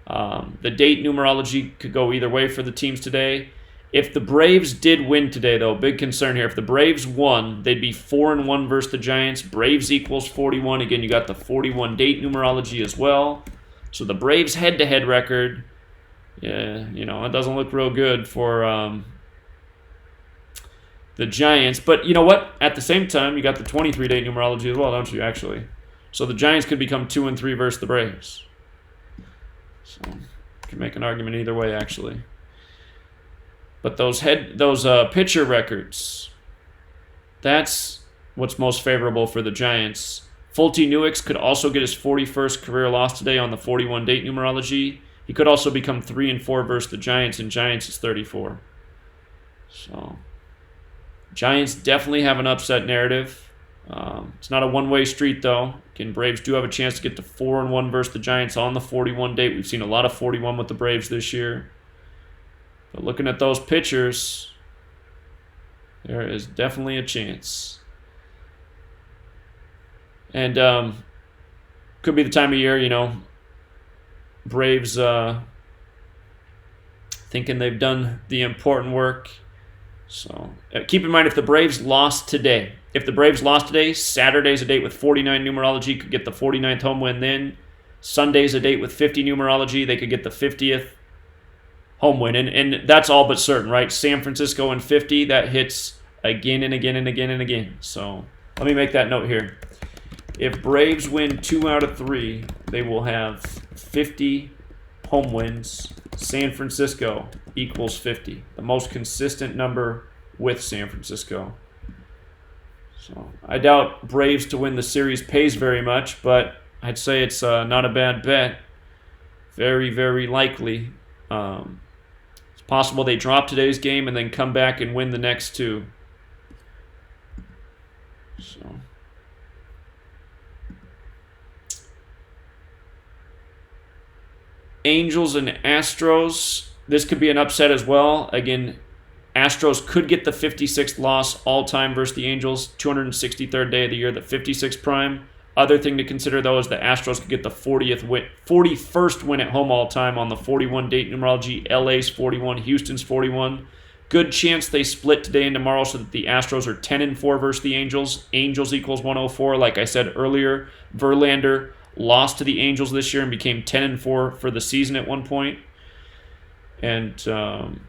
The date numerology could go either way for the teams today. If the Braves did win today, though, big concern here. If the Braves won, they'd be 4-1 versus the Giants. Braves equals 41. Again, you got the 41 date numerology as well. So the Braves head-to-head record, yeah, it doesn't look real good for the Giants. But you know what? At the same time, you got the 23 date numerology as well, don't you, actually? So the Giants could become 2-3 versus the Braves. So you can make an argument either way, actually. But those pitcher records, that's what's most favorable for the Giants. Fulton-Newix could also get his 41st career loss today on the 41 date numerology. He could also become 3-4 versus the Giants, and Giants is 34. So Giants definitely have an upset narrative. It's not a one-way street, though. Again, Braves do have a chance to get to 4-1 versus the Giants on the 41 date. We've seen a lot of 41 with the Braves this year. But looking at those pitchers, there is definitely a chance. And could be the time of year, Braves thinking they've done the important work. So keep in mind, if the Braves lost today, Saturday's a date with 49 numerology, could get the 49th home win then. Sunday's a date with 50 numerology, they could get the 50th home win. And that's all but certain, right? San Francisco and 50, that hits again and again and again and again. So let me make that note here. If Braves win 2 out of 3, they will have 50 home wins. San Francisco equals 50, the most consistent number with San Francisco. So I doubt Braves to win the series pays very much, but I'd say it's not a bad bet. Very, very likely. It's possible they drop today's game and then come back and win the next 2. So Angels and Astros, this could be an upset as well. Again, Astros could get the 56th loss all-time versus the Angels, 263rd day of the year, the 56th prime. Other thing to consider, though, is the Astros could get the 41st win at home all-time on the 41 date numerology. LA's 41, Houston's 41. Good chance they split today and tomorrow so that the Astros are 10-4 versus the Angels. Angels equals 104. Like I said earlier, Verlander lost to the Angels this year and became 10-4 for the season at one point. And can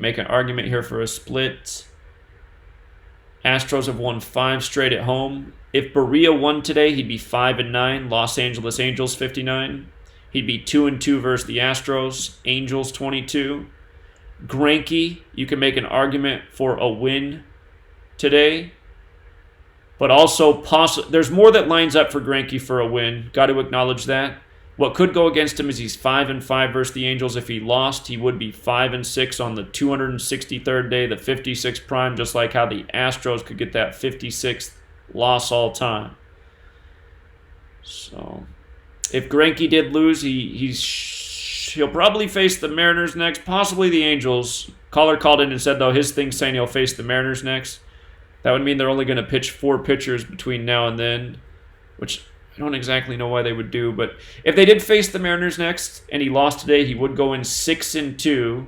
make an argument here for a split. Astros have won 5 straight at home. If Barria won today, he'd be 5-9. Los Angeles Angels 59. He'd be 2-2 versus the Astros. Angels 22. Greinke, you can make an argument for a win today. But also, there's more that lines up for Greinke for a win. Got to acknowledge that. What could go against him is he's 5-5 versus the Angels. If he lost, he would be 5-6 on the 263rd day, the 56th prime, just like how the Astros could get that 56th loss all time. So, if Greinke did lose, he'll probably face the Mariners next, possibly the Angels. Caller called in and said, though, his thing's saying he'll face the Mariners next. That would mean they're only going to pitch 4 pitchers between now and then, which I don't exactly know why they would do. But if they did face the Mariners next and he lost today, he would go in 6-2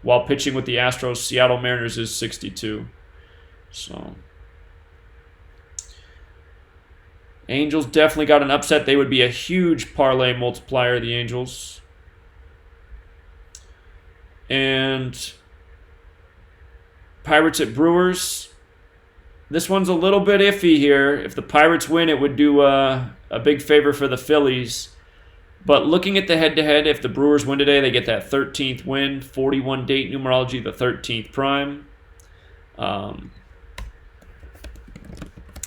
while pitching with the Astros. Seattle Mariners is 62. So Angels definitely got an upset. They would be a huge parlay multiplier, the Angels. And Pirates at Brewers. This one's a little bit iffy here. If the Pirates win, it would do a big favor for the Phillies. But looking at the head-to-head, if the Brewers win today, they get that 13th win, 41 date numerology, the 13th prime.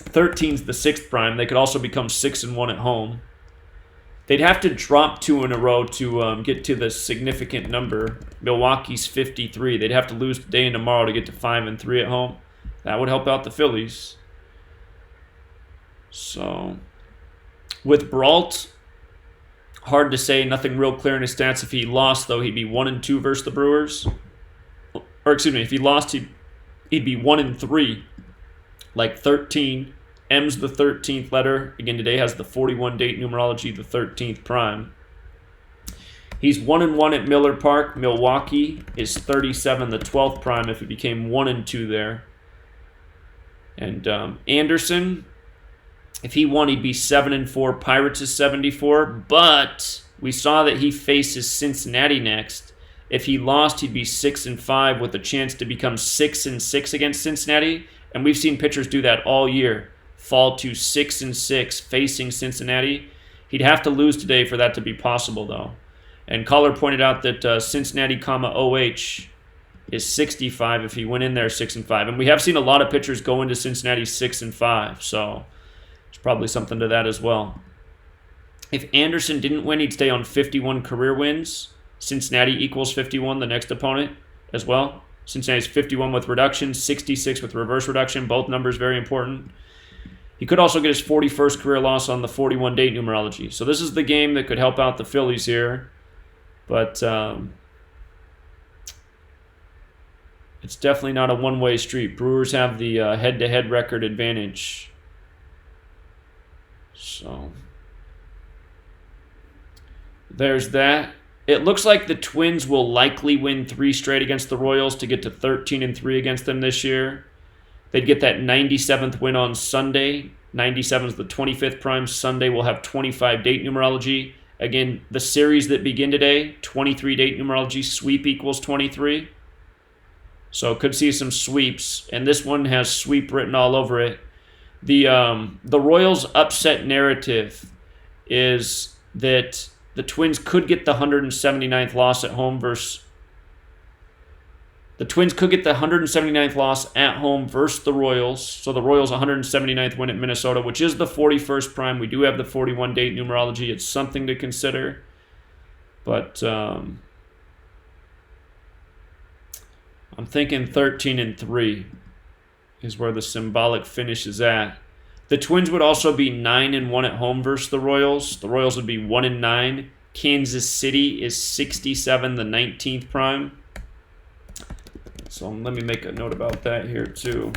13's the 6th prime. They could also become 6-1 at home. They'd have to drop 2 in a row to get to the significant number. Milwaukee's 53. They'd have to lose today and tomorrow to get to 5-3 at home. That would help out the Phillies. So With Brault, hard to say. Nothing real clear in his stats. If he lost, though, he'd be 1-2 versus the Brewers. Or excuse me, if he lost, he'd be 1-3, like 13. M's the 13th letter. Again, today has the 41 date numerology, the 13th prime. He's 1-1 at Miller Park. Milwaukee is 37, the 12th prime, if it became 1-2 there. And Anderson, if he won, he'd be 7-4. Pirates is 74. But we saw that he faces Cincinnati next. If he lost, he'd be 6-5 with a chance to become 6-6 against Cincinnati. And we've seen pitchers do that all year. Fall to 6-6 facing Cincinnati. He'd have to lose today for that to be possible, though. And Caller pointed out that Cincinnati, OH is 65 if he went in there 6-5. And we have seen a lot of pitchers go into Cincinnati 6-5. So there's probably something to that as well. If Anderson didn't win, he'd stay on 51 career wins. Cincinnati equals 51, the next opponent as well. Cincinnati's 51 with reduction, 66 with reverse reduction. Both numbers very important. He could also get his 41st career loss on the 41 date numerology. So this is the game that could help out the Phillies here. But it's definitely not a one-way street. Brewers have the head-to-head record advantage. So there's that. It looks like the Twins will likely win 3 straight against the Royals to get to 13-3 against them this year. They'd get that 97th win on Sunday. 97 is the 25th prime. Sunday will have 25 date numerology. Again, the series that begin today, 23 date numerology, sweep equals 23. So could see some sweeps. And this one has sweep written all over it. The Royals' upset narrative is that the Twins could get the 179th loss at home versus... The Twins could get the 179th loss at home versus the Royals. So the Royals' 179th win at Minnesota, which is the 41st prime. We do have the 41 date numerology. It's something to consider. But I'm thinking 13-3 is where the symbolic finish is at. The Twins would also be 9-1 at home versus the Royals. The Royals would be 1-9. Kansas City is 67, the 19th prime. So let me make a note about that here too.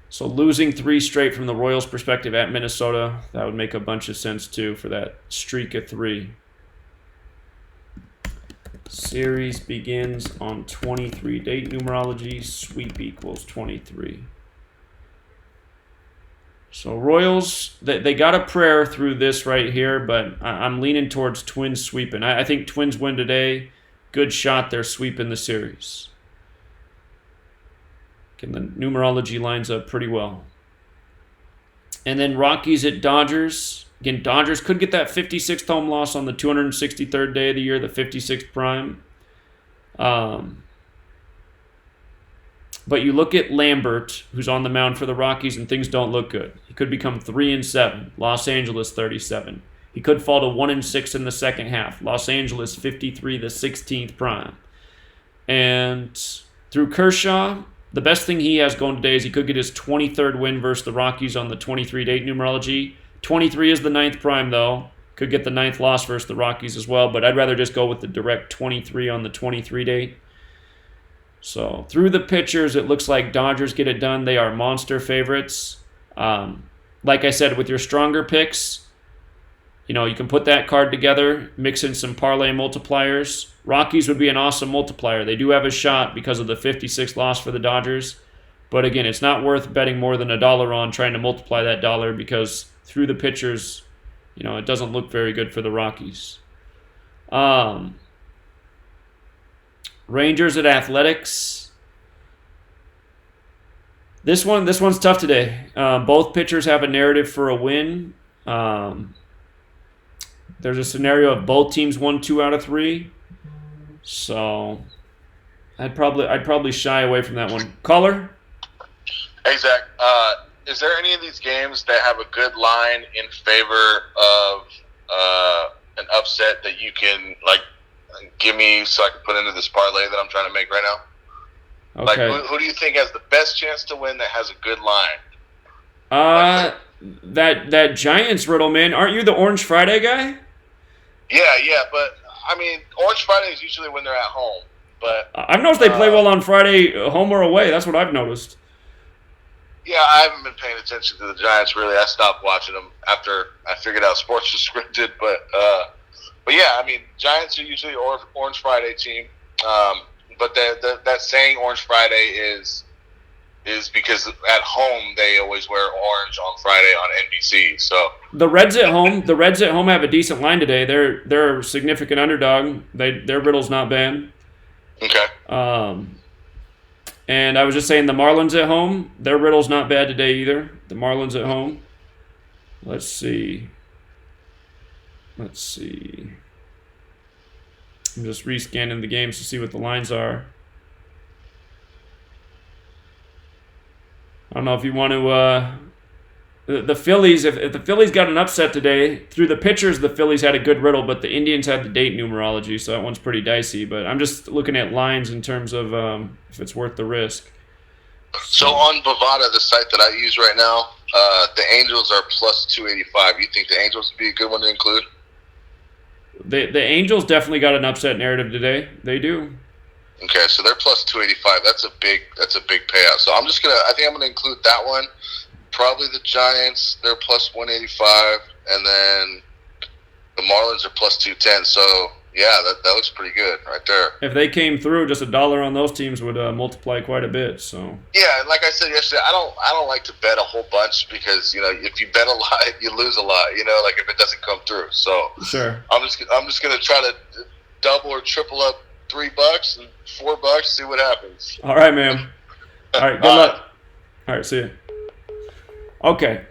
So losing 3 straight from the Royals' perspective at Minnesota, that would make a bunch of sense too for that streak of 3. Series begins on 23 date numerology. Sweep equals 23. So Royals, they got a prayer through this right here, but I'm leaning towards Twins sweeping. I think Twins win today. Good shot they're sweeping the series. And the numerology lines up pretty well. And then Rockies at Dodgers. Again, Dodgers could get that 56th home loss on the 263rd day of the year, the 56th prime. But you look at Lambert, who's on the mound for the Rockies, and things don't look good. He could become 3-7. Los Angeles 37. He could fall to 1-6 in the second half. Los Angeles 53, the 16th prime. And through Kershaw, the best thing he has going today is he could get his 23rd win versus the Rockies on the 23 date numerology. 23 is the 9th prime, though. Could get the 9th loss versus the Rockies as well, but I'd rather just go with the direct 23 on the 23 date. So through the pitchers, it looks like Dodgers get it done. They are monster favorites. Like I said, with your stronger picks, you know, you can put that card together, mix in some parlay multipliers. Rockies would be an awesome multiplier. They do have a shot because of the 56th loss for the Dodgers. But again, it's not worth betting more than $1 on trying to multiply that dollar because through the pitchers, you know, it doesn't look very good for the Rockies. Rangers at Athletics. This one's tough today. Both pitchers have a narrative for a win. There's a scenario of both teams won 2 out of 3. So I'd probably shy away from that one. Caller? Hey Zach, is there any of these games that have a good line in favor of an upset that you can like give me so I can put into this parlay that I'm trying to make right now? Like, Okay. who do you think has the best chance to win that has a good line? That Giants riddle, man. Aren't you the Orange Friday guy? Yeah, but I mean, Orange Friday is usually when they're at home. But I've noticed they play well on Friday, home or away. That's what I've noticed. yeah, I haven't been paying attention to the Giants really. I stopped watching them after I figured out sports was scripted. But yeah, I mean, Giants are usually Orange Friday team. But that saying Orange Friday is because at home they always wear orange on Friday on NBC. So the Reds at home have a decent line today. They're a significant underdog. Their riddle's not bad. Okay. And I was just saying the Marlins at home, their riddle's not bad today either. The Marlins at home. Let's see. I'm just rescanning the games to see what the lines are. I don't know if you want to. The Phillies, if the Phillies got an upset today, through the pitchers, the Phillies had a good riddle, but the Indians had the date numerology, so that one's pretty dicey. But I'm just looking at lines in terms of if it's worth the risk. So on Bovada, the site that I use right now, the Angels are plus 285. You think the Angels would be a good one to include? The Angels definitely got an upset narrative today. They do. Okay, so they're plus 285. That's a big payout. So I think I'm gonna include that one. Probably the Giants, they're plus 185, and then the Marlins are plus 210. So yeah, that looks pretty good right there. If they came through, just $1 on those teams would multiply quite a bit. So yeah, and like I said yesterday, I don't like to bet a whole bunch because if you bet a lot, you lose a lot. Like if it doesn't come through. So sure, I'm just gonna try to double or triple up $3 and $4, see what happens. All right, man. All right, good luck. All right, see you. Okay,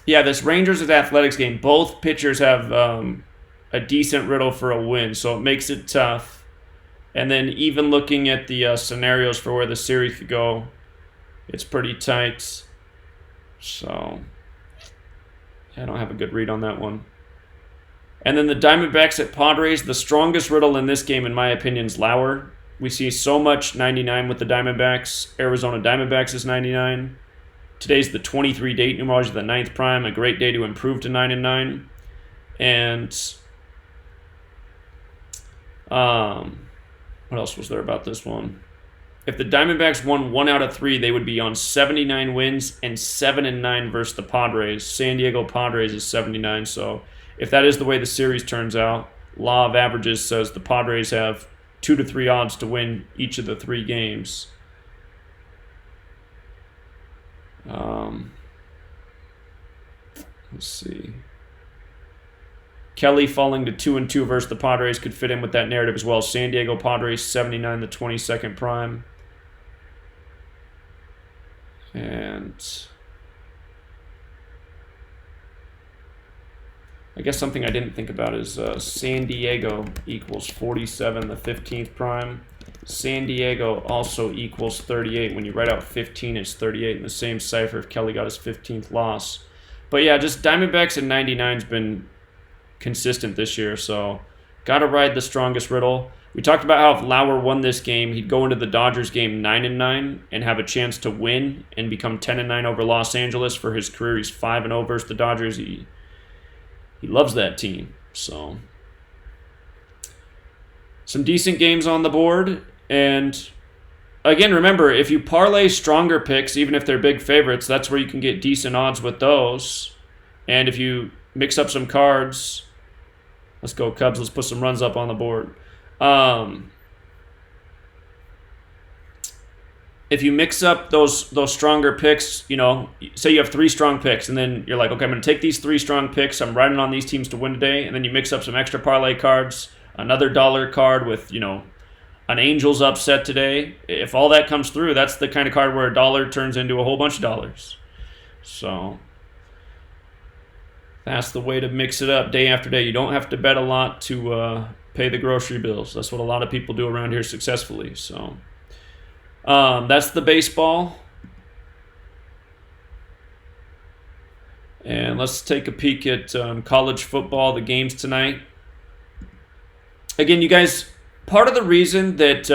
this Rangers at Athletics game, both pitchers have a decent riddle for a win, so it makes it tough. And then even looking at the scenarios for where the series could go, it's pretty tight. So I don't have a good read on that one. And then the Diamondbacks at Padres, the strongest riddle in this game, in my opinion, is Lauer. We see so much 99 with the Diamondbacks. Arizona Diamondbacks is 99. Today's the 23 date numerology, the 9th prime, a great day to improve to 9-9. And what else was there about this one? If the Diamondbacks won 1 out of 3, they would be on 79 wins and 7-9 versus the Padres. San Diego Padres is 79, so if that is the way the series turns out, law of averages says the Padres have 2 to 3 odds to win each of the 3 games. Let's see. Kelly falling to 2-2 versus the Padres could fit in with that narrative as well. San Diego Padres 79, the 22nd prime. And I guess something I didn't think about is San Diego equals 47, the 15th prime. San Diego also equals 38. When you write out 15, it's 38 in the same cipher if Kelly got his 15th loss. But yeah, just Diamondbacks and 99's been consistent this year, so got to ride the strongest riddle. We talked about how if Lauer won this game, he'd go into the Dodgers game 9-9 and have a chance to win and become 10-9 over Los Angeles for his career. He's 5-0 versus the Dodgers. He loves that team. So some decent games on the board. And again, remember, if you parlay stronger picks, even if they're big favorites, that's where you can get decent odds with those. And if you mix up some cards, let's go Cubs, let's put some runs up on the board. If you mix up those stronger picks, say you have 3 strong picks, and then you're like, okay, I'm going to take these 3 strong picks, I'm riding on these teams to win today, and then you mix up some extra parlay cards, another dollar card with, an Angels upset today. If all that comes through, that's the kind of card where $1 turns into a whole bunch of dollars. So that's the way to mix it up day after day. You don't have to bet a lot to pay the grocery bills. That's what a lot of people do around here successfully. So that's the baseball. And let's take a peek at college football, the games tonight. Again, you guys, part of the reason that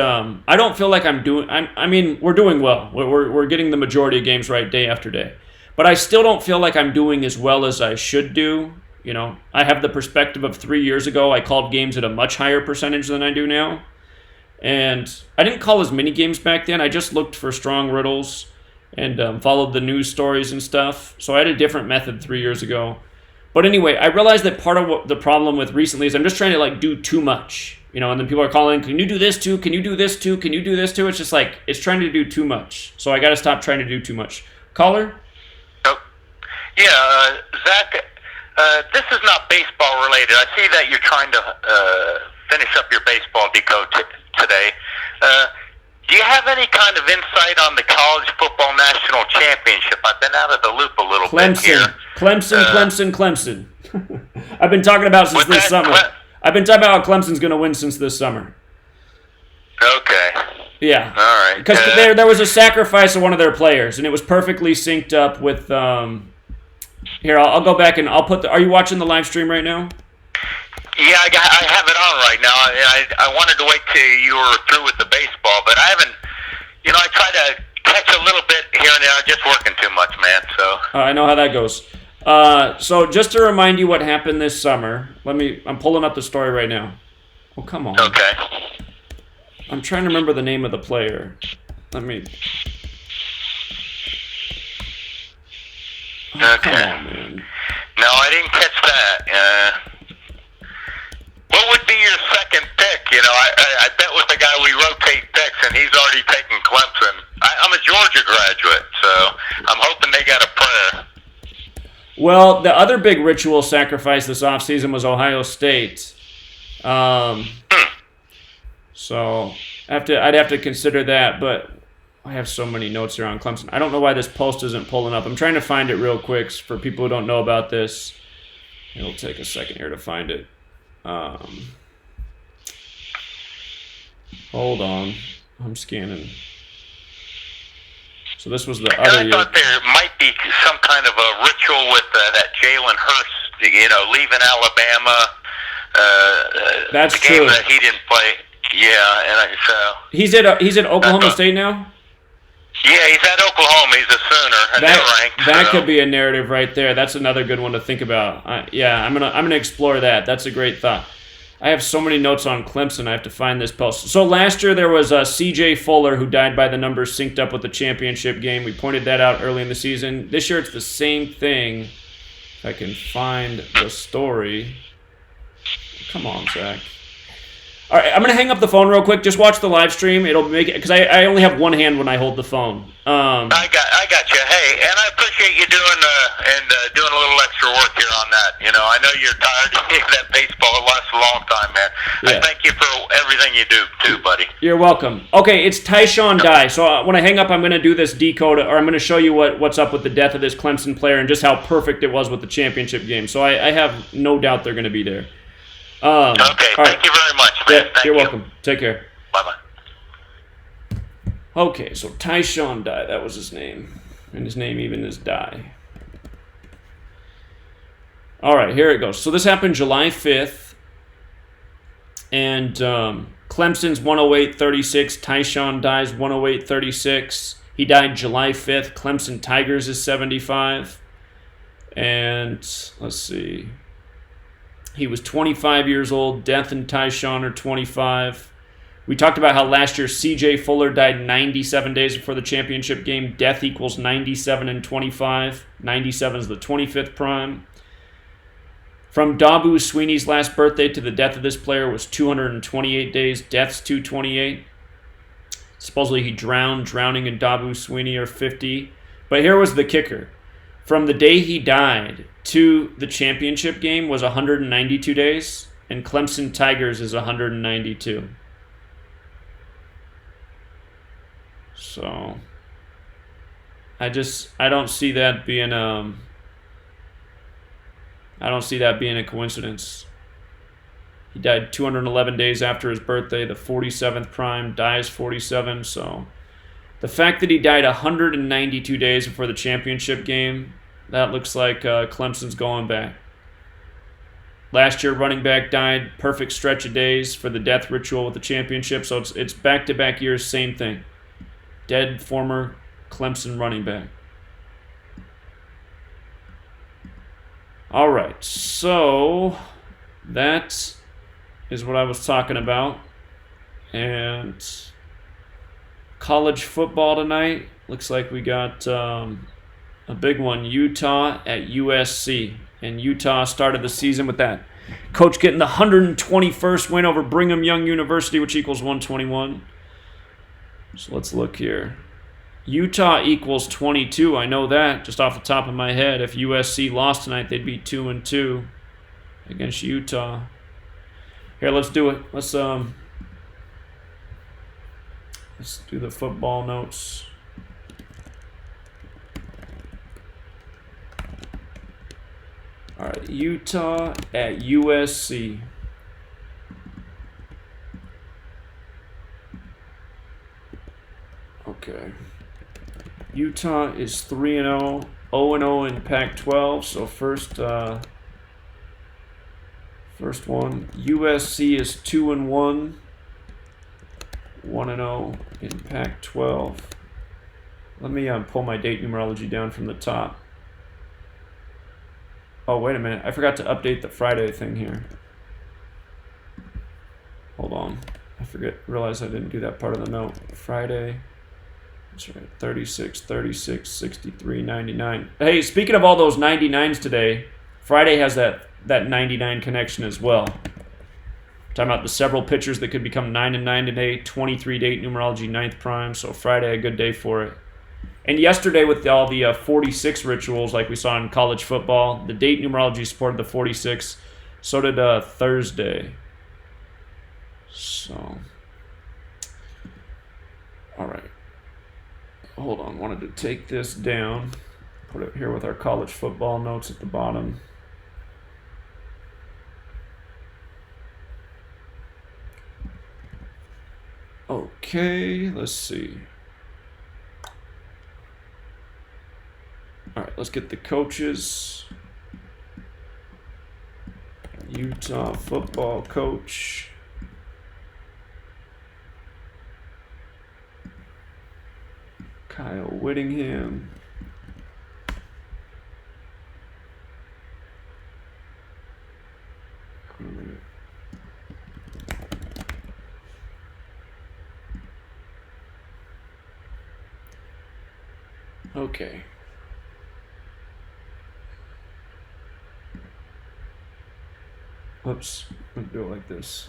I don't feel like I'm doing, I mean, we're doing well. We're getting the majority of games right day after day. But I still don't feel like I'm doing as well as I should do. You know, I have the perspective of 3 years ago. I called games at a much higher percentage than I do now. And I didn't call as many games back then. I just looked for strong riddles and followed the news stories and stuff. So I had a different method 3 years ago. But anyway, I realized that part of what the problem with recently is I'm just trying to like do too much. You know, and then people are calling, can you do this too? Can you do this too? Can you do this too? It's just like, it's trying to do too much. So I got to stop trying to do too much. Caller? Oh, yeah, Zach, this is not baseball related. I see that you're trying to finish up your baseball decode today. Do you have any kind of insight on the college football national championship? I've been out of the loop a little bit here. Clemson. I've been talking about since this summer. I've been talking about how Clemson's going to win since this summer. Okay. Yeah. All right. Because there was a sacrifice of one of their players, and it was perfectly synced up with. Here, I'll go back and I'll put the. Are you watching the live stream right now? Yeah, I have it on right now. I wanted to wait till you were through with the baseball, but I haven't. You know, I try to catch a little bit here and there. I'm just working too much, man. So. I know how that goes. So just to remind you what happened this summer, I'm pulling up the story right now. Oh, come on. Okay. I'm trying to remember the name of the player. Okay. Come on, man. No, I didn't catch that. What would be your second pick? You know, I bet with the guy we rotate picks, and he's already taken Clemson. I'm a Georgia graduate, so I'm hoping they got a prayer. Well, the other big ritual sacrifice this offseason was Ohio State. So I'd have to consider that, but I have so many notes here on Clemson. I don't know why this post isn't pulling up. I'm trying to find it real quick for people who don't know about this. It'll take a second here to find it. Hold on. I'm scanning. So this was the other year. I thought there might be some kind of a ritual with that Jalen Hurts, you know, leaving Alabama. That's the game true. that he didn't play. Yeah, and so he's at Oklahoma State now. Yeah, he's at Oklahoma. He's a Sooner, and they're ranked. That could be a narrative right there. That's another good one to think about. I'm gonna explore that. That's a great thought. I have so many notes on Clemson. I have to find this post. So last year there was C.J. Fuller who died by the numbers synced up with the championship game. We pointed that out early in the season. This year it's the same thing. If I can find the story. Come on, Zach. All right, I'm going to hang up the phone real quick. Just watch the live stream. It'll make it, because I only have one hand when I hold the phone. I got you. Hey, and I appreciate you doing a little extra work here on that. You know, I know you're tired of that baseball. It lasts a long time, man. Yeah. I thank you for everything you do, too, buddy. You're welcome. Okay, it's Tyshawn Dye. So when I hang up, I'm going to do this decode, or I'm going to show you what's up with the death of this Clemson player and just how perfect it was with the championship game. So I have no doubt they're going to be there. Okay, thank you very much, man. Yeah, you're welcome. Take care. Bye-bye. Okay, so Tyshawn Dye, that was his name. And his name even is Dye. All right, here it goes. So this happened July 5th. And Clemson's 108.36. Tyshawn Dye's 108.36. He died July 5th. Clemson Tigers is 75. And let's see. He was 25 years old. Death and Tyshawn are 25. We talked about how last year C.J. Fuller died 97 days before the championship game. Death equals 97 and 25. 97 is the 25th prime. From Dabu Sweeney's last birthday to the death of this player was 228 days. Death's 228. Supposedly he drowned. Drowning and Dabu Sweeney are 50. But here was the kicker. From the day he died to the championship game was 192 days, and Clemson Tigers is 192. So I don't see that being a coincidence. He died 211 days after his birthday, the 47th prime, dies 47, so the fact that he died 192 days before the championship game, that looks like Clemson's going back. Last year, running back died. Perfect stretch of days for the death ritual with the championship. So it's back-to-back years, same thing. Dead former Clemson running back. All right, so that is what I was talking about. And college football tonight. Looks like we got a big one. Utah at USC. And Utah started the season with that coach getting the 121st win over Brigham Young University, which equals 121. So let's look here. Utah equals 22. I know that just off the top of my head. If USC lost tonight, they'd be 2-2 against Utah. Here, let's do it. Let's do the football notes. All right, Utah at USC. Okay. Utah is 3-0, 0-0 in Pac-12. So first one. USC is 2-1, 1-0 in Pac-12. Let me pull my date numerology down from the top. Oh, wait a minute. I forgot to update the Friday thing here. Hold on. Realized I didn't do that part of the note. Friday. That's right. 36, 36, 63, 99. Hey, speaking of all those 99s today, Friday has that 99 connection as well. Talking about the several pitchers that could become 9-9 today. 23 date numerology, 9th prime. So Friday, a good day for it. And yesterday with all the 46 rituals like we saw in college football, the date numerology supported the 46. So did Thursday. So, all right. Hold on. Wanted to take this down. Put it here with our college football notes at the bottom. Okay, let's see. All right, let's get the coaches. Utah football coach. Kyle Whittingham. Okay. Oops, I'm gonna do it like this.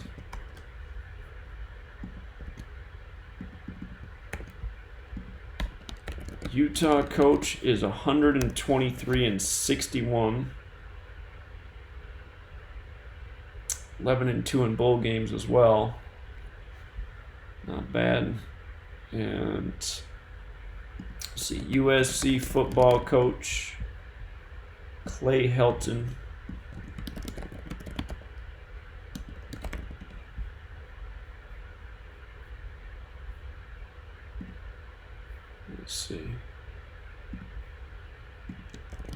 Utah coach is 123-61. 11-2 in bowl games as well. Not bad. And let's see, USC football coach Clay Helton. Let's see.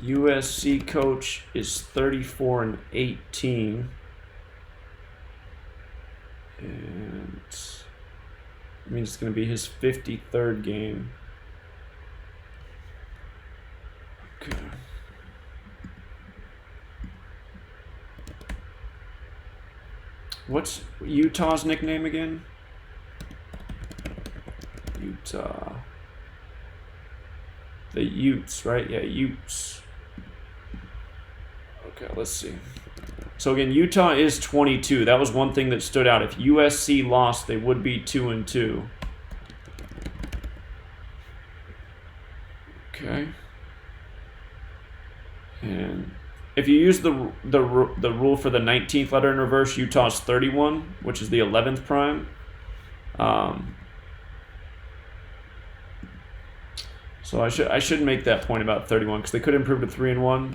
USC coach is 34-18. And it means it's going to be his 53rd game. Okay. What's Utah's nickname again? Utah. The Utes, right? Yeah, Utes. Okay, let's see. So again, Utah is 22. That was one thing that stood out. If USC lost, they would be 2-2. Okay. And if you use the rule for the 19th letter in reverse, Utah's 31, which is the 11th prime. So I should make that point about 31 because they could improve to 3-1.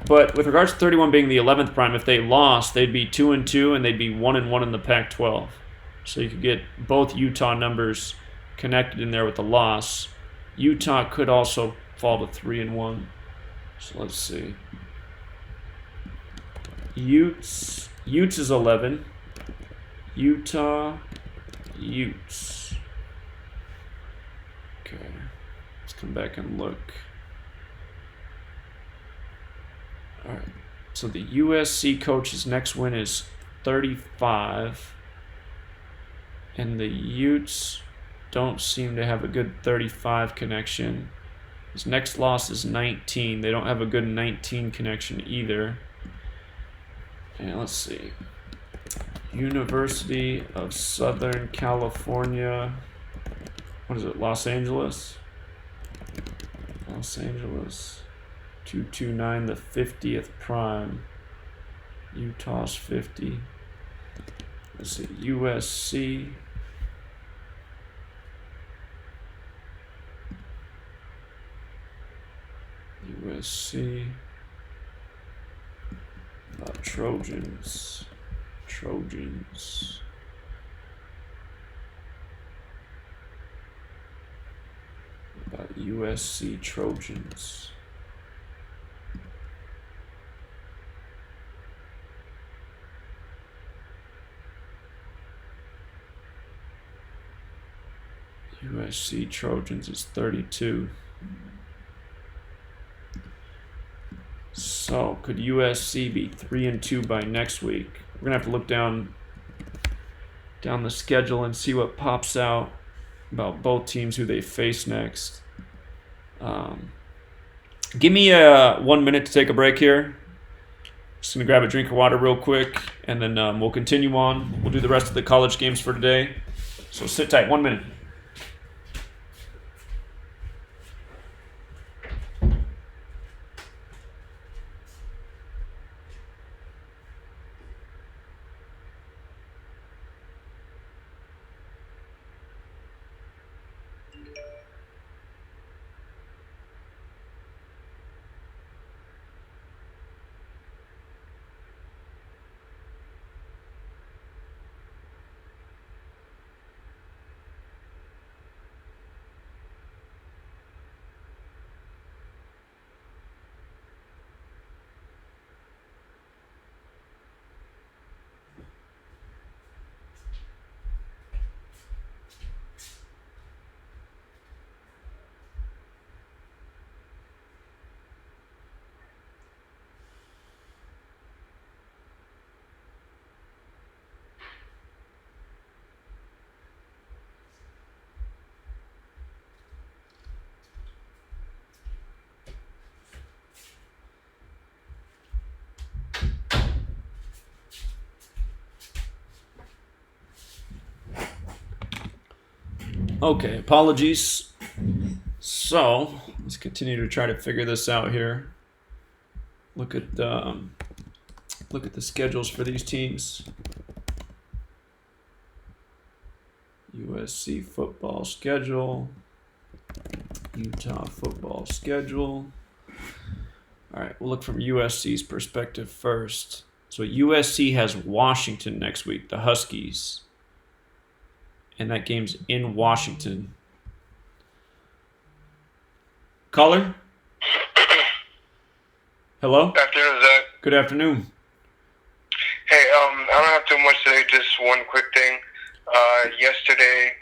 But with regards to 31 being the 11th prime, if they lost, they'd be 2-2 and they'd be 1-1 in the Pac-12. So you could get both Utah numbers connected in there with the loss. Utah could also fall to 3-1. So let's see. Utes. Utes is 11. Utah. Utes. Okay. Let's come back and look. All right. So the USC coach's next win is 35. And the Utes don't seem to have a good 35 connection. His next loss is 19. They don't have a good 19 connection either. And let's see. University of Southern California. What is it? Los Angeles? Los Angeles. 229, the 50th prime. Utah's 50. Let's see. USC. USC. Trojans. Trojans. About USC Trojans. USC Trojans is 32. So, could USC be 3-2 by next week? We're gonna have to look down the schedule and see what pops out about both teams, who they face next. Give me 1 minute to take a break here. Just gonna grab a drink of water real quick, and then we'll continue on. We'll do the rest of the college games for today. So sit tight. 1 minute. Okay, apologies. So, let's continue to try to figure this out here. Look at the schedules for these teams. USC football schedule. Utah football schedule. All right, we'll look from USC's perspective first. So USC has Washington next week, the Huskies. And that game's in Washington. Caller? Hello? Afternoon, Zach. Good afternoon. Hey, I don't have too much today, just one quick thing. Yesterday,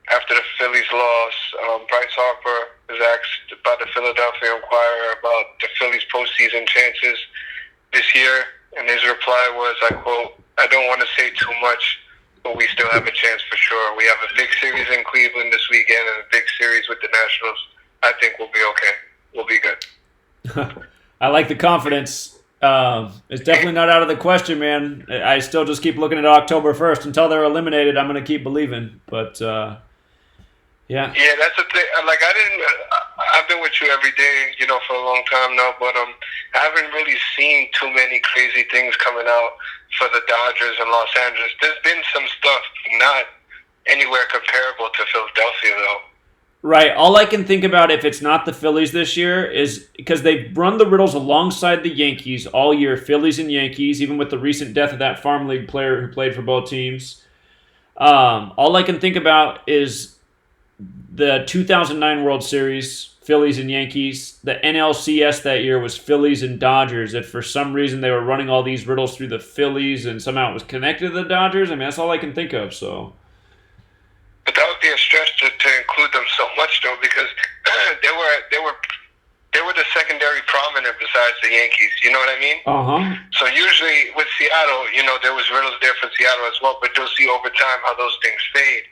after the Phillies loss, Bryce Harper was asked by the Philadelphia Inquirer about the Phillies' postseason chances this year, and his reply was, I quote, "I don't want to say too much, but we still have a chance for sure. We have a big series in Cleveland this weekend and a big series with the Nationals. I think we'll be okay. We'll be good." I like the confidence. It's definitely not out of the question, man. I still just keep looking at October 1st. Until they're eliminated, I'm going to keep believing. But, yeah. Yeah, that's the thing. Like, I've been with you every day, for a long time now, but I haven't really seen too many crazy things coming out for the Dodgers in Los Angeles. There's been some stuff, not anywhere comparable to Philadelphia, though. Right. All I can think about, if it's not the Phillies this year, is because they've run the Riddles alongside the Yankees all year, Phillies and Yankees, even with the recent death of that farm league player who played for both teams. All I can think about is the 2009 World Series, Phillies and Yankees. The NLCS that year was Phillies and Dodgers. If for some reason they were running all these riddles through the Phillies and somehow it was connected to the Dodgers, I mean, that's all I can think of. So, But that would be a stretch to include them so much, though, because they were the secondary prominent besides the Yankees. You know what I mean? So usually with Seattle, there was riddles there for Seattle as well, but you'll see over time how those things fade.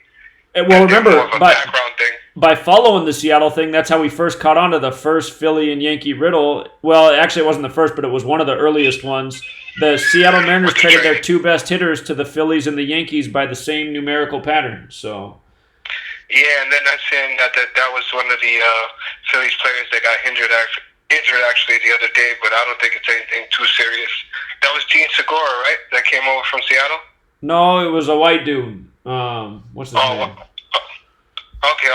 Well, remember, more of a background thing. by following the Seattle thing, that's how we first caught on to the first Philly and Yankee riddle. Well, actually, it wasn't the first, but it was one of the earliest ones. The Seattle Mariners traded their two best hitters to the Phillies and the Yankees by the same numerical pattern. So, yeah, and then I'm saying that was one of the Phillies players that got injured actually the other day, but I don't think it's anything too serious. That was Gene Segura, right? That came over from Seattle? no, it was a white dude. What's his name? Okay.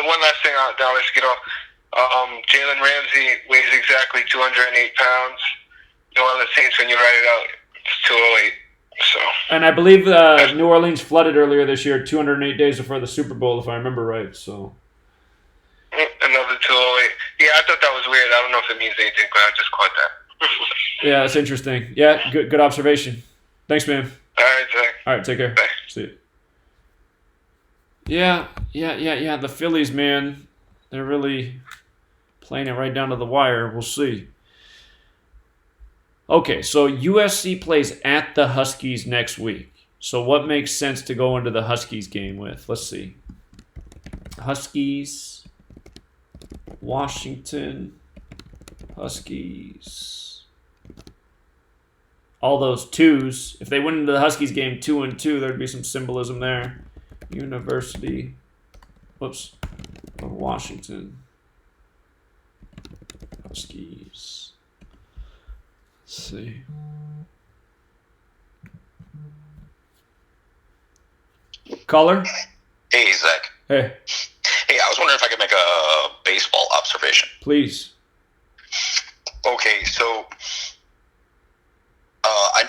One last thing, now let's get off. Jalen Ramsey weighs exactly 208 pounds. New Orleans Saints, when you write it out, it's 208. So. And I believe New Orleans flooded earlier this year, 208 days before the Super Bowl, if I remember right. So. Another 208. Yeah, I thought that was weird. I don't know if it means anything, but I just caught that. Yeah, that's interesting. Yeah, good observation. Thanks, man. All right, Zach. All right, take care. Bye. See you. Yeah. The Phillies, man, they're really playing it right down to the wire. We'll see. Okay, so USC plays at the Huskies next week. So what makes sense to go into the Huskies game with? Let's see. Huskies, Washington, Huskies. All those twos. If they went into the Huskies game 2-2, there'd be some symbolism there. University of Washington. Huskies. Let's see. Caller? Hey, Zach. Hey. Hey, I was wondering if I could make a baseball observation. Please. Okay, so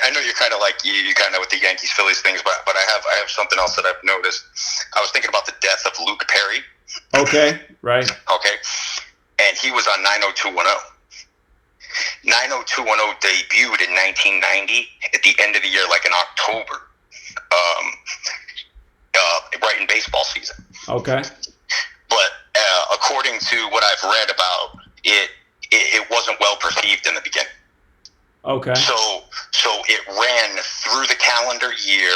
I know you're kind of like you kind of with the Yankees Phillies things, but I have something else that I've noticed. I was thinking about the death of Luke Perry. Okay, right. Okay, and he was on 90210. 90210 debuted in 1990 at the end of the year, like in October, right in baseball season. Okay. But according to what I've read about it, it wasn't well perceived in the beginning. Okay. So it ran through the calendar year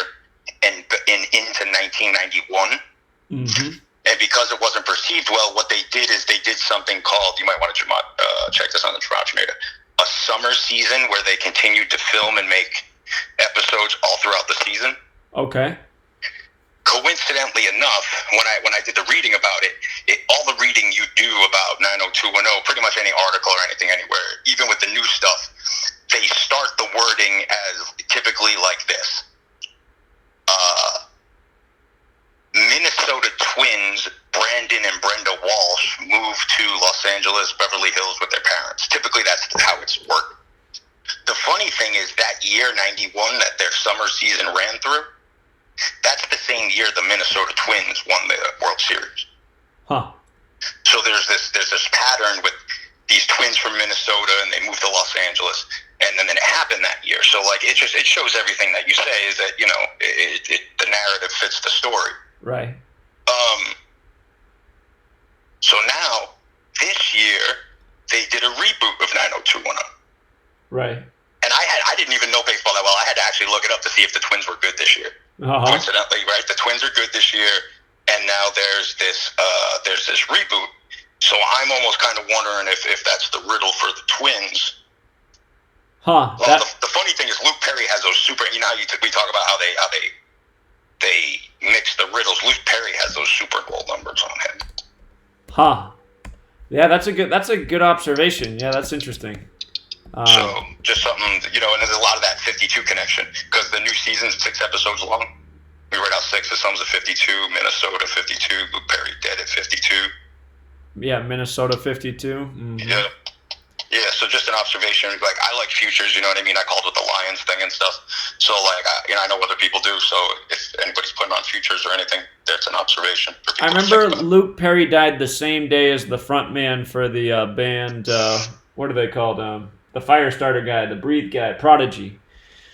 and into 1991. Mm-hmm. And because it wasn't perceived well, what they did is they did something called, you might want to check this on the Gematria Database, a summer season where they continued to film and make episodes all throughout the season. Okay. Coincidentally enough, when I did the reading about it, all the reading you do about 90210, pretty much any article or anything anywhere, even with the new stuff, they start the wording as typically like this. Minnesota twins Brandon and Brenda Walsh moved to Los Angeles, Beverly Hills with their parents. Typically that's how it's worked. The funny thing is that year, 91, that their summer season ran through, that's the same year the Minnesota Twins won the World Series. Huh. So there's this pattern with these twins from Minnesota, and they moved to Los Angeles, and then it happened that year. So like it shows everything that you say is that the narrative fits the story. Right. So now this year they did a reboot of 90210. Right. And I didn't even know baseball that well. I had to actually look it up to see if the Twins were good this year. Uh-huh. Coincidentally, right? The Twins are good this year, and now there's this reboot. So I'm almost kind of wondering if that's the riddle for the Twins. Huh. Well, the funny thing is Luke Perry has those super. You know how we talk about how they mix the riddles. Luke Perry has those Super Bowl numbers on him. Huh. Yeah, that's a good observation. Yeah, that's interesting. So just something, and there's a lot of that 52 connection because the new season's 6 episodes long. We read out 6. The sum's at 52. Minnesota 52. Luke Perry dead at 52. Yeah, Minnesota 52. Mm-hmm. Yeah. Yeah, so just an observation. Like, I like futures, you know what I mean? I called with the Lions thing and stuff. So, like, I know other people do. So, if anybody's putting on futures or anything, that's an observation. For I people to remember think about. Luke Perry died the same day as the front man for the band. What are they called? The Firestarter guy, the Breathe guy, Prodigy.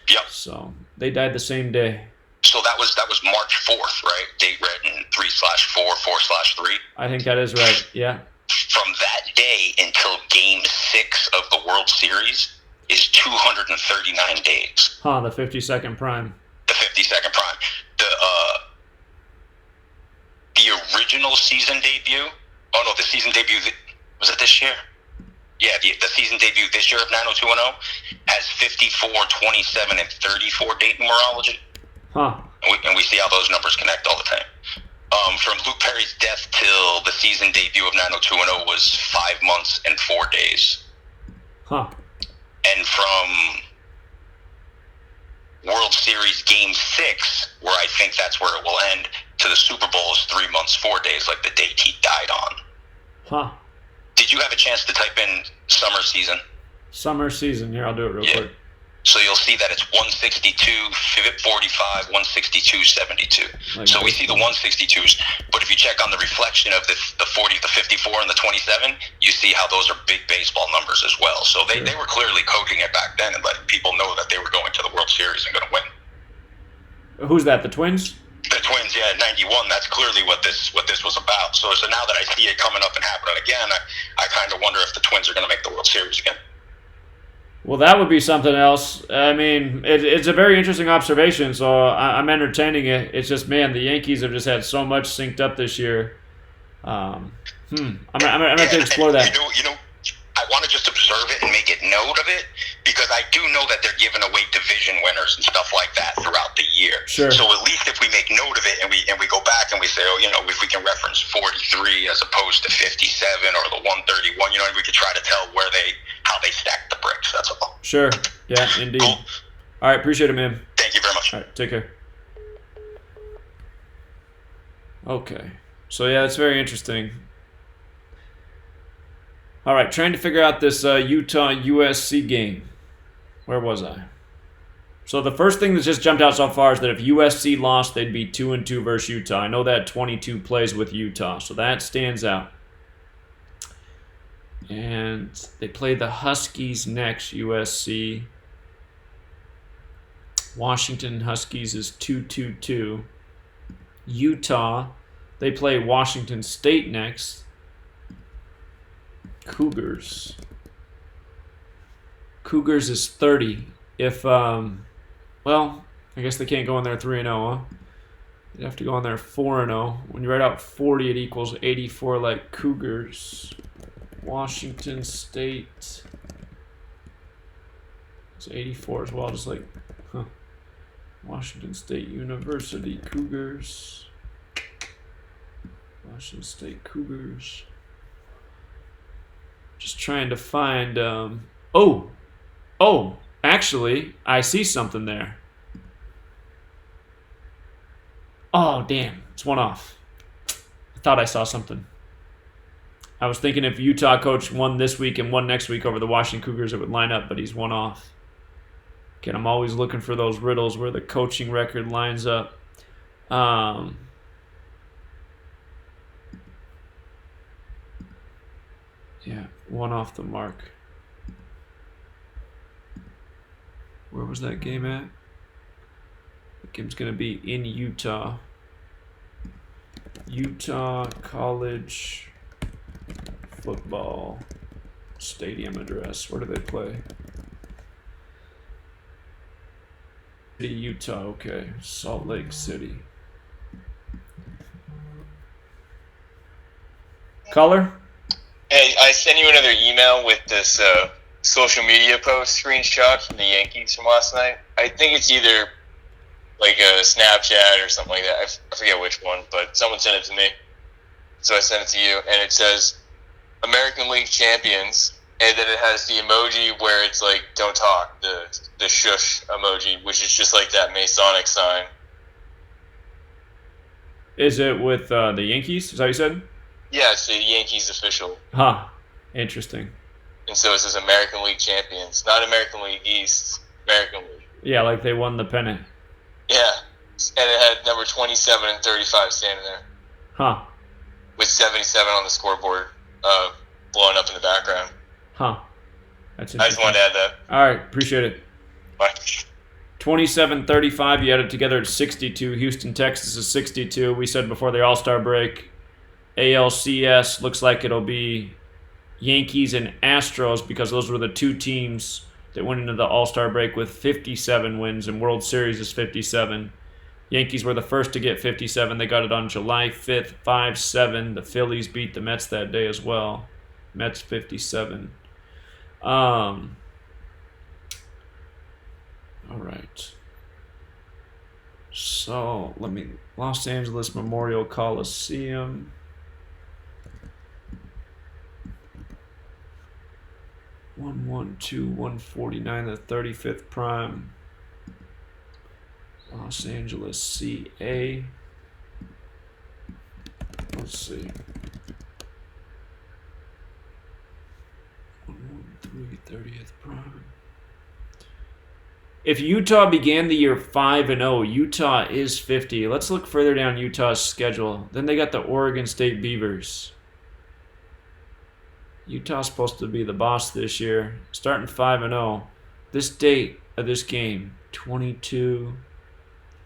Yep. So they died the same day. So that was March 4th, right? Date written 3/4, 4/3. I think that is right. Yeah. From that day until Game 6 of the World Series is 239 days. Huh, the 52nd prime. The 52nd prime. The original season debut. Oh no, the season debut was it this year? Yeah, the season debut this year of 90210 has 54, 27, and 34 date numerology. Huh. And we see how those numbers connect all the time. From Luke Perry's death till the season debut of 90210 was 5 months and 4 days. Huh. And from World Series Game 6, where I think that's where it will end, to the Super Bowl is 3 months, 4 days, like the date he died on. Huh. Did you have a chance to type in summer season? Summer season. Here, I'll do it real quick. So you'll see that it's 162, 45, 162, 72. Like so we see the 162s, but if you check on the reflection of the 40, the 54, and the 27, you see how those are big baseball numbers as well. So they were clearly coding it back then and letting people know that they were going to the World Series and going to win. Who's that? The Twins? The Twins, yeah, 91. That's clearly what this was about. So now that I see it coming up and happening again, I kind of wonder if the Twins are going to make the World Series again. Well, that would be something else. I mean, it's a very interesting observation, so I'm entertaining it. It's just, man, the Yankees have just had so much synced up this year. I'm gonna have to explore that. You know, I want to just observe it and make it note of it, because I do know that they're giving away division winners and stuff like that throughout the year. Sure. So at least if we make note of it and we go back and we say, oh, you know, if we can reference 43 as opposed to 57 or the 131, you know, we could try to tell how they stack the bricks. That's all. Sure. Yeah, indeed. Cool. All right, appreciate it, man. Thank you very much. All right, take care. Okay. So, yeah, it's very interesting. All right, trying to figure out this Utah-USC game. Where was I? So the first thing that just jumped out so far is that if USC lost, they'd be 2-2 versus Utah. I know that 22 plays with Utah, so that stands out. And they play the Huskies next, USC. Washington Huskies is 2-2-2. Utah, they play Washington State next. Cougars is 30. If, well, I guess they can't go in there 3-0, huh? They'd have to go in there 4-0. When you write out 40, it equals 84 like Cougars. Washington State. It's 84 as well, just like, Washington State University Cougars. Washington State Cougars. Just trying to find, actually, I see something there. Oh, damn, it's one off. I thought I saw something. I was thinking if Utah coach won this week and won next week over the Washington Cougars, it would line up, but he's one off. Again, I'm always looking for those riddles where the coaching record lines up. Yeah, one off the mark. Where was that game at? The game's going to be in Utah. Utah College football stadium address. Where do they play? Utah, okay. Salt Lake City. Color? Hey, I sent you another email with this social media post screenshot from the Yankees from last night. I think it's either like a Snapchat or something like that. I forget which one, but someone sent it to me. So I sent it to you, and it says American League champions, and then it has the emoji where it's like, don't talk, the shush emoji, which is just like that Masonic sign. Is it with the Yankees? Is that what you said? Yeah, it's the Yankees official. Huh. Interesting. and so it says American League champions, not American League East, American League. Yeah, like they won the pennant. Yeah, and it had number 27 and 35 standing there. Huh. With 77 on the scoreboard, blowing up in the background. Huh. That's I interesting. just wanted to add that. All right, appreciate it. Bye. 27-35, you add it together at 62. Houston, Texas is 62. We said before the All-Star break, ALCS looks like it'll be Yankees and Astros because those were the two teams that went into the All-Star break with 57 wins, and World Series is 57. Yankees were the first to get 57. They got it on July 5th, 5-7. The Phillies beat the Mets that day as well. Mets 57. All right. So, Los Angeles Memorial Coliseum. 149, the 35th prime. Los Angeles, CA. Let's see. 113, 30th prime. If Utah began the year 5-0, Utah is 50. Let's look further down Utah's schedule. Then they got the Oregon State Beavers. Utah's supposed to be the boss this year, starting 5-0. This date of this game, 22,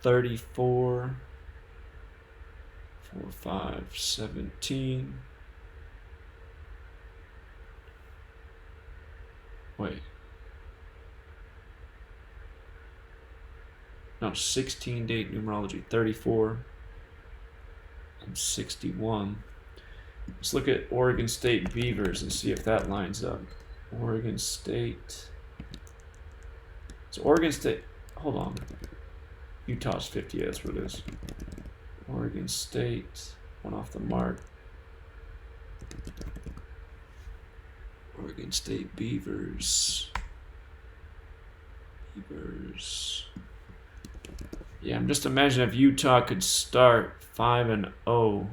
34, 4, 5, 17. Wait. No, 16 date numerology, 34 and 61. Let's look at Oregon State Beavers and see if that lines up. Oregon State. So Oregon State, hold on. Utah's 50, yeah, that's what it is. Oregon State, one off the mark. Oregon State Beavers. Yeah, I'm just imagining if Utah could start 5-0.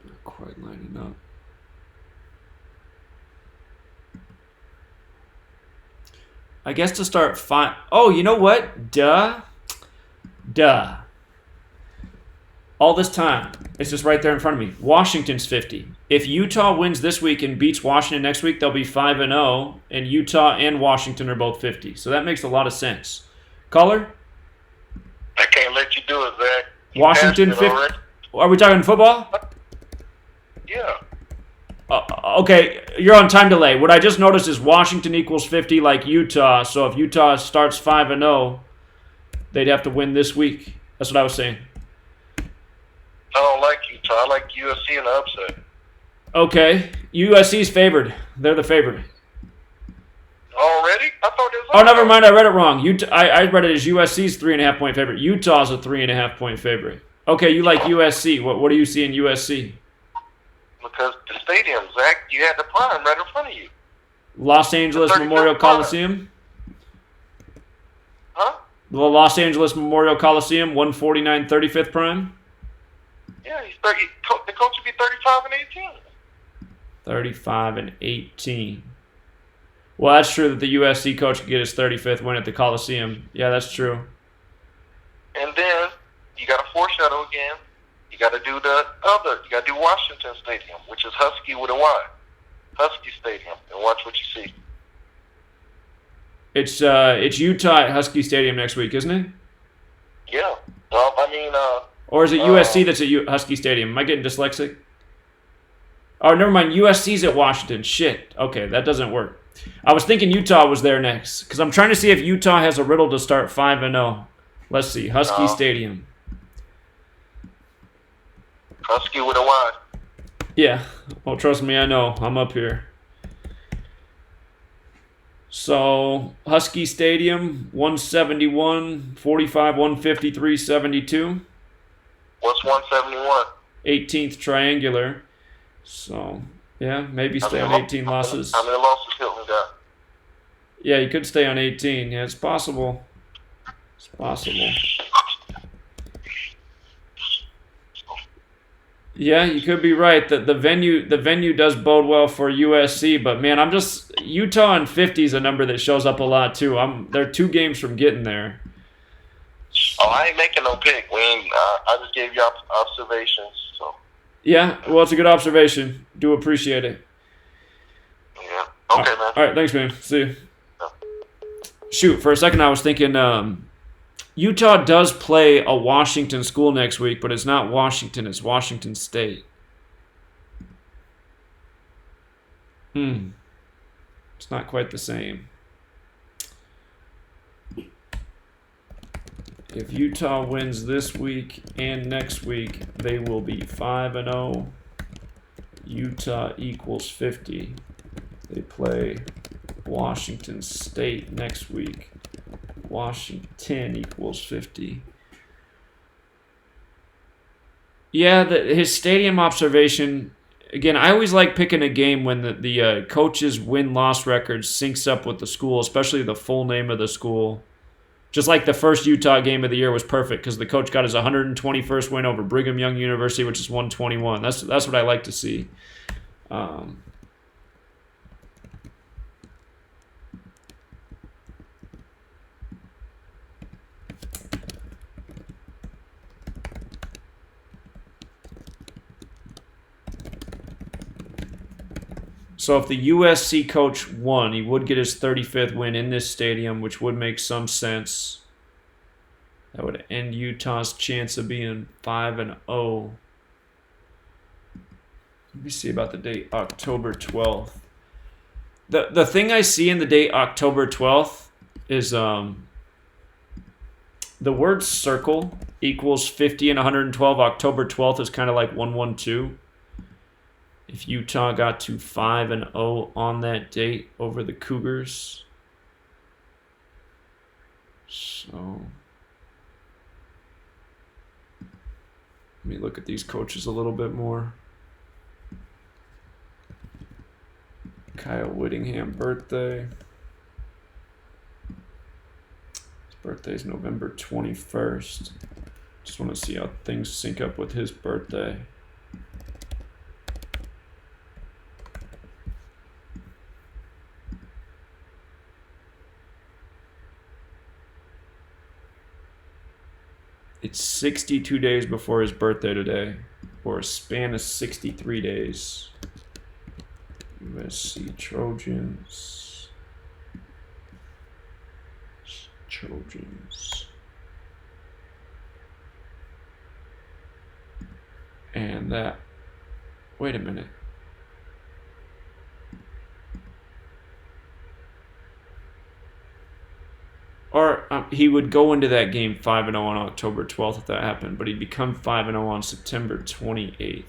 Not quite lining up. I guess to start 5. Oh, you know what? Duh. All this time, it's just right there in front of me. Washington's 50. If Utah wins this week and beats Washington next week, they'll be 5-0, and Utah and Washington are both 50. So that makes a lot of sense. Caller? I can't let you do it, Zach. You Washington passed it 50. already. Are we talking football? Yeah. Okay, you're on time delay. What I just noticed is Washington equals 50 like Utah. So if Utah starts 5-0, they'd have to win this week. That's what I was saying. I don't like Utah. I like USC in the upset. Okay, USC's favored. They're the favorite. Already? I thought it was. Oh, never mind. I read it wrong. I read it as USC's 3.5-point favorite. Utah's a 3.5-point favorite. Okay, you like USC. What do you see in USC? Because the stadium, Zach, you had the prime right in front of you. Los Angeles Memorial Coliseum? Huh? The Los Angeles Memorial Coliseum, 149 35th prime? Yeah, he's 30. The coach would be 35 and 18. 35 and 18. Well, that's true that the USC coach could get his 35th win at the Coliseum. Yeah, that's true. And then you got to foreshadow again. You got to do the other. You got to do Washington Stadium, which is Husky with a Y. Husky Stadium, and watch what you see. It's Utah at Husky Stadium next week, isn't it? Yeah. Or is it USC that's at Husky Stadium? Am I getting dyslexic? Oh, never mind. USC's at Washington. Shit. Okay, that doesn't work. I was thinking Utah was there next because I'm trying to see if Utah has a riddle to start 5-0. Let's see. Husky Stadium. Husky with a Y. Yeah. Well, trust me, I know. I'm up here. So, Husky Stadium, 171, 45, 153, 72. What's 171? 18th triangular. So, Yeah, maybe stay on 18 losses. How many losses Hilton got? Yeah, he could stay on 18. Yeah, it's possible. It's possible. Yeah, you could be right. The venue does bode well for USC, but man, Utah in 50 is a number that shows up a lot too. They're 2 games from getting there. Oh, I ain't making no pick. I just gave you observations. So. Yeah, well, it's a good observation. Do appreciate it. Yeah. Okay, man. All right, thanks, man. See you. Yeah. Shoot, for a second I was thinking Utah does play a Washington school next week, but it's not Washington, it's Washington State. It's not quite the same. If Utah wins this week and next week, they will be 5-0. Utah equals 50. They play Washington State next week. Washington equals 50. Yeah, his stadium observation. Again, I always like picking a game when the coach's win-loss record syncs up with the school, especially the full name of the school. Just like the first Utah game of the year was perfect because the coach got his 121st win over Brigham Young University, which is 121. That's what I like to see. So if the USC coach won, he would get his 35th win in this stadium, which would make some sense. That would end Utah's chance of being 5-0. Let me see about the date, October 12th. The thing I see in the date October 12th is the word circle equals 50 and 112. October 12th is kind of like 112. If Utah got to 5-0 on that date over the Cougars. So let me look at these coaches a little bit more. Kyle Whittingham birthday. His birthday's November 21st. Just want to see how things sync up with his birthday. It's 62 days before his birthday today, or a span of 63 days. USC Trojans. And that, wait a minute. Or he would go into that game 5-0 on October 12th if that happened, but he'd become 5-0 on September 28th.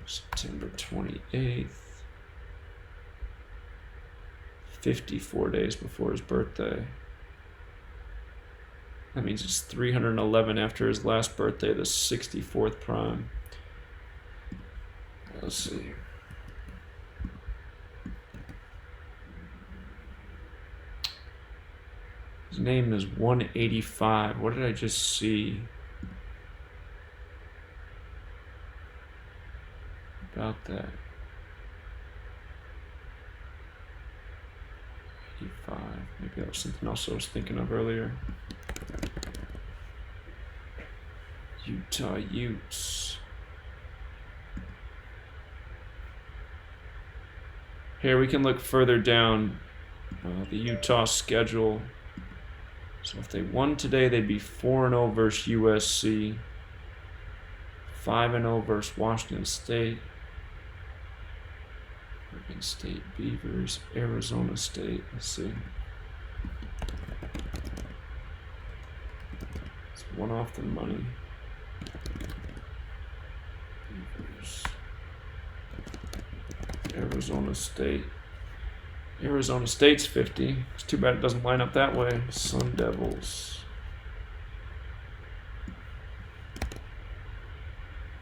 September 28th. 54 days before his birthday. That means it's 311 after his last birthday, the 64th prime. Let's see. His name is 185. What did I just see about that? 85. Maybe that was something else I was thinking of earlier. Utah Utes. Here we can look further down the Utah schedule. So if they won today, they'd be 4-0 versus USC, 5-0 versus Washington State, Oregon State Beavers, Arizona State. Let's see. It's one off the money. Beavers, Arizona State. Arizona State's 50. It's too bad it doesn't line up that way. Sun Devils.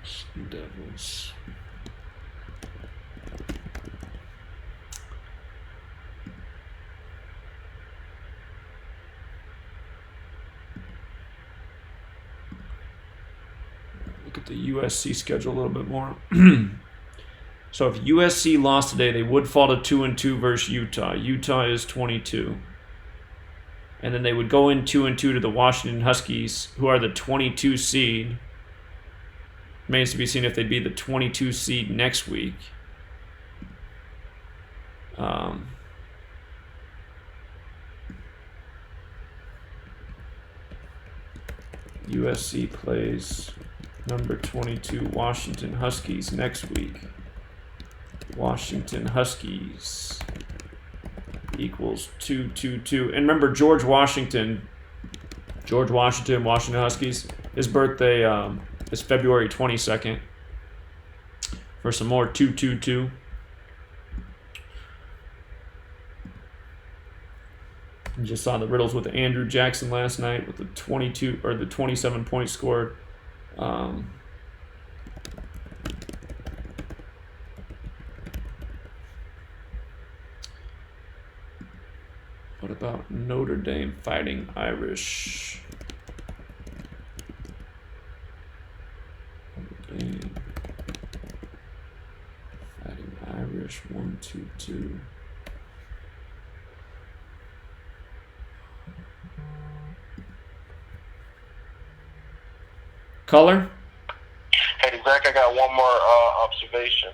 Sun Devils. the USC schedule a little bit more. So if USC lost today, they would fall to 2-2 versus Utah. Utah is 22. And then they would go in 2-2 to the Washington Huskies, who are the 22 seed. Remains to be seen if they'd be the 22 seed next week. USC plays number 22 Washington Huskies next week. Washington Huskies equals 2-2-2. And remember, George Washington, Washington Huskies, his birthday is February 22nd. For some more 2-2-2. I just saw the riddles with Andrew Jackson last night with the 22 or the 27 points scored. What about Notre Dame Fighting Irish? Notre Dame Fighting Irish 1-2-2. Color? Hey, Zach, I got one more observation.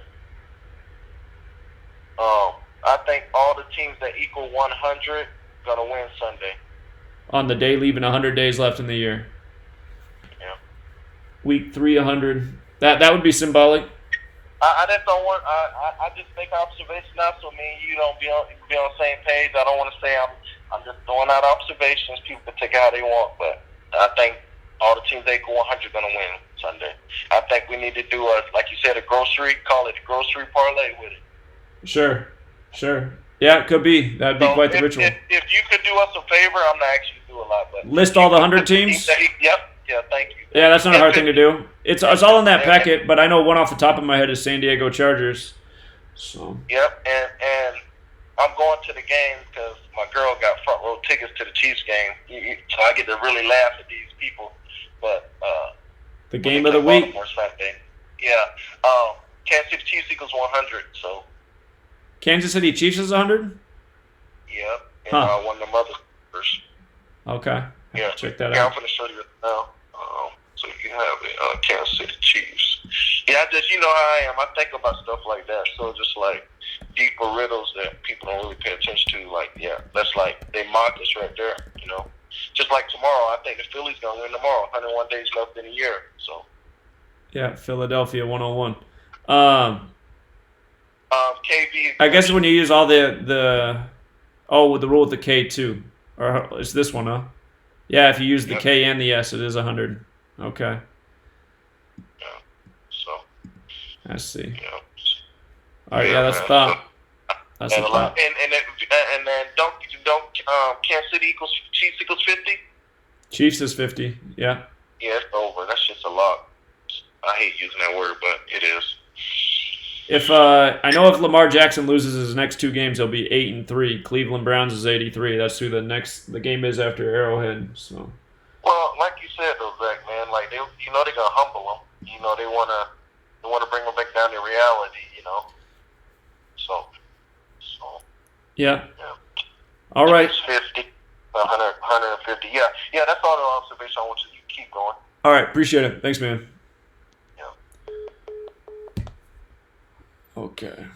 I think all the teams that equal 100 gonna win Sunday. On the day leaving 100 days left in the year. Yeah. Week 3, 100. That would be symbolic. I just don't want. I just make observations now, so me and you don't be on the same page. I don't want to say I'm just throwing out observations. People can take it how they want, but I think all the teams that equal 100 gonna win Sunday. I think we need to do like you said, call it a grocery parlay with it. Sure. Yeah, it could be. That'd be quite the ritual. If you could do us a favor, I'm not asking you to do a lot, but list all the 100 teams. Yep. Yeah, thank you. Yeah, that's not a hard thing to do. It's all in that packet, but I know one off the top of my head is San Diego Chargers. So. Yep, and I'm going to the game because my girl got front row tickets to the Chiefs game, so I get to really laugh at these people. But the game of the week. Sunday. Yeah, Kansas City Chiefs equals 100. So. Kansas City Chiefs is 100. Yep, and one of the mothers. Okay. Yeah, check that out. out. I'm going to show you now, so you can have it. Kansas City Chiefs. Yeah, you know how I am. I think about stuff like that. So just like deeper riddles that people don't really pay attention to. Like, yeah, that's like they mock us right there. You know, just like tomorrow, I think the Phillies gonna win tomorrow. 101 days left in a year. So. Yeah, Philadelphia 101. KV. I guess when you use all with the rule with the K too, or it's this one, huh? Yeah, if you use the K and the S, it is 100. Okay. Yeah. So. I see. Yeah. All right. Yeah, that's thought. That's and a thought. And then don't Kansas City Chiefs equals 50. Chiefs is 50. Yeah. Yeah, it's over. That's just a lot. I hate using that word, but it is. If I know if Lamar Jackson loses his next 2 games, he'll be 8-3. Cleveland Browns is 83. That's who the game is after Arrowhead. So. Well, like you said though, Zach, man, like they're gonna humble them. You know, they wanna bring them back down to reality. You know. So. Yeah. All right. 50, 150. Yeah. That's all the observation. I want you to keep going. All right. Appreciate it. Thanks, man. Okay.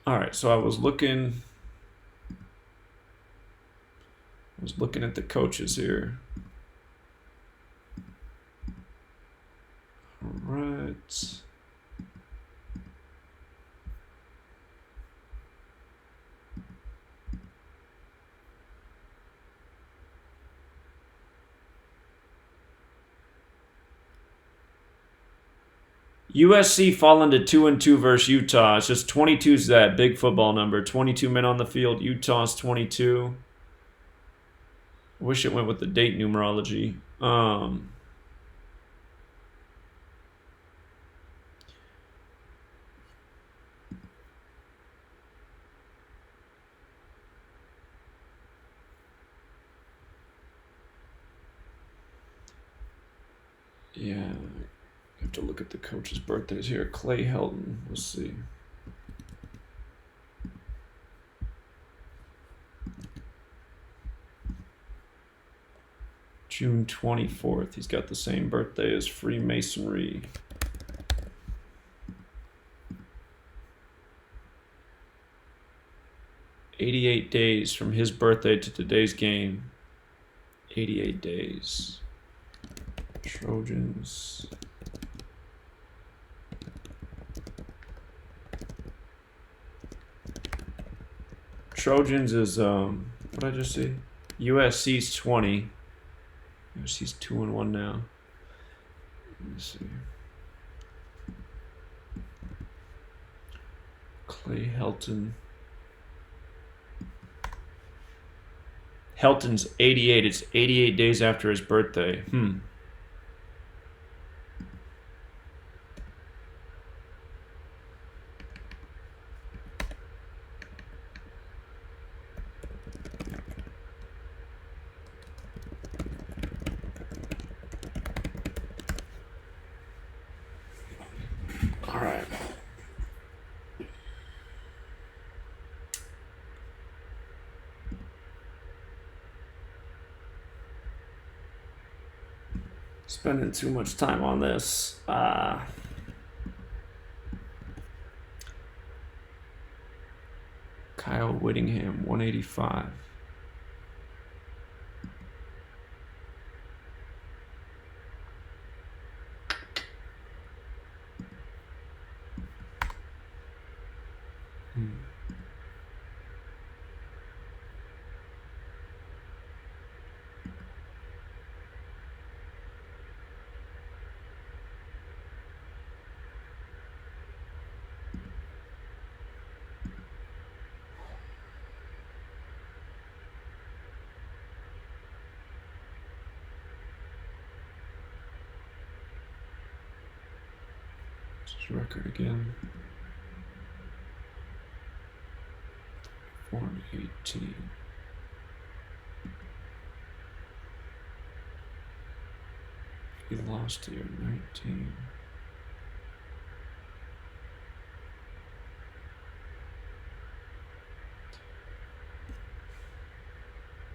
All right, so I was looking at the coaches here. All right. USC falling to 2-2 versus Utah. It's just 22 is that big football number. 22 men on the field. Utah's 22. I wish it went with the date numerology. Yeah, I have to look at the coach's birthdays here. Clay Helton, let's see. June 24th. He's got the same birthday as Freemasonry. "88 days from his birthday to today's game." 88 days. Trojans. Trojans is what did I just see? USC's 20. USC's 2-1 now. Let me see. Clay Helton. Helton's 88. It's 88 days after his birthday. All right. Spending too much time on this. Kyle Whittingham, 185. Record again. 418. He lost here. 19.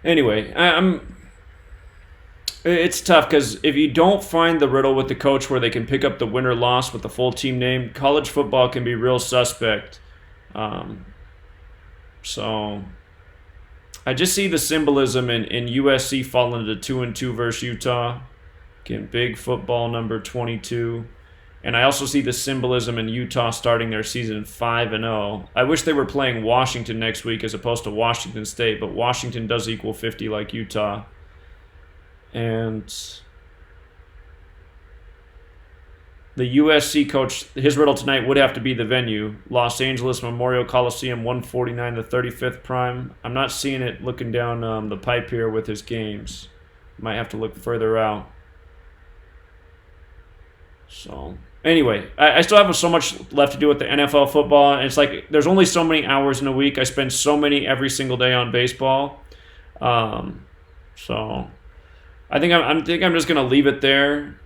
Anyway, it's tough because if you don't find the riddle with the coach where they can pick up the win or loss with the full team name, college football can be real suspect. So I just see the symbolism in USC falling to 2-2 versus Utah. Again, big football number 22. And I also see the symbolism in Utah starting their season 5-0. I wish they were playing Washington next week as opposed to Washington State, but Washington does equal 50 like Utah. And the USC coach, his riddle tonight would have to be the venue. Los Angeles Memorial Coliseum, 149, the 35th prime. I'm not seeing it looking down the pipe here with his games. Might have to look further out. So, anyway, I still have so much left to do with the NFL football. And it's like there's only so many hours in a week. I spend so many every single day on baseball. So I think I'm just going to leave it there.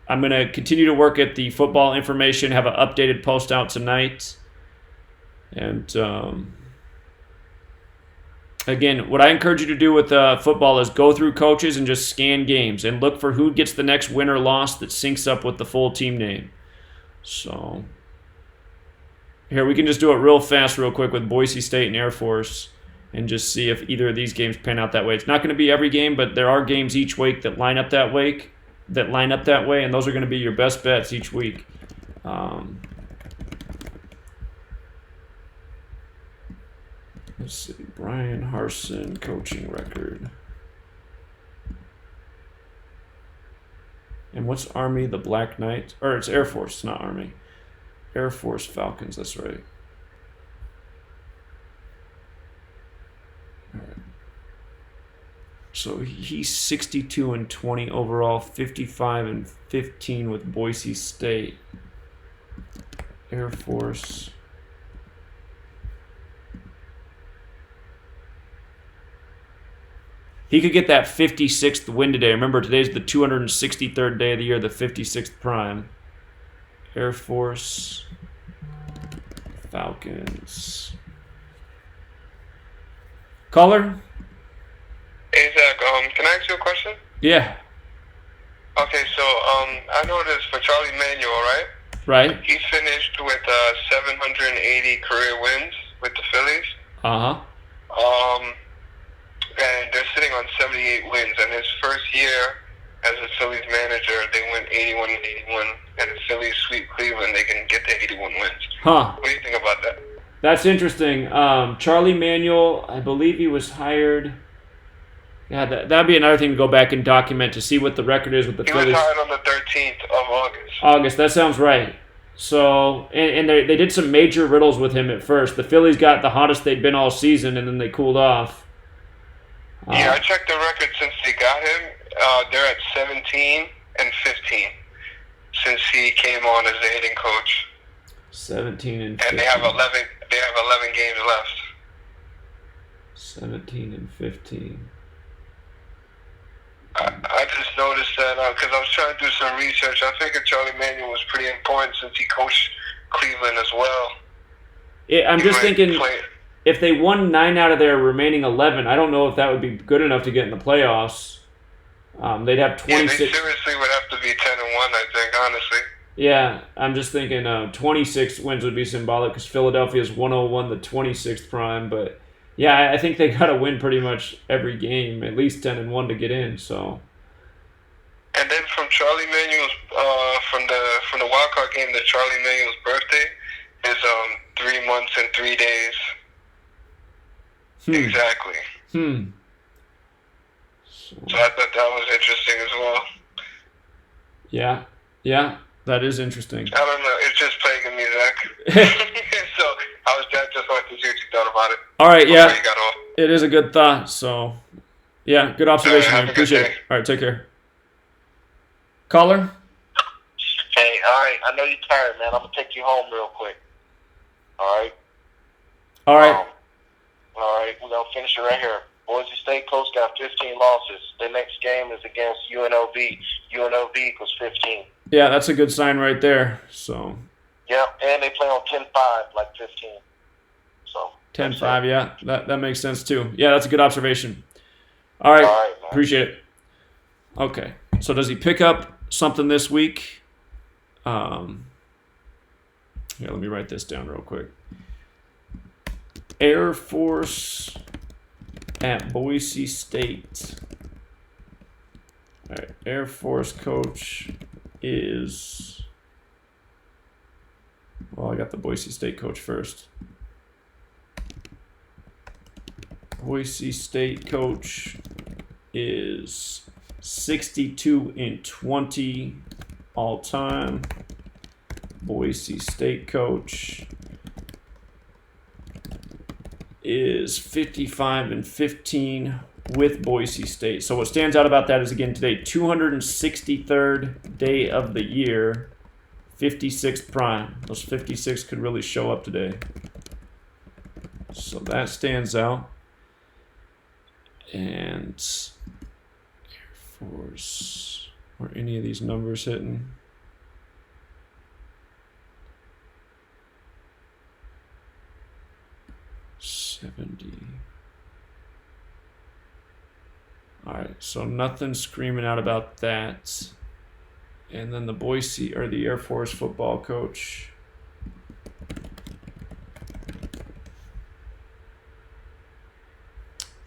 I'm going to continue to work at the football information, have an updated post out tonight. And again, what I encourage you to do with football is go through coaches and just scan games and look for who gets the next win or loss that syncs up with the full team name. So here, we can just do it real fast, real quick with Boise State and Air Force and just see if either of these games pan out that way. It's not going to be every game, but there are games each week that line up that way, and those are going to be your best bets each week. Let's see, Brian Harsin coaching record. And what's Army, the Black Knight? Or it's Air Force, it's not Army. Air Force Falcons, that's right. All right. So he's 62-20 overall, 55-15 with Boise State. Air Force. He could get that 56th win today. Remember, today's the 263rd day of the year, the 56th prime. Air Force, Falcons. Caller? Hey, Zach, can I ask you a question? Yeah. Okay, so I noticed for Charlie Manuel, right? Right. He finished with 780 career wins with the Phillies. Uh-huh. And they're sitting on 78 wins. And his first year as a Phillies manager, they went 81-81. And the Phillies sweep Cleveland, they can get to 81 wins. Huh. What do you think about that? That's interesting. Charlie Manuel, I believe he was hired. Yeah, that'd be another thing to go back and document to see what the record is with the Phillies. He was hired on the 13th of August. August, that sounds right. So, and they did some major riddles with him at first. The Phillies got the hottest they'd been all season, and then they cooled off. Yeah, I checked the record since they got him. They're at 17-15 since he came on as the hitting coach. 17 and 15. And they have 11 games left. 17 and 15. I just noticed that because I was trying to do some research. I figured Charlie Manuel was pretty important since he coached Cleveland as well. Yeah, I'm just thinking if they won 9 out of their remaining 11, I don't know if that would be good enough to get in the playoffs. They'd have 26. Yeah, they seriously would have to be 10-1, I think, honestly. Yeah, I'm just thinking 26 wins would be symbolic because Philadelphia's 101 the 26th prime, but yeah, I think they got to win pretty much every game, at least 10-1 to get in. So. And then from Charlie Manuel's from the wild card game to Charlie Manuel's birthday is 3 months and 3 days. Exactly. So I thought that was interesting as well. Yeah, that is interesting. I don't know. It's just plaguing me, Zach. So I was just wanted to see what you thought about it. All right, yeah. You got off. It is a good thought. So, yeah, good observation. All right, I appreciate it. All right, take care. Caller? Hey, all right. I know you're tired, man. I'm going to take you home real quick. All right? All right. All right. We're going to finish it right here. Boise State Coast got 15 losses. Their next game is against UNLV. UNLV equals 15. Yeah, that's a good sign right there. So. Yeah, and they play on 10-5, like 15. So. 10-5, yeah. That makes sense, too. Yeah, that's a good observation. All right, appreciate it. Okay, so does he pick up something this week? Here, let me write this down real quick. Air Force at Boise State. All right, Air Force coach is... Well, I got the Boise State coach first. Boise State coach is 62-20 all time. Boise State coach is 55-15 with Boise State. So what stands out about that is, again, today, 263rd day of the year, 56th prime. Those 56 could really show up today. So that stands out. And Air Force, are any of these numbers hitting? All right, so nothing screaming out about that. And then the Boise, or the Air Force football coach.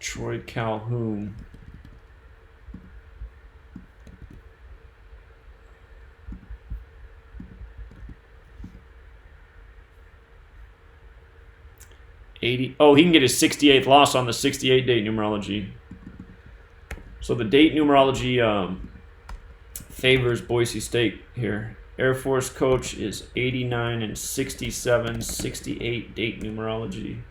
Troy Calhoun. Oh, he can get his 68th loss on the 68 date numerology. So the date numerology favors Boise State here. Air Force coach is 89-67, 68 date numerology.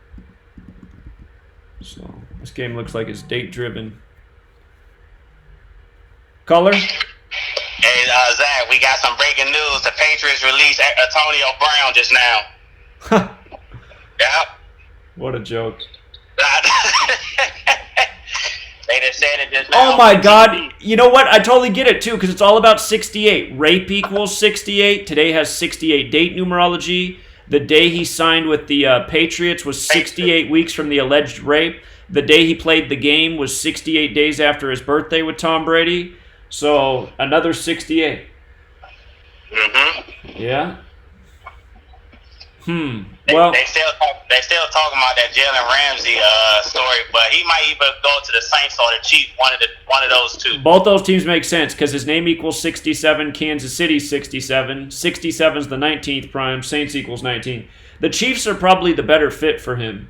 So this game looks like it's date driven. Caller? Hey, Zach, we got some breaking news. The Patriots released Antonio Brown just now. Yep. What a joke. They just said it just now. Oh my God! You know what? I totally get it too, because it's all about 68. Rape equals 68. Today has 68 date numerology. The day he signed with the Patriots was 68 weeks from the alleged rape. The day he played the game was 68 days after his birthday with Tom Brady. So another 68. Yeah. Well, they still talking about that Jalen Ramsey story, but he might even go to the Saints or the Chiefs. One of those two. both those teams make sense because his name equals 67. Kansas City 67. 67 is the 19th prime. Saints equals 19. The Chiefs are probably the better fit for him.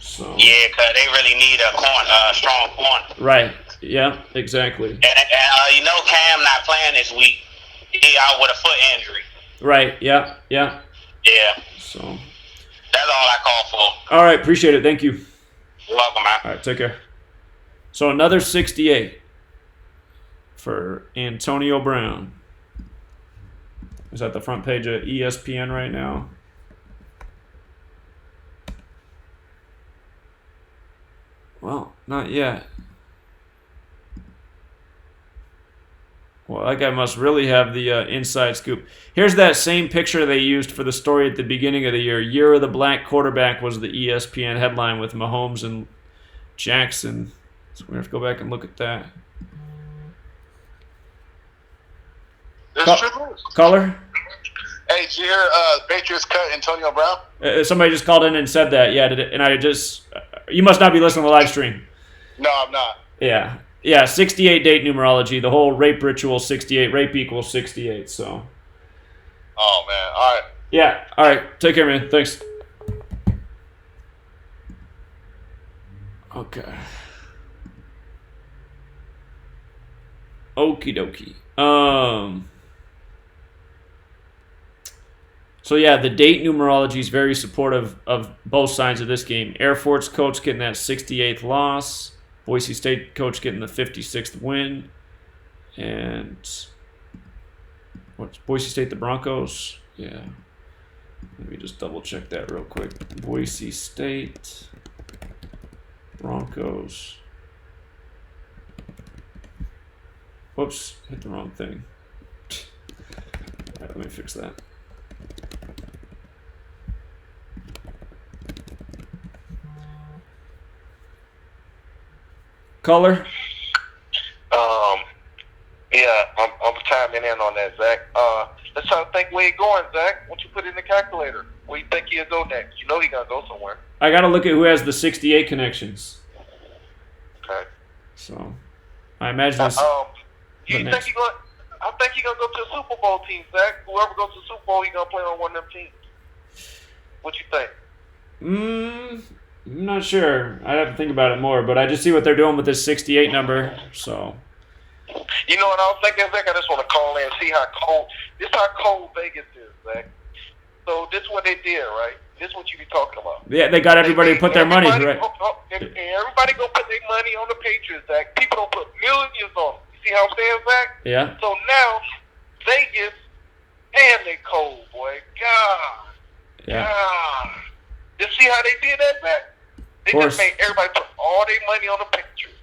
So. Yeah, because they really need a strong corner. Right. Yeah. Exactly. And Cam not playing this week. He out with a foot injury. Right. Yeah. Yeah. Yeah. So. That's all I call for. All right. Appreciate it. Thank you. You're welcome, man. All right. Take care. So another 68 for Antonio Brown. Is at the front page of ESPN right now. Well, not yet. Well, that guy must really have the inside scoop. Here's that same picture they used for the story at the beginning of the year. Year of the Black Quarterback was the ESPN headline with Mahomes and Jackson. So we have to go back and look at that. Caller? Hey, did you hear Patriots cut Antonio Brown? Somebody just called in and said that. Yeah, and I just... you must not be listening to the live stream. No, I'm not. Yeah. Yeah, 68 date numerology. The whole rape ritual 68. Rape equals 68, so... Oh, man. All right. Yeah. All right. Take care, man. Thanks. Okay. Okie dokie. So yeah, the date numerology is very supportive of both sides of this game. Air Force coach getting that 68th loss. Boise State coach getting the 56th win. And what's Boise State, the Broncos? Yeah. Let me just double check that real quick. Boise State, Broncos. Whoops, hit the wrong thing. All right, let me fix that. Caller? Yeah, I'm chiming in on that, Zach. Let's try to think where he's going, Zach. Once you put it in the calculator, where you think he'll go next? You know he's gonna go somewhere. I gotta look at who has the 68 connections. Okay. So, I imagine it's you think he going? I think he's gonna go to a Super Bowl team, Zach. Whoever goes to the Super Bowl, he's gonna play on one of them teams. What you think? I'm not sure. I'd have to think about it more, but I just see what they're doing with this 68 number, so. You know what I was thinking, Zach? I just want to call in and see how cold Vegas is, Zach. So this is what they did, right? This is what you be talking about. Yeah, they got everybody to put their money, right? Everybody go put their money on the Patriots, Zach. People don't put millions on them. You see how I'm saying, Zach? Yeah. So now, Vegas, and they cold, boy. God. Yeah. God. You see how they did that, Zach? They just made everybody put all their money on the Patriots.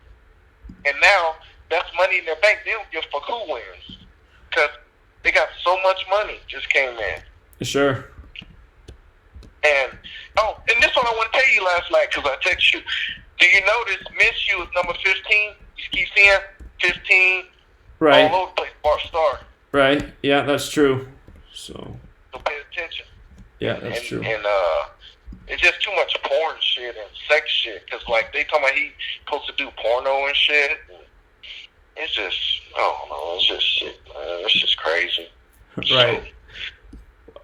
And now, that's money in their bank. They don't give a fuck who wins. Because they got so much money just came in. Sure. And this one I want to tell you last night because I text you. Do you notice Minshew is number 15? You keep seeing 15 right. all over the place, Bart Starr. Right. Yeah, that's true. So pay attention. Yeah, that's true. And it's just too much porn shit and sex shit because like they talking about he's supposed to do porno and shit. And it's just, I don't know, it's just shit, man. It's just crazy. Right.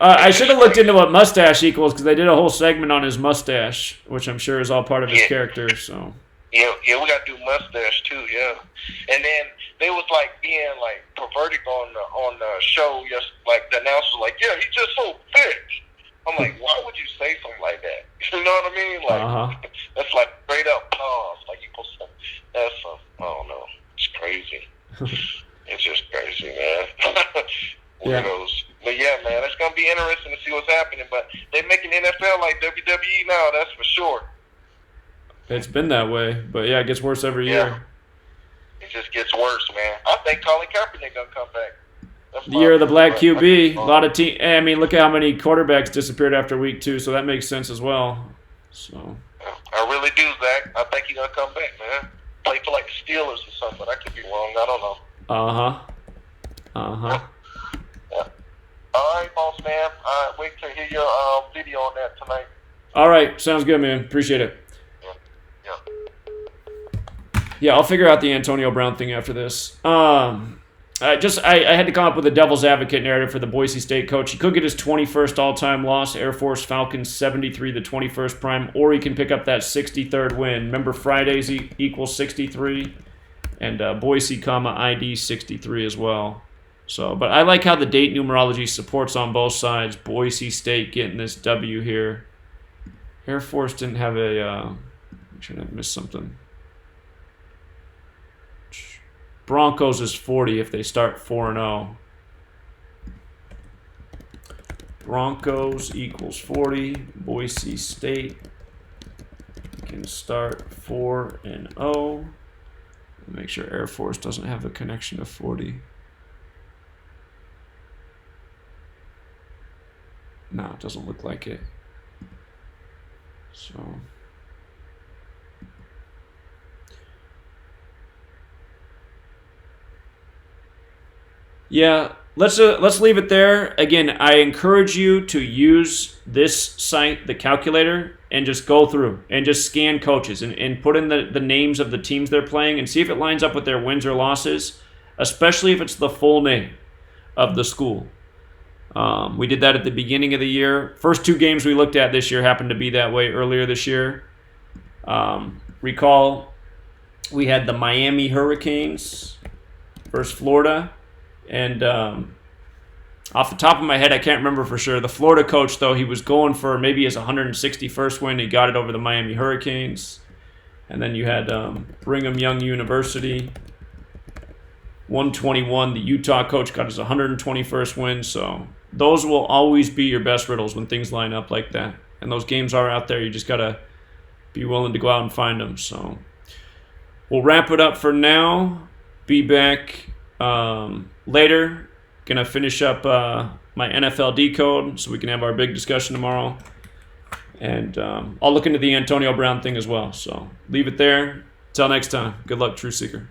I should have looked into what mustache equals because they did a whole segment on his mustache, which I'm sure is all part of his character. So. Yeah, we gotta do mustache too, yeah. And then they was like being like perverted on the show. Yes, like the announcer was like, yeah, he's just so thick. I'm like, why would you say something like that? You know what I mean? Like that's like straight up pause. Like you supposed to. That's I don't know. It's crazy. It's just crazy, man. Weirdos. But yeah, man, it's gonna be interesting to see what's happening. But they making NFL like WWE now. That's for sure. It's been that way, but yeah, it gets worse every year. it just gets worse, man. I think Colin Kaepernick gonna come back. That's The year of the black but QB. A lot of team. I mean, look at how many quarterbacks disappeared after week 2, so that makes sense as well. So I really do, Zach. I think he's gonna come back, man. Play for like the Steelers or something, but I could be wrong. I don't know. Yeah. All right, boss man. Wait to hear your video on that tonight. All right, sounds good, man. Appreciate it. Yeah. Yeah, I'll figure out the Antonio Brown thing after this. I had to come up with a devil's advocate narrative for the Boise State coach. He could get his 21st all-time loss, Air Force Falcons 73, the 21st prime, or he can pick up that 63rd win. Remember, Fridays equals 63, and Boise, ID 63 as well. So, but I like how the date numerology supports on both sides. Boise State getting this W here. Air Force didn't have a. I'm trying to miss something. Broncos is 40 if they start 4-0. Broncos equals 40. Boise State can start 4-0. Make sure Air Force doesn't have a connection to 40. No, it doesn't look like it. So yeah, let's leave it there. Again, I encourage you to use this site, the calculator, and just go through and just scan coaches and put in the names of the teams they're playing and see if it lines up with their wins or losses, especially if it's the full name of the school. We did that at the beginning of the year. First 2 games we looked at this year happened to be that way earlier this year. Recall we had the Miami Hurricanes versus Florida. And off the top of my head, I can't remember for sure. The Florida coach, though, he was going for maybe his 161st win. He got it over the Miami Hurricanes. And then you had Brigham Young University, 121. The Utah coach got his 121st win. So those will always be your best riddles when things line up like that. And those games are out there. You just got to be willing to go out and find them. So we'll wrap it up for now. Be back later. Gonna finish up my NFL Decode so we can have our big discussion tomorrow. And I'll look into the Antonio Brown thing as well. So leave it there. Till next time. Good luck, Truth Seeker.